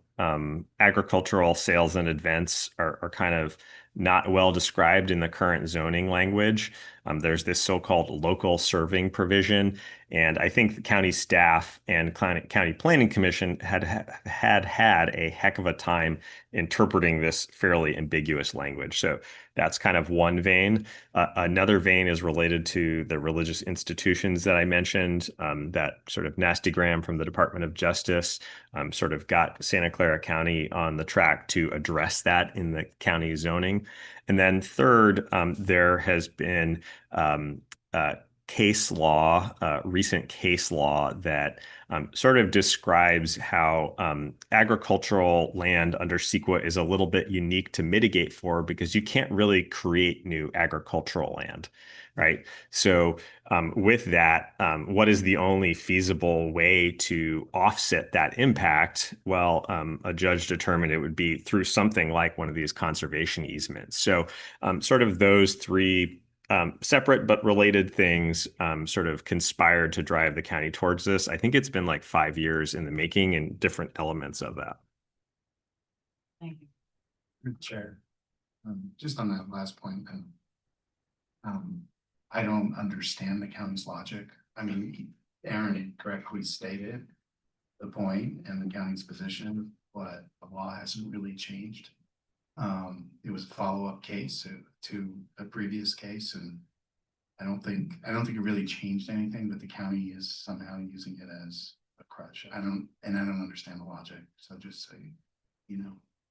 agricultural sales and events are kind of not well described in the current zoning language. There's this so-called local serving provision. And I think the county staff and county planning commission had a heck of a time interpreting this fairly ambiguous language. So that's kind of one vein. Another vein is related to the religious institutions that I mentioned. That sort of nastygram from the Department of Justice sort of got Santa Clara County on the track to address that in the county zoning. And then third, there has been case law, recent case law that sort of describes how agricultural land under CEQA is a little bit unique to mitigate for because you can't really create new agricultural land, right? So with that, what is the only feasible way to offset that impact? Well, a judge determined it would be through something like one of these conservation easements. So sort of those three separate but related things sort of conspired to drive the county towards this. I think it's been like 5 years in the making and different elements of that. Thank you. Good Chair, just on that last point, I don't understand the county's logic. I mean, Aaron correctly stated the point and the county's position, but the law hasn't really changed. It was a follow-up case to a previous case, and I don't think it really changed anything, but the county is somehow using it as a crutch. I don't understand the logic. So just say,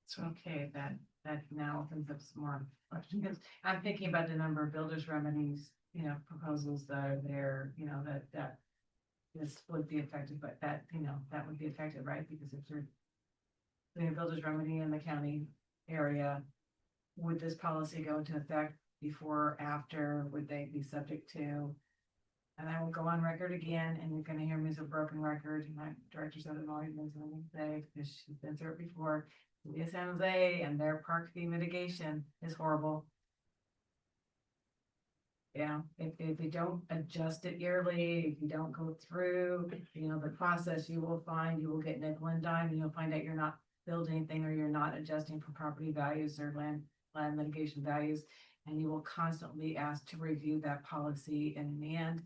so. Okay, that now opens up some more questions. Because I'm thinking about the number of builders remedies, proposals that are there, that this would be affected, but that would be affected, right? Because if you're doing a builder's remedy in the county area, would this policy go into effect before, after? Would they be subject to? And I will go on record again, and you're going to hear me as a broken record. My director said it always been something to say because she's been through it before. The San Jose and their park fee mitigation is horrible. If you don't adjust it yearly, if you don't go through, the process, you will get nickel and dime, and you'll find out you're not building anything, or you're not adjusting for property values or land mitigation values, and you will constantly be asked to review that policy. And in the end,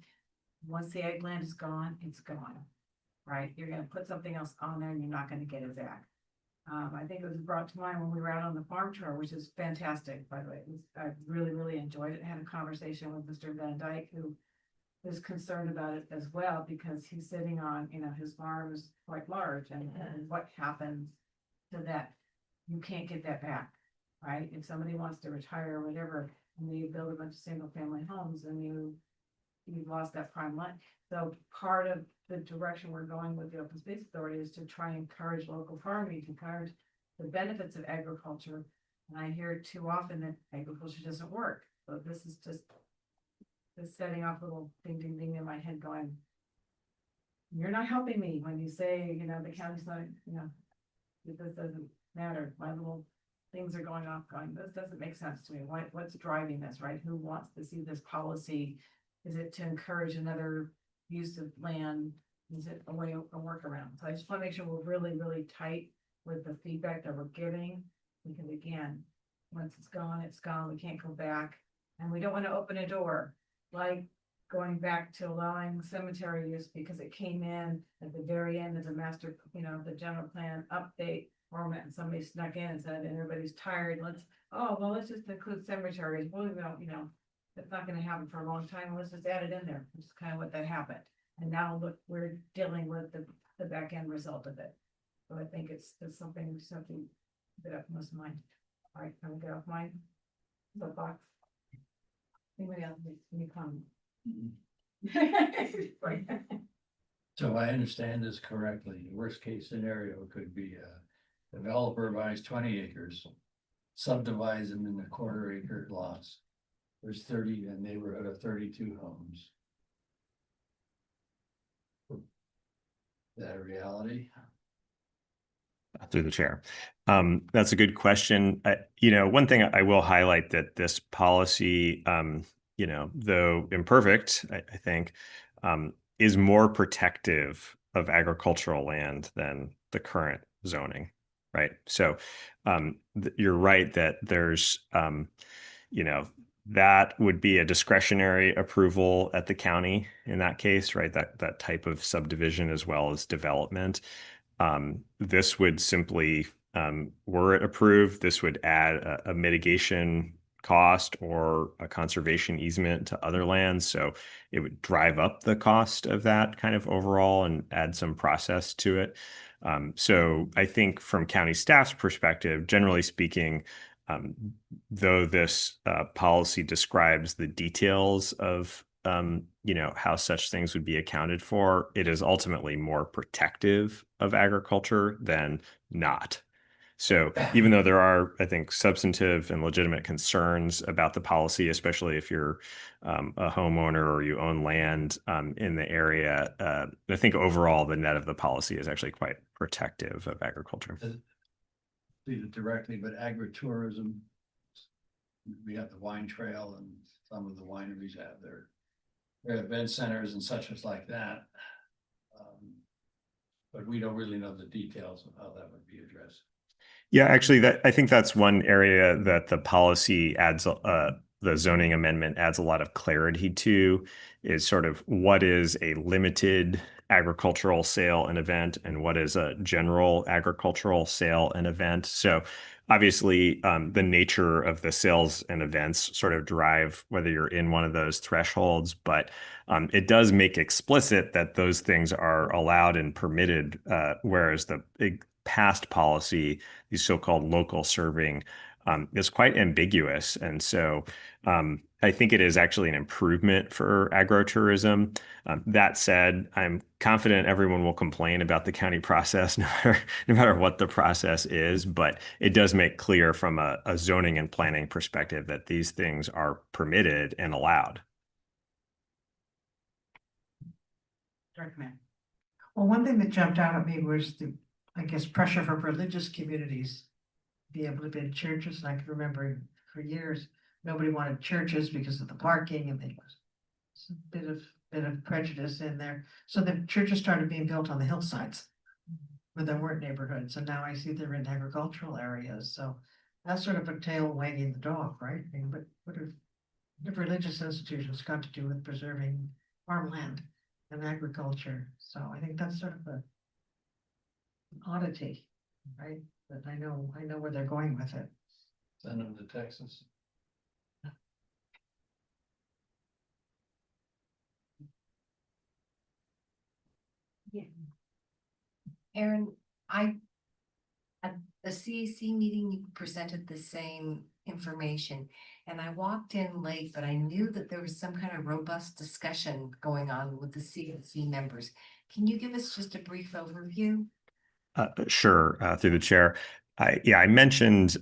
once the ag land is gone, it's gone, right? You're going to put something else on there and you're not going to get it back. I think it was brought to mind when we were out on the farm tour, which is fantastic, by the way. I really, really enjoyed it. I had a conversation with Mr. Van Dyke, who is concerned about it as well, because he's sitting on, his farm is quite large, and what happens to that? You can't get that back, right? If somebody wants to retire or whatever, and you build a bunch of single family homes, and you've lost that prime land. So part of the direction we're going with the Open Space Authority is to try and encourage local farming, to encourage the benefits of agriculture. And I hear too often that agriculture doesn't work. So this is just setting off a little ding, ding, ding in my head going, you're not helping me when you say, the county's not, this doesn't matter. My little things are going off going, this doesn't make sense to me. What's driving this, right? Who wants to see this policy? Is it to encourage another use of land? Is it a workaround? So I just want to make sure we're really, really tight with the feedback that we're getting, because again, once it's gone, it's gone. We can't go back, and we don't want to open a door like going back to allowing cemetery use because it came in at the very end of the master, the general plan update format, and somebody snuck in and said, and everybody's tired. Let's just include cemeteries. Well, it's not going to happen for a long time. Let's just add it in there, which is kind of what that happened. And now look, we're dealing with the back end result of it. So I think it's something that up most mind. All right, can we get off mine? The box. Anybody else, any comment? So I understand this correctly, the worst case scenario could be a developer buys 20 acres, subdivides them into quarter-acre lots. There's a neighborhood of 32 homes. Is that a reality? Through the chair. That's a good question. One thing I will highlight that this policy, though imperfect, I think, is more protective of agricultural land than the current zoning, right? So you're right that there's, that would be a discretionary approval at the county in that case, right? That type of subdivision as well as development. This would simply, were it approved, this would add a mitigation cost or a conservation easement to other lands. So it would drive up the cost of that kind of overall and add some process to it. So I think from county staff's perspective, generally speaking, though this policy describes the details of how such things would be accounted for, it is ultimately more protective of agriculture than not. So even though there are, I think, substantive and legitimate concerns about the policy, especially if you're a homeowner or you own land in the area, I think overall the net of the policy is actually quite protective of agriculture. Lead it directly, but agritourism, we have the wine trail and some of the wineries have their event centers and such as like that. But we don't really know the details of how that would be addressed. Yeah, actually, I think that's one area that the policy adds, the zoning amendment adds a lot of clarity to, is sort of what is a limited agricultural sale and event and what is a general agricultural sale and event. So obviously, the nature of the sales and events sort of drive whether you're in one of those thresholds, but it does make explicit that those things are allowed and permitted, whereas the past policy, these so-called local serving, is quite ambiguous. And so I think it is actually an improvement for agritourism. That said, I'm confident everyone will complain about the county process no matter what the process is, but it does make clear from a zoning and planning perspective that these things are permitted and allowed. Director Mann. Well, one thing that jumped out at me was I guess, pressure from religious communities to be able to build churches. And I can remember for years, nobody wanted churches because of the parking and there was a bit of prejudice in there. So the churches started being built on the hillsides where there weren't neighborhoods. And now I see they're in agricultural areas. So that's sort of a tail wagging the dog, right? I mean, what have religious institutions got to do with preserving farmland and agriculture? So I think that's sort of an oddity, right? But I know where they're going with it. Send them to Texas. Yeah. Aaron, at the CAC meeting, you presented the same information and I walked in late, but I knew that there was some kind of robust discussion going on with the CAC members. Can you give us just a brief overview? Sure, through the chair. I mentioned,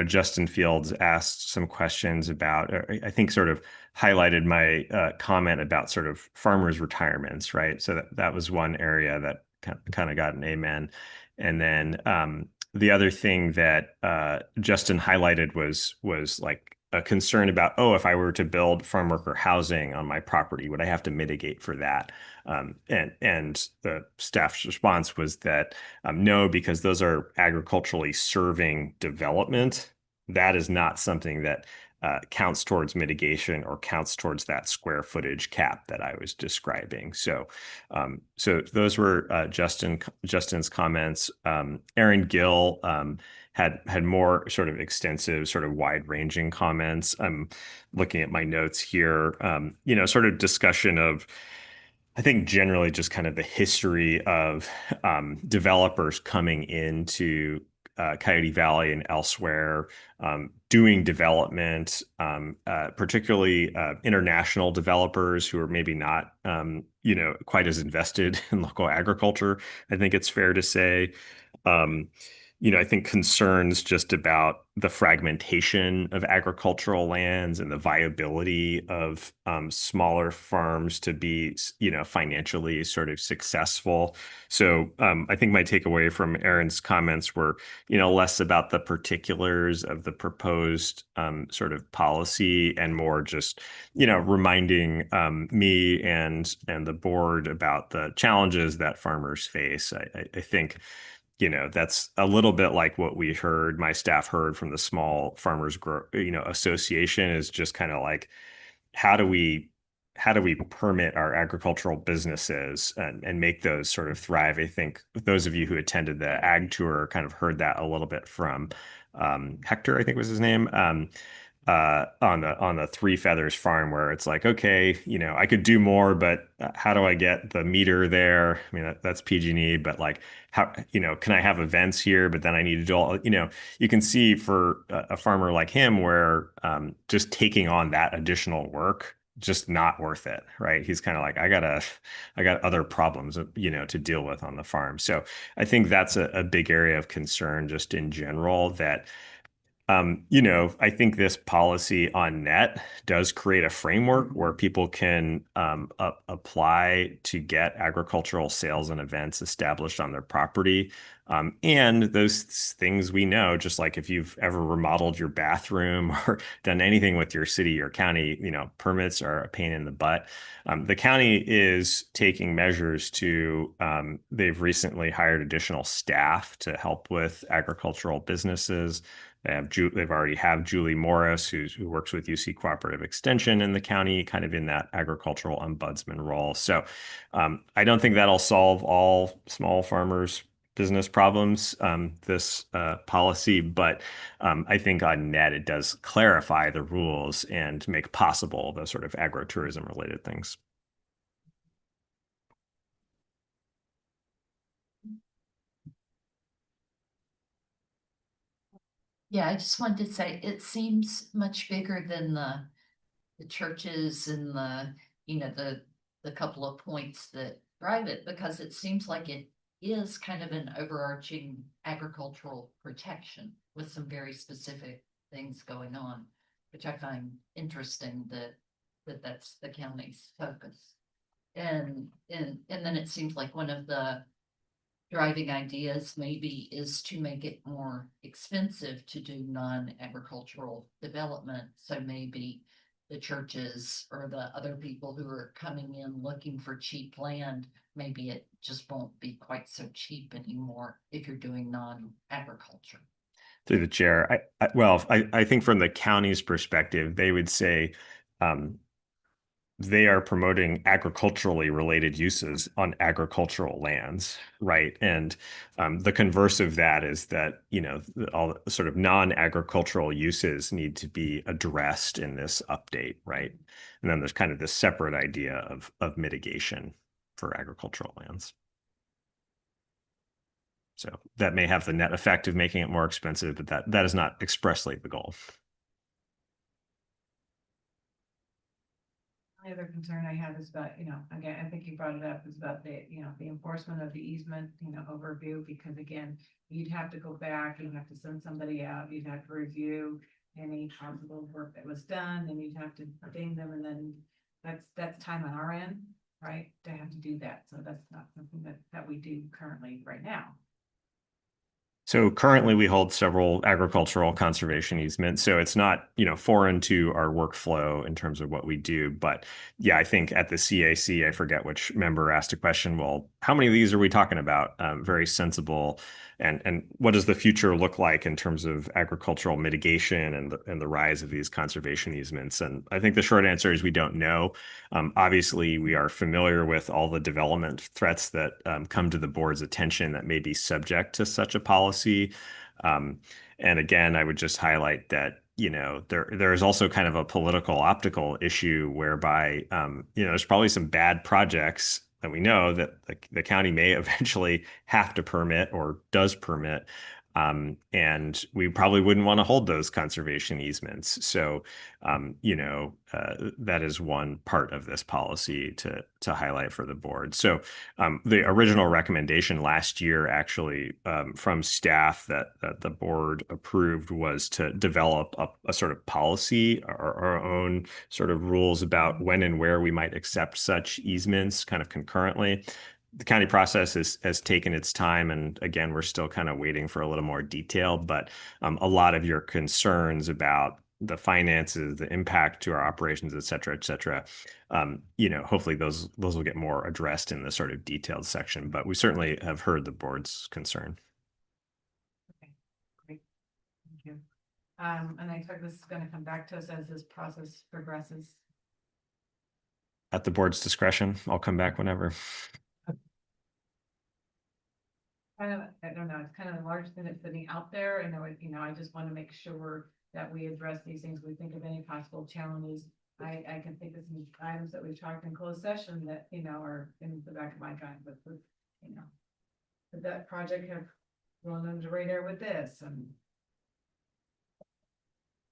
Justin Fields asked some questions about, I think sort of highlighted my comment about sort of farmers' retirements, right? So that was one area that kind of got an amen. And then the other thing that Justin highlighted was like a concern about, if I were to build farm worker housing on my property, would I have to mitigate for that? And the staff's response was that no, because those are agriculturally serving development. That is not something that counts towards mitigation or counts towards that square footage cap that I was describing. So those were Justin's comments. Aaron Gill had more sort of extensive, sort of wide-ranging comments. I'm looking at my notes here, sort of discussion of I think generally just kind of the history of developers coming into Coyote Valley and elsewhere, doing development, particularly international developers who are maybe not, quite as invested in local agriculture. I think it's fair to say. I think concerns just about the fragmentation of agricultural lands and the viability of smaller farms to be, financially sort of successful. So I think my takeaway from Aaron's comments were, less about the particulars of the proposed sort of policy and more just, reminding me and the board about the challenges that farmers face. I think that's a little bit like what my staff heard from the Small Farmers Association, is just kind of like, how do we permit our agricultural businesses and make those sort of thrive? I think those of you who attended the ag tour kind of heard that a little bit from Hector, I think was his name, on the Three Feathers farm, where it's like, okay, I could do more, but how do I get the meter there? I mean, that's PG&E, but like, how, can I have events here? But then I need to do all, you can see for a farmer like him where just taking on that additional work, just not worth it, right? He's kind of like, I got other problems, to deal with on the farm. So I think that's a big area of concern just in general, that I think this policy on net does create a framework where people can apply to get agricultural sales and events established on their property. And those things we know, just like if you've ever remodeled your bathroom or done anything with your city or county, permits are a pain in the butt. The county is taking measures to, they've recently hired additional staff to help with agricultural businesses. They've already have Julie Morris, who works with UC Cooperative Extension in the county, kind of in that agricultural ombudsman role. So I don't think that'll solve all small farmers' business problems, this policy, but I think on net it does clarify the rules and make possible the sort of agritourism related things. Yeah, I just wanted to say, it seems much bigger than the churches and the couple of points that drive it, because it seems like it is kind of an overarching agricultural protection with some very specific things going on, which I find interesting that's the county's focus. And then it seems like one of the driving ideas maybe is to make it more expensive to do non-agricultural development. So maybe the churches or the other people who are coming in looking for cheap land, maybe it just won't be quite so cheap anymore if you're doing non-agriculture. Through the chair, I think from the county's perspective, they would say they are promoting agriculturally related uses on agricultural lands, right? And the converse of that is that, all the sort of non-agricultural uses need to be addressed in this update, right? And then there's kind of this separate idea of mitigation for agricultural lands. So that may have the net effect of making it more expensive, but that is not expressly the goal. The other concern I have is about, again, I think you brought it up, is about the, the enforcement of the easement, overview, because again, you'd have to go back, you'd have to send somebody out, you'd have to review any possible work that was done, and you'd have to ding them, and then that's time on our end, right, to have to do that. So that's not something that we do currently right now. So currently we hold several agricultural conservation easements. So it's not, foreign to our workflow in terms of what we do. But yeah, I think at the CAC, I forget which member asked a question, well, how many of these are we talking about? Very sensible. And what does the future look like in terms of agricultural mitigation and the rise of these conservation easements? And I think the short answer is we don't know. Obviously, we are familiar with all the development threats that come to the board's attention that may be subject to such a policy. And again, I would just highlight that there is also kind of a political optical issue whereby there's probably some bad projects that we know that the county may eventually have to permit or does permit. And we probably wouldn't want to hold those conservation easements. So, that is one part of this policy to highlight for the board. So the original recommendation last year, actually, from staff that the board approved, was to develop a sort of policy, our own sort of rules about when and where we might accept such easements kind of concurrently. The county process has taken its time, and again, we're still kind of waiting for a little more detail, but a lot of your concerns about the finances, the impact to our operations, et cetera, hopefully those will get more addressed in the sort of detailed section, but we certainly have heard the board's concern. Okay, great. Thank you. And I expect this is going to come back to us as this process progresses. At the board's discretion, I'll come back whenever. I don't know, it's kind of a large thing that's sitting out there, and I just want to make sure that we address these things. We think of any possible challenges. I can think of some items that we've talked in closed session that, are in the back of my mind, but could that project have gone under the radar with this? And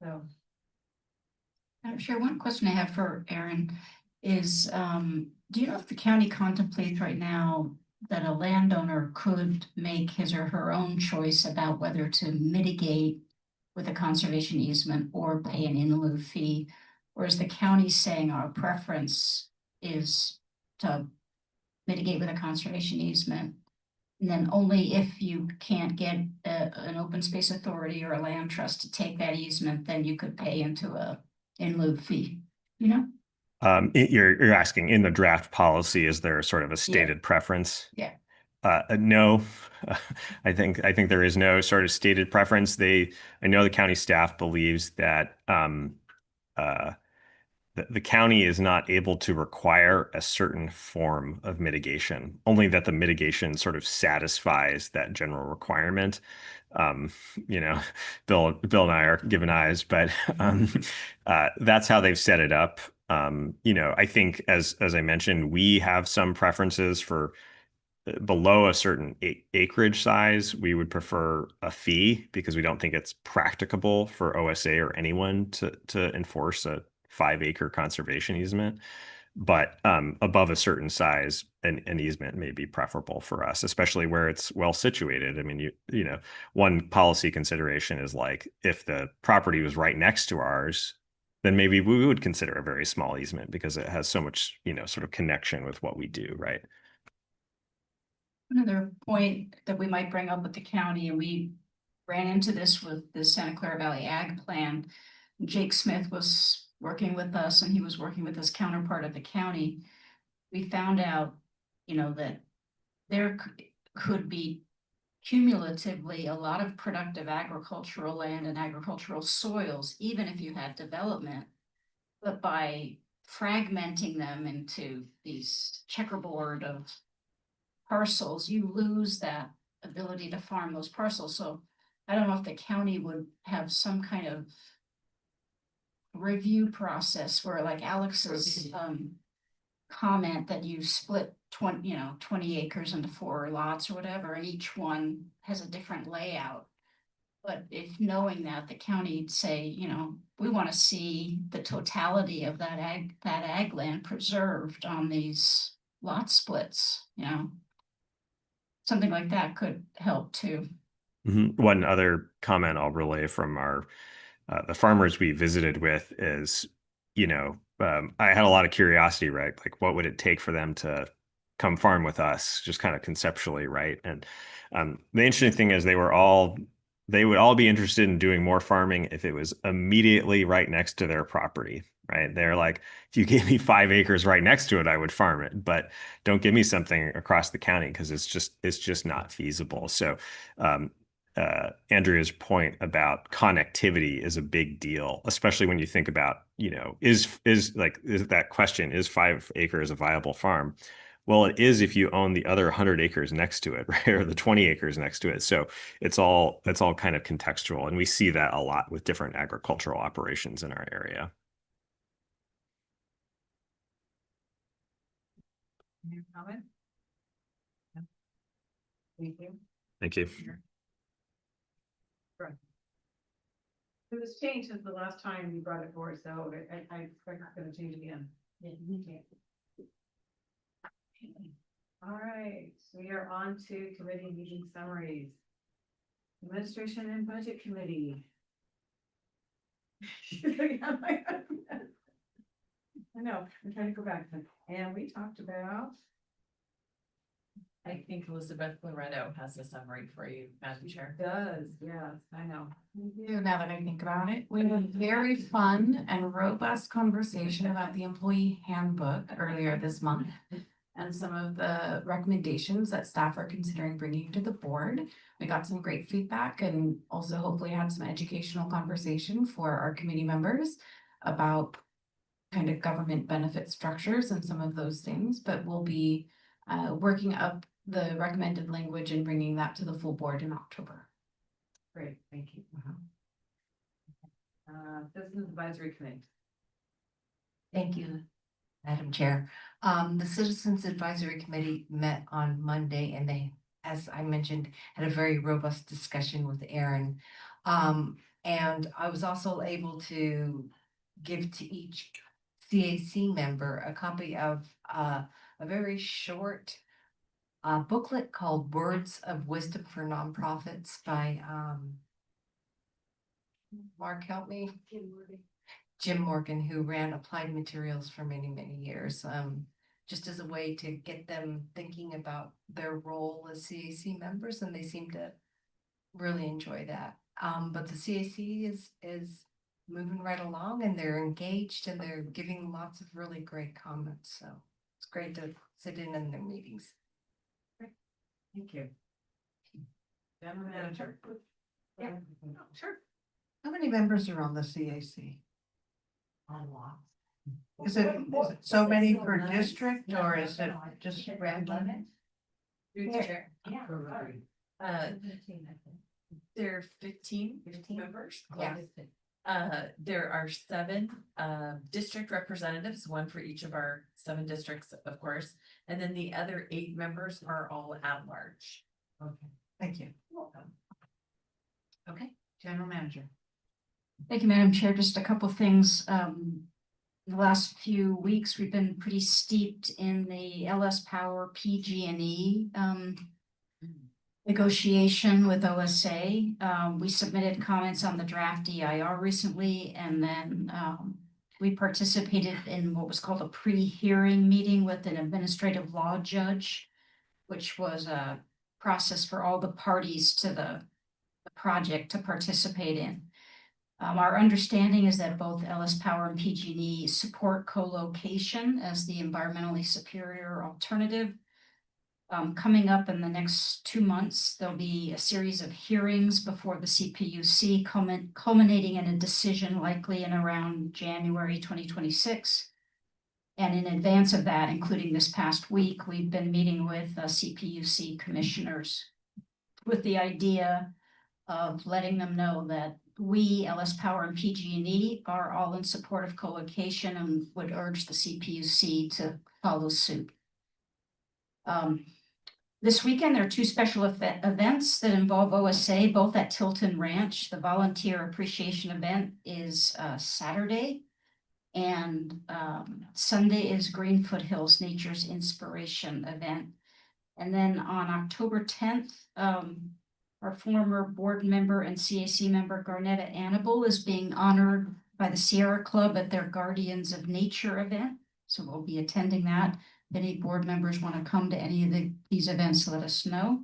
so. I'm sure one question I have for Aaron is, do you know if the county contemplates right now that a landowner could make his or her own choice about whether to mitigate with a conservation easement or pay an in lieu fee? Or is the county saying our preference is to mitigate with a conservation easement? And then only if you can't get an open space authority or a land trust to take that easement, then you could pay into a in lieu fee, You're asking, in the draft policy, is there sort of a stated preference? Yeah. No, I think there is no sort of stated preference. I know the county staff believes that the county is not able to require a certain form of mitigation, only that the mitigation sort of satisfies that general requirement. Bill and I are giving eyes, but that's how they've set it up. I think as I mentioned, we have some preferences for below a certain acreage size. We would prefer a fee because we don't think it's practicable for OSA or anyone to enforce a 5-acre conservation easement. But above a certain size, an easement may be preferable for us, especially where it's well situated. I mean, one policy consideration is like, if the property was right next to ours, then maybe we would consider a very small easement because it has so much, sort of connection with what we do, right? Another point that we might bring up with the county, and we ran into this with the Santa Clara Valley Ag Plan. Jake Smith was working with us, and he was working with his counterpart at the county. We found out, that there could be cumulatively a lot of productive agricultural land and agricultural soils, even if you had development. But by fragmenting them into these checkerboard of parcels, you lose that ability to farm those parcels. So I don't know if the county would have some kind of review process where, like Alex's comment that you split 20 acres into 4 lots or whatever, and each one has a different layout. But if knowing that the county'd say, we want to see the totality of that ag land preserved on these lot splits, something like that could help too. Mm-hmm. One other comment I'll relay from the farmers we visited with is, I had a lot of curiosity, right? Like, what would it take for them to come farm with us, just kind of conceptually, right? And the interesting thing is they would all be interested in doing more farming if it was immediately right next to their property, right? They're like, if you gave me 5 acres right next to it, I would farm it, but don't give me something across the county because it's just not feasible. So Andrea's point about connectivity is a big deal, especially when you think about, is that question, is 5 acres a viable farm? Well, it is if you own the other 100 acres next to it, right? Or the 20 acres next to it. So it's all kind of contextual. And we see that a lot with different agricultural operations in our area. Any comment? No? Thank you. Thank you. Right. It was changed since the last time you brought it forward, so I expect it's gonna change again. All right, so we are on to committee meeting summaries. Administration and Budget Committee. I know, I'm trying to go back, and we talked about. I think Elizabeth Loretto has a summary for you, Madam Chair. Does, yes, I know. Now that I think about it, we had a very fun and robust conversation about the employee handbook earlier this month. And some of the recommendations that staff are considering bringing to the board. We got some great feedback and also hopefully had some educational conversation for our committee members about kind of government benefit structures and some of those things, but we'll be working up the recommended language and bringing that to the full board in October. Great, thank you. Citizens Advisory Committee. Thank you, Madam Chair. The Citizens Advisory Committee met on Monday and they, as I mentioned, had a very robust discussion with Aaron. And I was also able to give to each CAC member a copy of a very short booklet called Words of Wisdom for Nonprofits by Mark, help me. Jim Morgan, who ran Applied Materials for many, many years, just as a way to get them thinking about their role as CAC members, and they seem to really enjoy that. But the CAC is moving right along, and they're engaged, and they're giving lots of really great comments. So it's great to sit in their meetings. Thank you. General Manager. Yeah. Sure. How many members are on the CAC? A lot. Is it so many per district or is it just? Through the chair. There are 15 members. Yeah. There are 7 district representatives, one for each of our 7 districts, of course. And then the other 8 members are all at large. Okay, thank you. Welcome. Okay, General Manager. Thank you, Madam Chair. Just a couple things. The last few weeks, we've been pretty steeped in the LS Power PG&E negotiation with OSA. We submitted comments on the draft EIR recently, and then we participated in what was called a pre-hearing meeting with an administrative law judge, which was a process for all the parties to the project to participate in. Our understanding is that both LS Power and PG&E support co-location as the environmentally superior alternative. Coming up in the next 2 months, there'll be a series of hearings before the CPUC, culminating in a decision likely in around January 2026. And in advance of that, including this past week, we've been meeting with CPUC commissioners with the idea of letting them know that we, LS Power and PG&E, are all in support of co-location and would urge the CPUC to follow suit. This weekend, there are 2 special events that involve OSA, both at Tilton Ranch. The Volunteer Appreciation Event is Saturday, and Sunday is Green Foothills Nature's Inspiration Event. And then on October 10th, our former board member and CAC member Garnetta Annable is being honored by the Sierra Club at their Guardians of Nature event. So we'll be attending that. If any board members want to come to any of these events, let us know.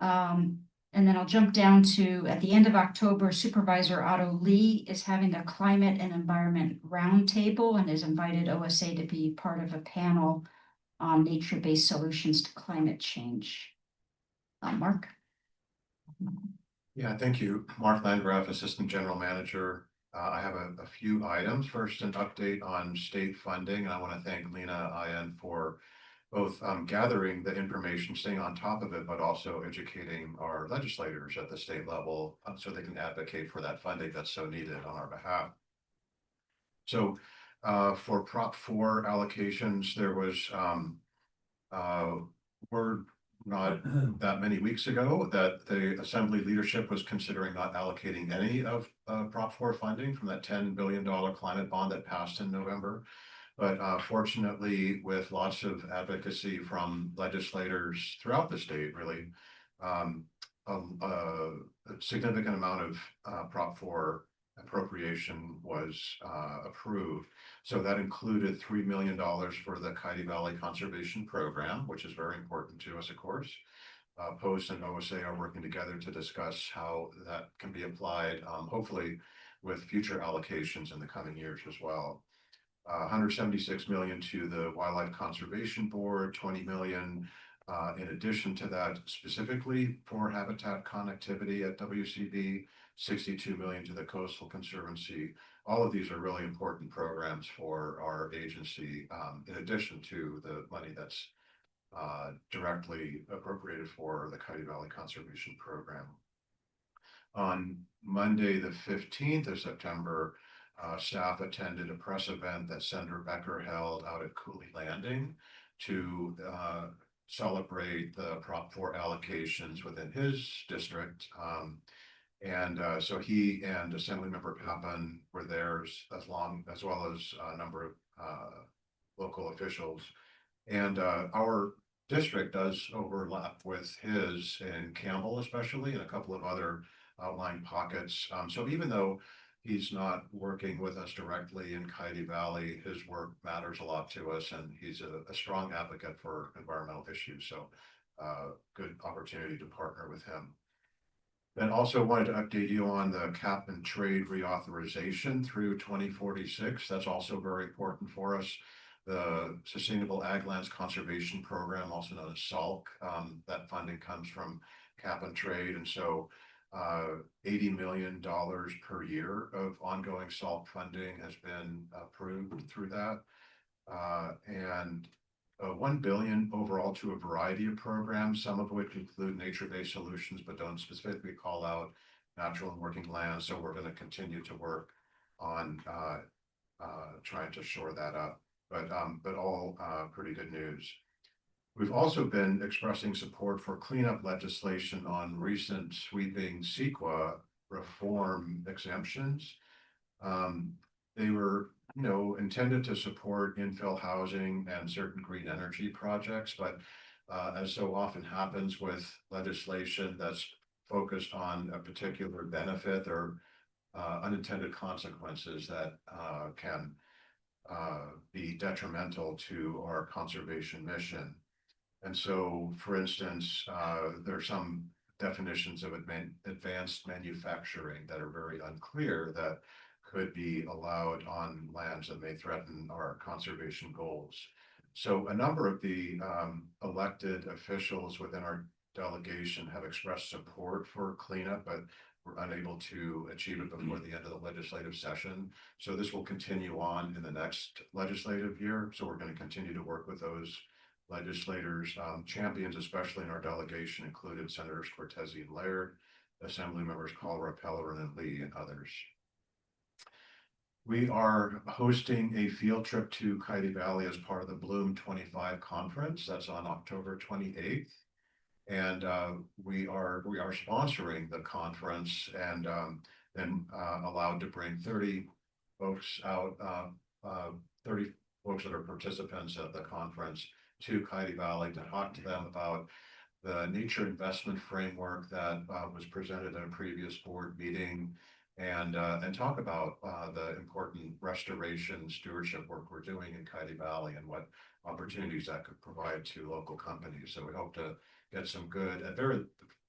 And then I'll jump down to, at the end of October, Supervisor Otto Lee is having a climate and environment roundtable and has invited OSA to be part of a panel on nature-based solutions to climate change. Mark? Yeah, thank you. Mark Landgraf, Assistant General Manager. I have a few items. First, an update on state funding. I want to thank Lena Ayan for both gathering the information, staying on top of it, but also educating our legislators at the state level so they can advocate for that funding that's so needed on our behalf. So for Prop 4 allocations, there was word not that many weeks ago that the Assembly leadership was considering not allocating any of Prop 4 funding from that $10 billion climate bond that passed in November. But fortunately, with lots of advocacy from legislators throughout the state, really, a significant amount of Prop 4 appropriation was approved. So that included $3 million for the Coyote Valley Conservation Program, which is very important to us, of course. Post and OSA are working together to discuss how that can be applied, hopefully with future allocations in the coming years as well. 176 million to the Wildlife Conservation Board, 20 million in addition to that specifically for habitat connectivity at WCB, 62 million to the Coastal Conservancy. All of these are really important programs for our agency, in addition to the money that's directly appropriated for the Coyote Valley Conservation Program. On Monday, the 15th of September, staff attended a press event that Senator Becker held out at Cooley Landing to celebrate the Prop 4 allocations within his district. So he and Assemblymember Pappen were there as well as a number of local officials. And our district does overlap with his in Campbell, especially, and a couple of other outlying pockets. So even though he's not working with us directly in Coyote Valley, his work matters a lot to us, and he's a strong advocate for environmental issues. So good opportunity to partner with him. Then also wanted to update you on the cap and trade reauthorization through 2046. That's also very important for us. The Sustainable Ag Lands Conservation Program, also known as SALC, that funding comes from cap and trade. And so $80 million per year of ongoing SALC funding has been approved through that. And $1 billion overall to a variety of programs, some of which include nature-based solutions, but don't specifically call out natural and working lands. So we're going to continue to work on trying to shore that up, but all pretty good news. We've also been expressing support for cleanup legislation on recent sweeping CEQA reform exemptions. They were, intended to support infill housing and certain green energy projects, but as so often happens with legislation that's focused on a particular benefit, there are unintended consequences that can be detrimental to our conservation mission. And so, for instance, there are some definitions of advanced manufacturing that are very unclear that could be allowed on lands that may threaten our conservation goals. So a number of the elected officials within our delegation have expressed support for cleanup, but were unable to achieve it before the end of the legislative session. So this will continue on in the next legislative year. So we're going to continue to work with those legislators. Champions, especially in our delegation, included Senators Cortese and Laird, Assembly members Colra, Pellerin, and Lee, and others. We are hosting a field trip to Coyote Valley as part of the Bloom 25 conference. That's on October 28th. And we are sponsoring the conference and then allowed to bring 30 folks out, 30 folks that are participants at the conference to Coyote Valley to talk to them about the nature investment framework that was presented at a previous board meeting, and talk about the important restoration stewardship work we're doing in Coyote Valley and what opportunities that could provide to local companies. So we hope to get some good, at very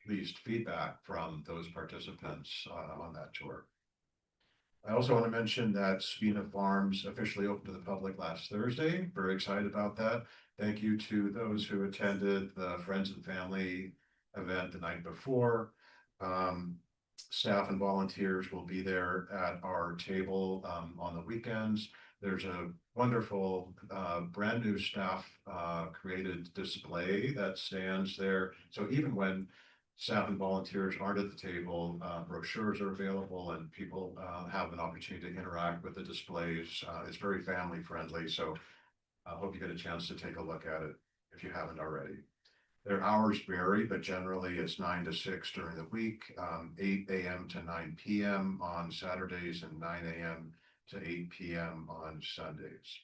least, feedback from those participants on that tour. I also want to mention that Sabina Farms officially opened to the public last Thursday. Very excited about that. Thank you to those who attended the Friends and Family event the night before. Staff and volunteers will be there at our table on the weekends. There's a wonderful brand new staff created display that stands there. So even when staff and volunteers aren't at the table, brochures are available and people have an opportunity to interact with the displays. It's very family friendly. So I hope you get a chance to take a look at it if you haven't already. Their hours vary, but generally it's 9 to 6 during the week, 8 a.m. to 9 p.m. on Saturdays, and 9 a.m. to 8 p.m. on Sundays.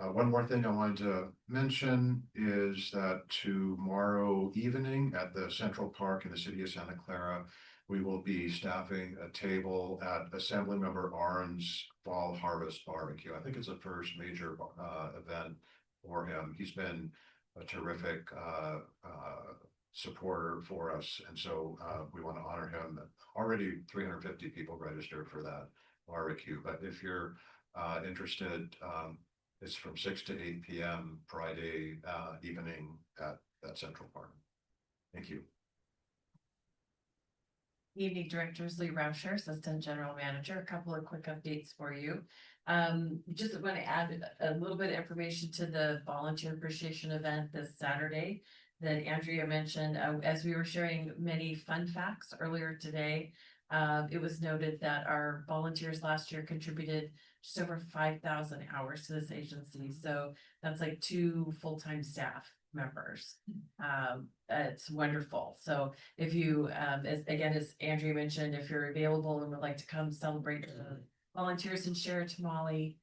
One more thing I wanted to mention is that tomorrow evening at the Central Park in the city of Santa Clara, we will be staffing a table at Assemblymember Arn's Fall Harvest Barbecue. I think it's the first major event for him. He's been a terrific supporter for us, and so we want to honor him. Already 350 people registered for that barbecue, but if you're interested, it's from 6 to 8 p.m. Friday evening at Central Park. Thank you. Evening Directors, Lee Rauscher, Assistant General Manager. A couple of quick updates for you. Just want to add a little bit of information to the volunteer appreciation event this Saturday that Andrea mentioned. As we were sharing many fun facts earlier today, it was noted that our volunteers last year contributed just over 5,000 hours to this agency. So that's like 2 full-time staff members. It's wonderful. So if you, as Andrea mentioned, if you're available and would like to come celebrate the volunteers and share a tamale,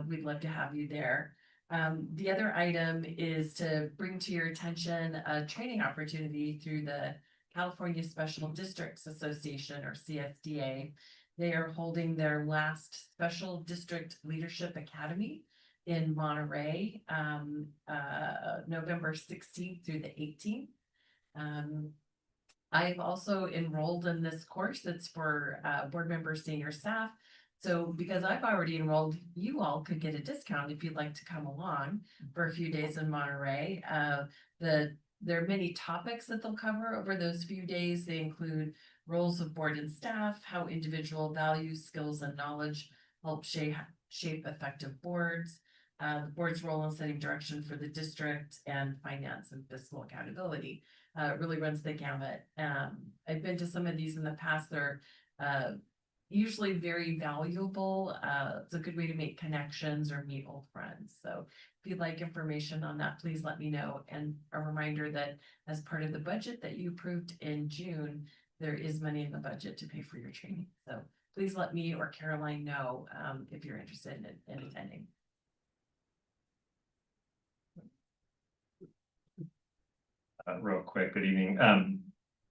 we'd love to have you there. The other item is to bring to your attention a training opportunity through the California Special Districts Association, or CSDA. They are holding their last Special District Leadership Academy in Monterey, November 16th through the 18th. I've also enrolled in this course. It's for board members, senior staff. So because I've already enrolled, you all could get a discount if you'd like to come along for a few days in Monterey. There are many topics that they'll cover over those few days. They include roles of board and staff, how individual values, skills, and knowledge help shape effective boards, the board's role in setting direction for the district, and finance and fiscal accountability. It really runs the gamut. I've been to some of these in the past. They're usually very valuable. It's a good way to make connections or meet old friends. So if you'd like information on that, please let me know. And a reminder that as part of the budget that you approved in June, there is money in the budget to pay for your training. So please let me or Caroline know if you're interested in attending. Real quick, good evening.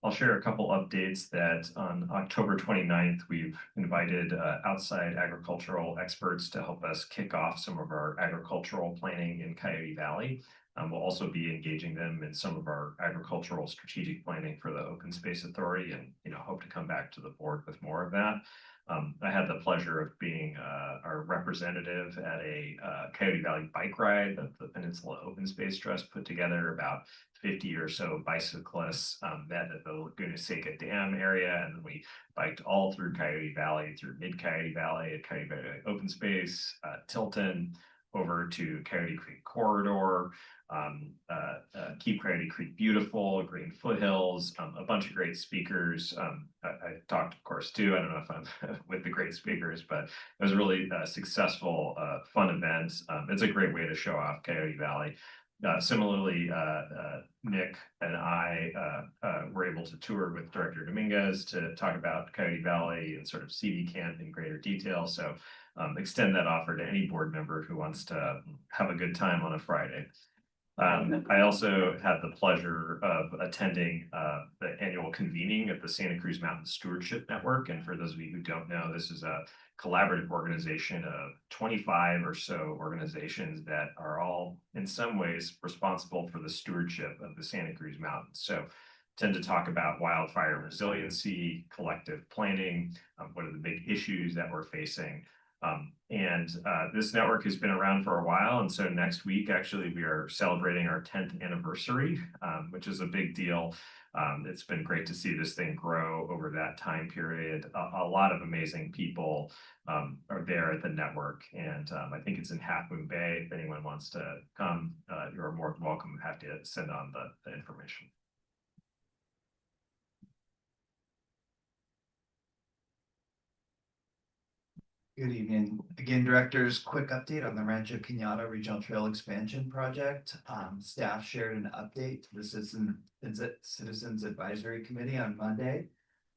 I'll share a couple updates that on October 29th, we've invited outside agricultural experts to help us kick off some of our agricultural planning in Coyote Valley. We'll also be engaging them in some of our agricultural strategic planning for the Open Space Authority, and hope to come back to the board with more of that. I had the pleasure of being our representative at a Coyote Valley bike ride that the Peninsula Open Space Trust put together. About 50 or so bicyclists met at the Laguna Seca Dam area, and then we biked all through Coyote Valley, through Mid Coyote Valley, Coyote Valley Open Space, Tilton, over to Coyote Creek Corridor, Keep Coyote Creek Beautiful, Green Foothills, a bunch of great speakers. I talked, of course, too. I don't know if I'm with the great speakers, but it was a really successful, fun event. It's a great way to show off Coyote Valley. Similarly, Nick and I were able to tour with Director Dominguez to talk about Coyote Valley and sort of CV Camp in greater detail. So extend that offer to any board member who wants to have a good time on a Friday. I also had the pleasure of attending the annual convening of the Santa Cruz Mountain Stewardship Network. And for those of you who don't know, this is a collaborative organization of 25 or so organizations that are all in some ways responsible for the stewardship of the Santa Cruz Mountains. So tend to talk about wildfire resiliency, collective planning, what are the big issues that we're facing. This network has been around for a while. And so next week, actually, we are celebrating our 10th anniversary, which is a big deal. It's been great to see this thing grow over that time period. A lot of amazing people are there at the network. And I think it's in Half Moon Bay. If anyone wants to come, you're more than welcome. I have to send on the information. Good evening. Again, directors, quick update on the Rancho Piñata Regional Trail Expansion Project. Staff shared an update to the Citizens Advisory Committee on Monday.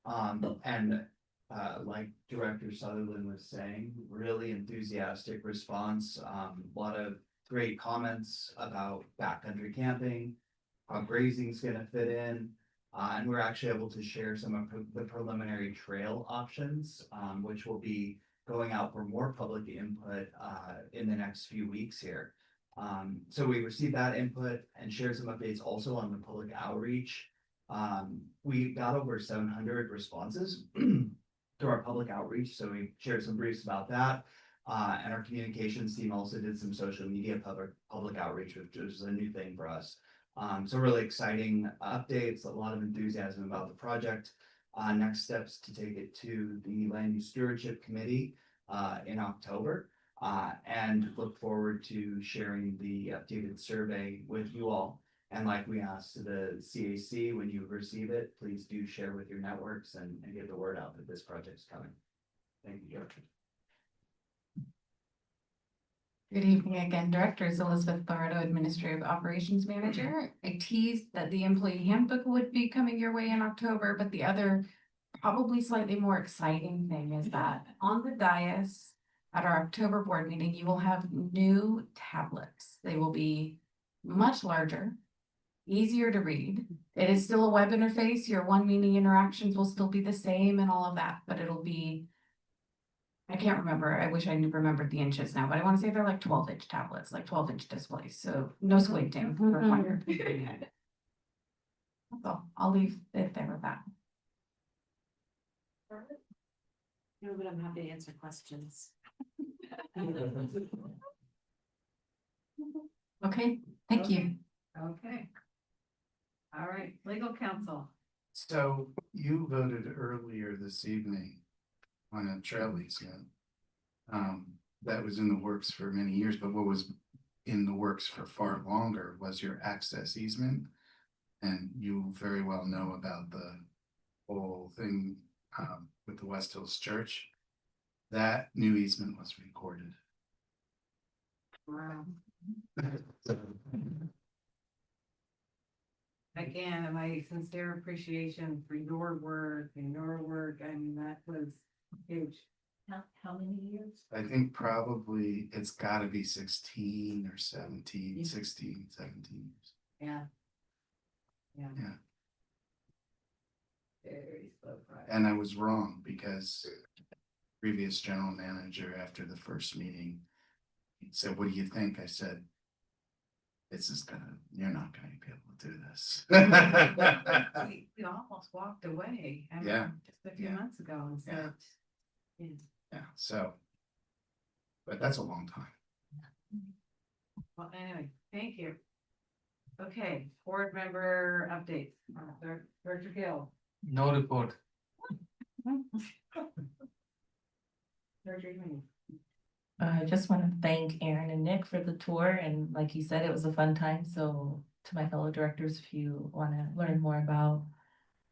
Like Director Sutherland was saying, really enthusiastic response. A lot of great comments about backcountry camping, how grazing's gonna fit in. And we're actually able to share some of the preliminary trail options, which will be going out for more public input in the next few weeks here. So we received that input and shared some updates also on the public outreach. We got over 700 responses to our public outreach, so we shared some briefs about that. And our communications team also did some social media public outreach, which was a new thing for us. So really exciting updates, a lot of enthusiasm about the project. Next steps to take it to the Land Use Stewardship Committee in October, and look forward to sharing the updated survey with you all. And like we asked the CAC, when you receive it, please do share with your networks and get the word out that this project's coming. Thank you, Director. Good evening again, Directors. Elizabeth Barreto, Administrative Operations Manager. I teased that the employee handbook would be coming your way in October, but the other probably slightly more exciting thing is that on the dais at our October board meeting, you will have new tablets. They will be much larger, easier to read. It is still a web interface. Your one meeting interactions will still be the same and all of that, but it'll be, I can't remember. I wish I knew remembered the inches now, but I want to say they're like 12-inch tablets, like 12-inch displays. So no squinting required. That's all. I'll leave it there with that. No, but I'm happy to answer questions. Okay, thank you. Okay. All right, legal counsel. So you voted earlier this evening on a trail easement. That was in the works for many years, but what was in the works for far longer was your access easement. And you very well know about the whole thing with the West Hills Church. That new easement was recorded. Wow. Again, my sincere appreciation for your work and your work. I mean, that was huge. How many years? I think probably it's gotta be 16 or 17, 16, 17 years. Yeah. Yeah. Yeah. Very slow progress. And I was wrong because previous general manager after the first meeting, he said, "What do you think?" I said, you're not gonna be able to do this. We almost walked away. I mean, Yeah. just a few months ago and said, Yeah, so, but that's a long time. well, anyway, thank you. Okay, board member updates. Director Gill. No report. Director Ewing. I just want to thank Aaron and Nick for the tour, and like you said, it was a fun time. So to my fellow directors, if you want to learn more about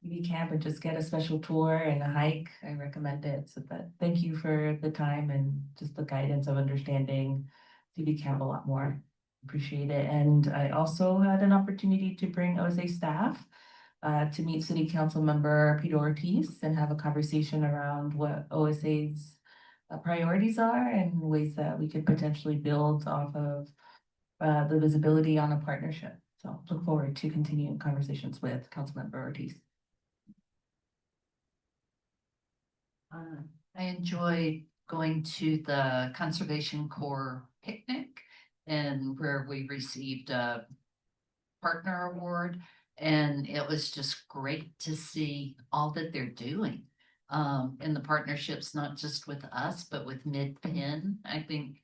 BB Camp and just get a special tour and a hike, I recommend it. So that thank you for the time and just the guidance of understanding BB Camp a lot more. Appreciate it. And I also had an opportunity to bring OSA staff to meet City Council member Peter Ortiz and have a conversation around what OSA's priorities are and ways that we could potentially build off of the visibility on a partnership. So look forward to continuing conversations with Councilmember Ortiz. I enjoyed going to the Conservation Corps picnic and where we received a partner award. And it was just great to see all that they're doing in the partnerships, not just with us, but with Mid-Penn. I think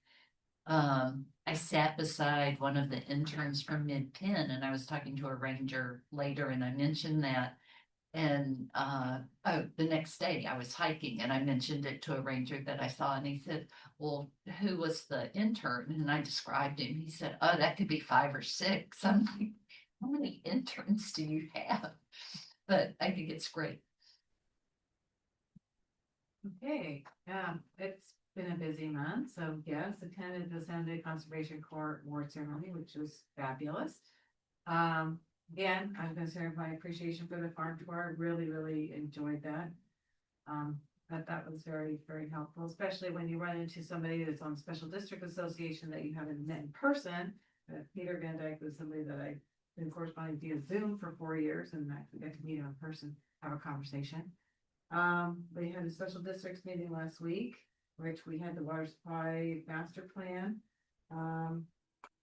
I sat beside one of the interns from Mid-Penn and I was talking to a ranger later and I mentioned that. And the next day I was hiking and I mentioned it to a ranger that I saw and he said, well, who was the intern? And I described him. He said, oh, that could be 5 or 6. I'm like, how many interns do you have? But I think it's great. Okay, it's been a busy month, so yes, attended the San Jose Conservation Corps award ceremony, which was fabulous. Again, I'm gonna share my appreciation for the farm tour. I really enjoyed that. But that was very helpful, especially when you run into somebody that's on Special District Association that you haven't met in person. Peter Van Dyke was somebody that I've been corresponding via Zoom for 4 years and actually got to meet him in person, have a conversation. We had a special districts meeting last week, which we had the water supply master plan.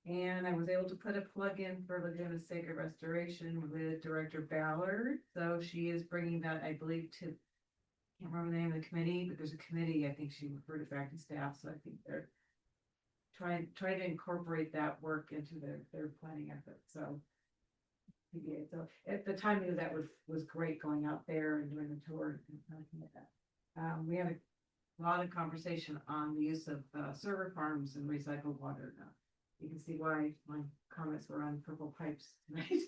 And I was able to put a plug in for Laguna Seca Restoration with Director Ballard. So she is bringing that, I believe, to, can't remember the name of the committee, but there's a committee, I think she referred it back to staff. So I think they're trying to incorporate that work into their planning effort. So yeah, so at the timing of that was great, going out there and doing the tour and everything like that. We had a lot of conversation on the use of server farms and recycled water. You can see why my comments were on purple pipes tonight.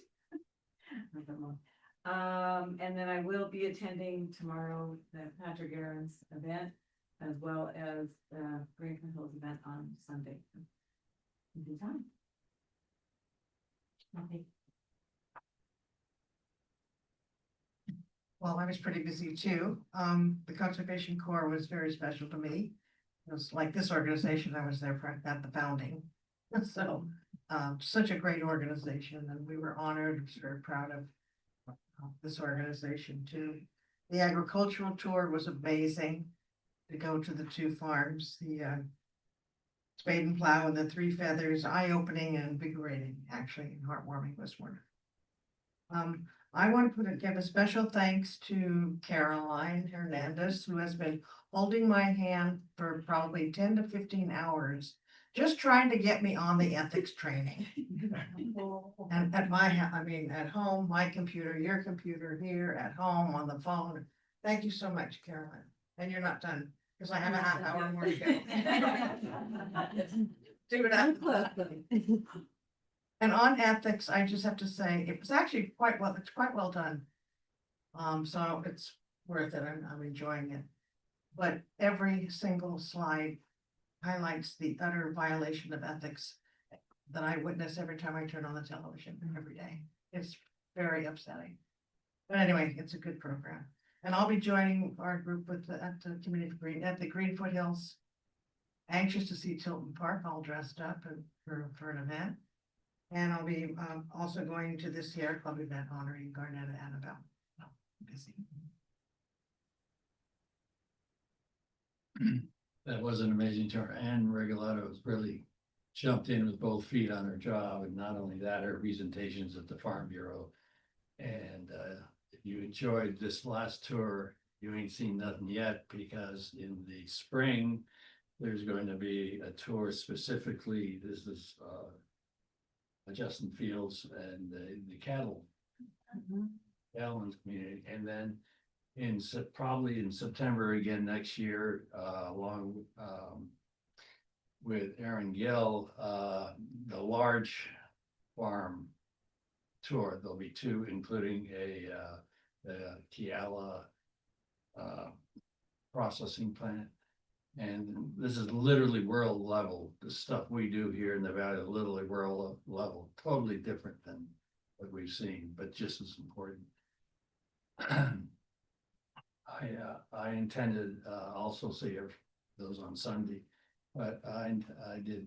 And then I will be attending tomorrow the Patrick Aaron's event, as well as the Franklin Hills event on Sunday. In due time. Okay. Well, I was pretty busy too. The Conservation Corps was very special to me. It was like this organization, I was there at the founding. So, such a great organization, and we were honored, very proud of this organization too. The agricultural tour was amazing. To go to the 2 farms, the Spade and Plow and the 3 Feathers, eye-opening and invigorating, actually, and heartwarming, was wonderful. I want to give a special thanks to Caroline Hernandez, who has been holding my hand for probably 10 to 15 hours, just trying to get me on the ethics training. And at at home, my computer, your computer, here, at home, on the phone. Thank you so much, Caroline. And you're not done, because I have a half hour more to go. Do it out. And on ethics, I just have to say, it was actually it's quite well done. So it's worth it, I'm enjoying it. But every single slide highlights the utter violation of ethics that I witness every time I turn on the television every day. It's very upsetting. But anyway, it's a good program. And I'll be joining our group at the Community Green, at the Green Foothills. Anxious to see Tilton Park all dressed up and for an event. And I'll be also going to the Sierra Club event honoring Garnetta Annabelle. Oh, busy. That was an amazing tour. Anne Regalado was really jumped in with both feet on her job, and not only that, her presentations at the Farm Bureau. And if you enjoyed this last tour, you ain't seen nothing yet, because in the spring there's going to be a tour specifically. This is Justin Fields and the cattlemen's community, and then probably in September again next year, along with Aaron Gill, the large farm tour. There'll be 2, including the Kiala processing plant. And this is literally world level. The stuff we do here in the valley is literally world level, totally different than what we've seen, but just as important. I intended also see those on Sunday, but I did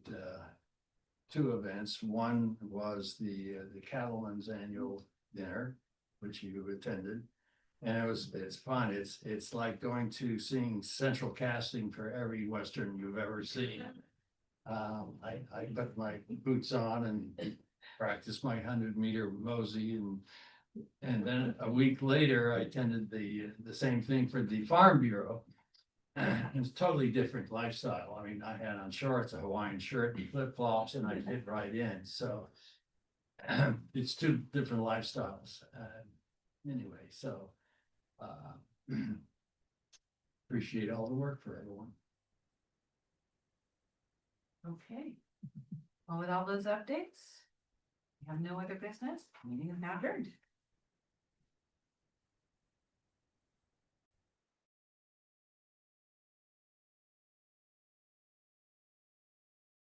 2 events. One was the Cattlemen's annual dinner, which you attended. And it's fun. It's like seeing central casting for every Western you've ever seen. I put my boots on and practiced my 100-meter mosey, and then a week later I attended the same thing for the Farm Bureau. It's totally different lifestyle. I mean, I had on shorts, a Hawaiian shirt, and flip-flops, and I fit right in. So it's 2 different lifestyles. Anyway, so. Appreciate all the work for everyone. Okay. Well, with all those updates, we have no other business. Meeting is now adjourned.